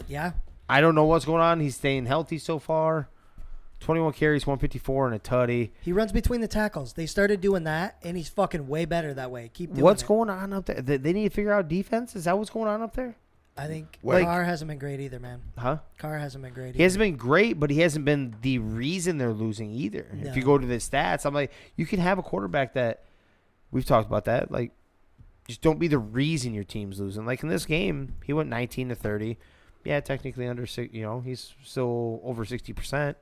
Yeah. I don't know what's going on. He's staying healthy so far. 21 carries, 154, and a tutty. He runs between the tackles. They started doing that, and he's fucking way better that way. Keep doing What's it. going on up there? They need to figure out defense? Is that what's going on up there? I think Like- Carr hasn't been great either, man. Huh? Carr hasn't been great either. He hasn't been great, but he hasn't been the reason they're losing either. No. If you go to the stats, I'm like, you can have a quarterback that we've talked about that. Like, just don't be the reason your team's losing. Like in this game, he went 19-30. Yeah, technically under six. You know, he's still over 60%.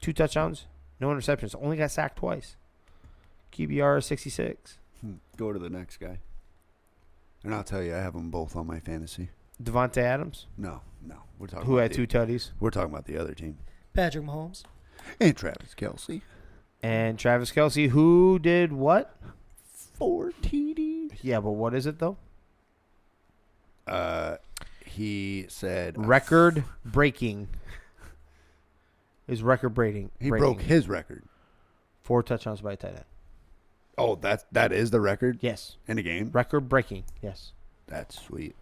2 touchdowns, no interceptions. Only got sacked twice. QBR 66. Go to the next guy. And I'll tell you, I have them both on my fantasy. Davante Adams, No. We're talking who about had 2 tutties, We're talking about the other team. Patrick Mahomes. And Travis Kelce. and Travis Kelce, who did what? 4 TDs. Yeah, but what is it though? He said Record breaking. Is record breaking. he broke his record. 4 touchdowns by a tight end. Oh, that is the record Yes. in a game. Record breaking. Yes. That's sweet.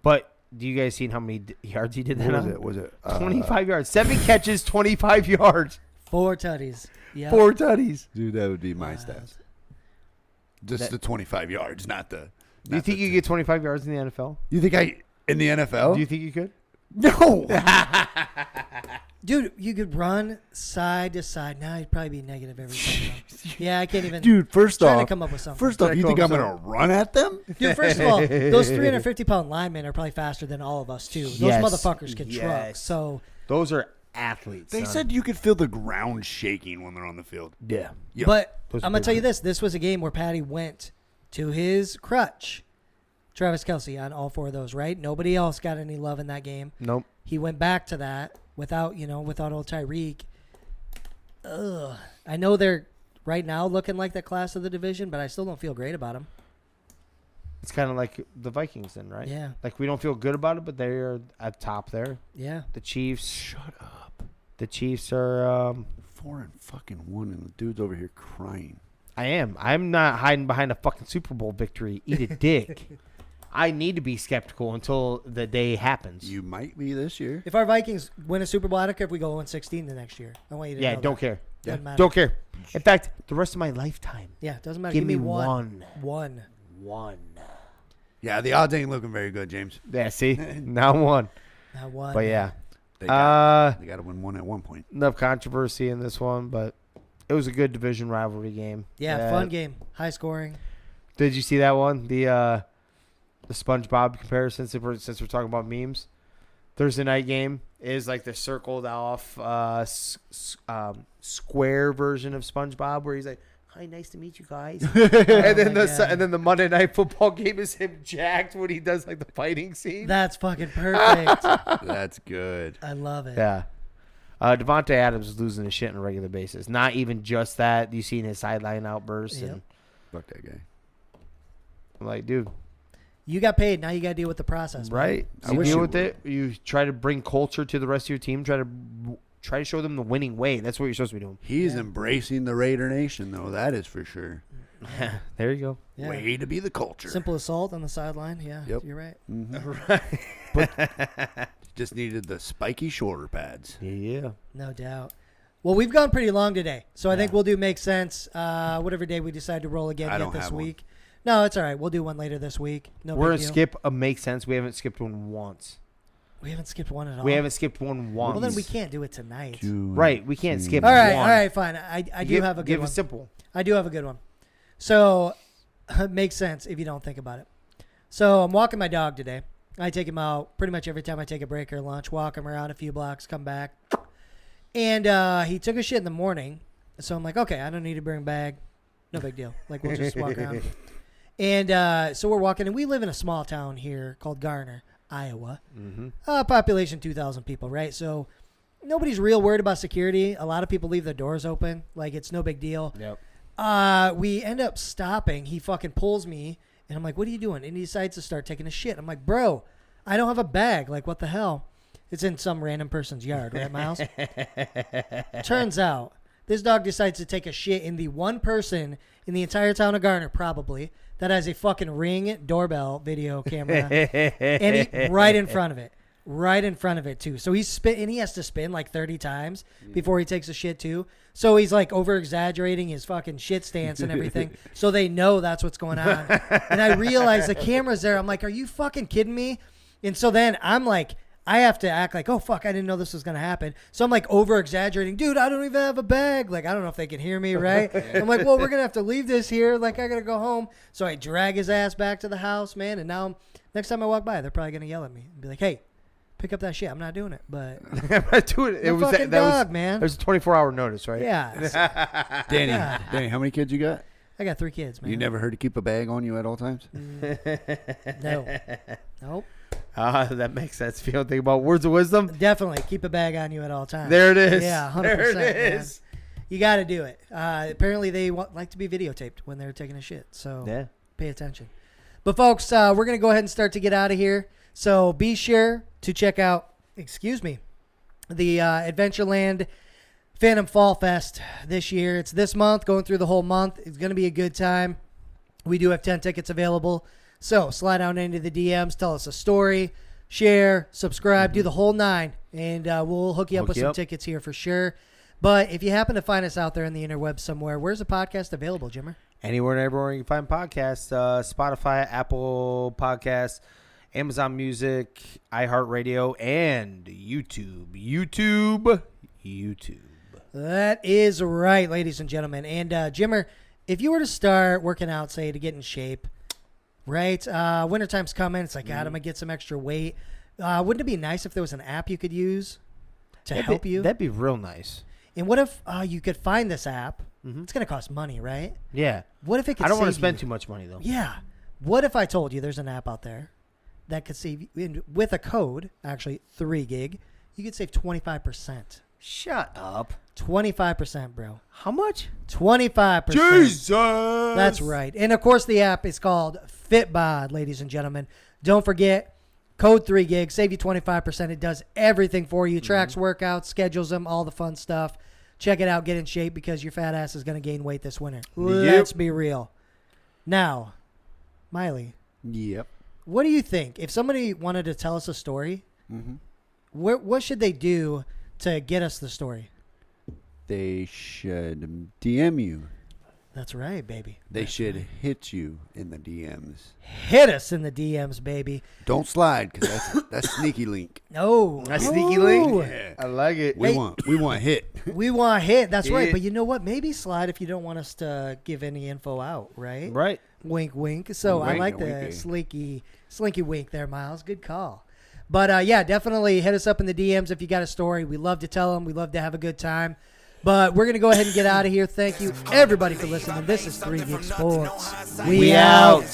But do you guys seen how many yards he did that What was on? it? Was it 25 yards. 7 catches, 25 yards. 4 tutties. Yeah. 4 tutties. Dude, that would be my Wow. stats. Just the 25 yards, not the. Do you think you get 25 yards in the NFL? You think in the NFL? Do you think you could? No. Dude, you could run side to side. Now he'd probably be negative every time. Yeah, I can't even. Dude, first trying off, to come up with something. you think I'm gonna run at them? Dude, first of all, those 350-pound linemen are probably faster than all of us too. Those Yes. motherfuckers can truck. Yes. So Those are athletes. They son. said you could feel the ground shaking when they're on the field. Yeah. Yep. But Those I'm are going to tell you big. this. This was a game where Patty went to his crutch. Travis Kelce on all 4 of those, right? Nobody else got any love in that game. Nope. He went back to that without old Tyreek. Ugh. I know they're right now looking like the class of the division, but I still don't feel great about them. It's kind of like the Vikings then, right? Yeah. Like we don't feel good about it, but they're at top there. Yeah. The Chiefs. Shut up. The Chiefs are. 4-1, and the dude's over here crying. I am. I'm not hiding behind a fucking Super Bowl victory. Eat a dick. I need to be skeptical until the day happens. You might be this year. If our Vikings win a Super Bowl, I don't care if we go 1-16 the next year. I want you to Yeah, know don't that. care. Doesn't matter. Don't care. In fact, the rest of my lifetime. Yeah, doesn't matter. Give me one. one. One. Yeah, the odds ain't looking very good, James. Yeah, see? Now one. Not one. But yeah. They got to win one at one point. Enough controversy in this one, but it was a good division rivalry game. Yeah, fun game. High scoring. Did you see that one? The SpongeBob comparison, since we're talking about memes. Thursday night game is like the circled off square version of SpongeBob where he's like, "Hi, nice to meet you guys." and then the Monday Night Football game is him jacked when he does like the fighting scene. That's fucking perfect. That's good. I love it. Yeah. Davante Adams is losing his shit on a regular basis. Not even just that. You seen his sideline outbursts. Yep. And Fuck that guy. I'm like, dude. You got paid. Now you got to deal with the process. Man. Right? I You wish deal you with it. You try to bring culture to the rest of your team. Try to show them the winning way. That's what you're supposed to be doing. He's embracing the Raider Nation, though. That is for sure. There you go. Yeah. Way to be the culture. Simple assault on the sideline. Yeah, Yep. you're right. Right. Just needed the spiky shoulder pads. Yeah. No doubt. Well, we've gone pretty long today, so I think we'll do Make Sense whatever day we decide to roll again I yet don't this have one. week. No, it's all right. We'll do one later this week. No We're big going to deal. skip a Make Sense. We haven't skipped one once. We haven't skipped one at all. We haven't skipped one once. Well, then we can't do it tonight. Right. We can't skip All right, one. all right, fine. I do have a good Give one. it simple. I do have a good one. So, makes sense if you don't think about it. So, I'm walking my dog today. I take him out pretty much every time I take a break or lunch, walk him around a few blocks, come back. And he took a shit in the morning. So, I'm like, okay, I don't need to bring a bag. No big deal. Like, we'll just walk around. And so we're walking, and we live in a small town here called Garner, Iowa. Population 2,000 people, right? So nobody's real worried about security. A lot of people leave their doors open. Like, it's no big deal. Yep. We end up stopping. He fucking pulls me, and I'm like, what are you doing? And he decides to start taking a shit. I'm like, bro, I don't have a bag. Like, what the hell? It's in some random person's yard, right, Miles? Turns out, this dog decides to take a shit in the one person in the entire town of Garner, probably, that has a fucking Ring doorbell video camera, and he right in front of it too. So he's spit, and he has to spin like 30 times before he takes a shit too. So he's like over exaggerating his fucking shit stance and everything, so they know that's what's going on. And I realize the camera's there. I'm like, are you fucking kidding me? And so then I'm like, I have to act like, oh, fuck, I didn't know this was going to happen. So I'm like over-exaggerating. Dude, I don't even have a bag. Like, I don't know if they can hear me, right? I'm like, well, we're going to have to leave this here. Like, I got to go home. So I drag his ass back to the house, man. And now next time I walk by, they're probably going to yell at me and be like, hey, pick up that shit. I'm not doing it. But I'm not doing it. It was fucking that dog, was, man. There's a 24-hour notice, right? Yeah. Danny, how many kids you got? I got 3 kids, man. You never heard to keep a bag on you at all times? No. Nope. That makes sense. If you don't think about words of wisdom, Definitely keep a bag on you at all times. there it is. Yeah, 100%. There it man. is. You got to do it. Apparently, they like to be videotaped when they're taking a shit. So Yeah. pay attention. But, folks, we're going to go ahead and start to get out of here. So be sure to check out, the Adventureland Phantom Fall Fest this year. It's this month, going through the whole month. It's going to be a good time. We do have 10 tickets available. So slide down into the DMs, tell us a story, share, subscribe, do the whole 9, and we'll hook you up with some tickets here for sure. But if you happen to find us out there in the interwebs somewhere, where's the podcast available, Jimmer? Anywhere and everywhere you can find podcasts, Spotify, Apple Podcasts, Amazon Music, iHeartRadio, and YouTube. That is right, ladies and gentlemen. And Jimmer, if you were to start working out, say, to get in shape, right? Wintertime's coming. It's like, God, I'm going to get some extra weight. Wouldn't it be nice if there was an app you could use to help you? That'd be real nice. And what if you could find this app? It's going to cost money, right? Yeah. What if it could I don't want to save spend you? too much money, though. Yeah. What if I told you there's an app out there that could save you, and with a code, actually 3 gig, you could save 25%. Shut up. 25%, bro. How much? 25%. Jesus. That's right. And, of course, the app is called FitBod, ladies and gentlemen. Don't forget, code 3 gig, save you 25%. It does everything for you. Tracks workouts, schedules them, all the fun stuff. Check it out. Get in shape because your fat ass is going to gain weight this winter. Let's be real. Now, Miley. Yep. What do you think? If somebody wanted to tell us a story, what should they do to get us the story? They should DM you. That's right, baby. They should hit you in the DMs. Hit us in the DMs, baby. Don't slide, because that's sneaky link. Oh. A sneaky link? Yeah. I like it. We want hit. We want hit. That's right. Yeah. But you know what? Maybe slide if you don't want us to give any info out, right? Right. Wink, wink. So I Wink, like the winky. slinky wink there, Miles. Good call. But, yeah, definitely hit us up in the DMs if you got a story. We love to tell them. We love to have a good time. But we're going to go ahead and get out of here. Thank you, everybody, for listening. This is 3 Geek Sports. We out.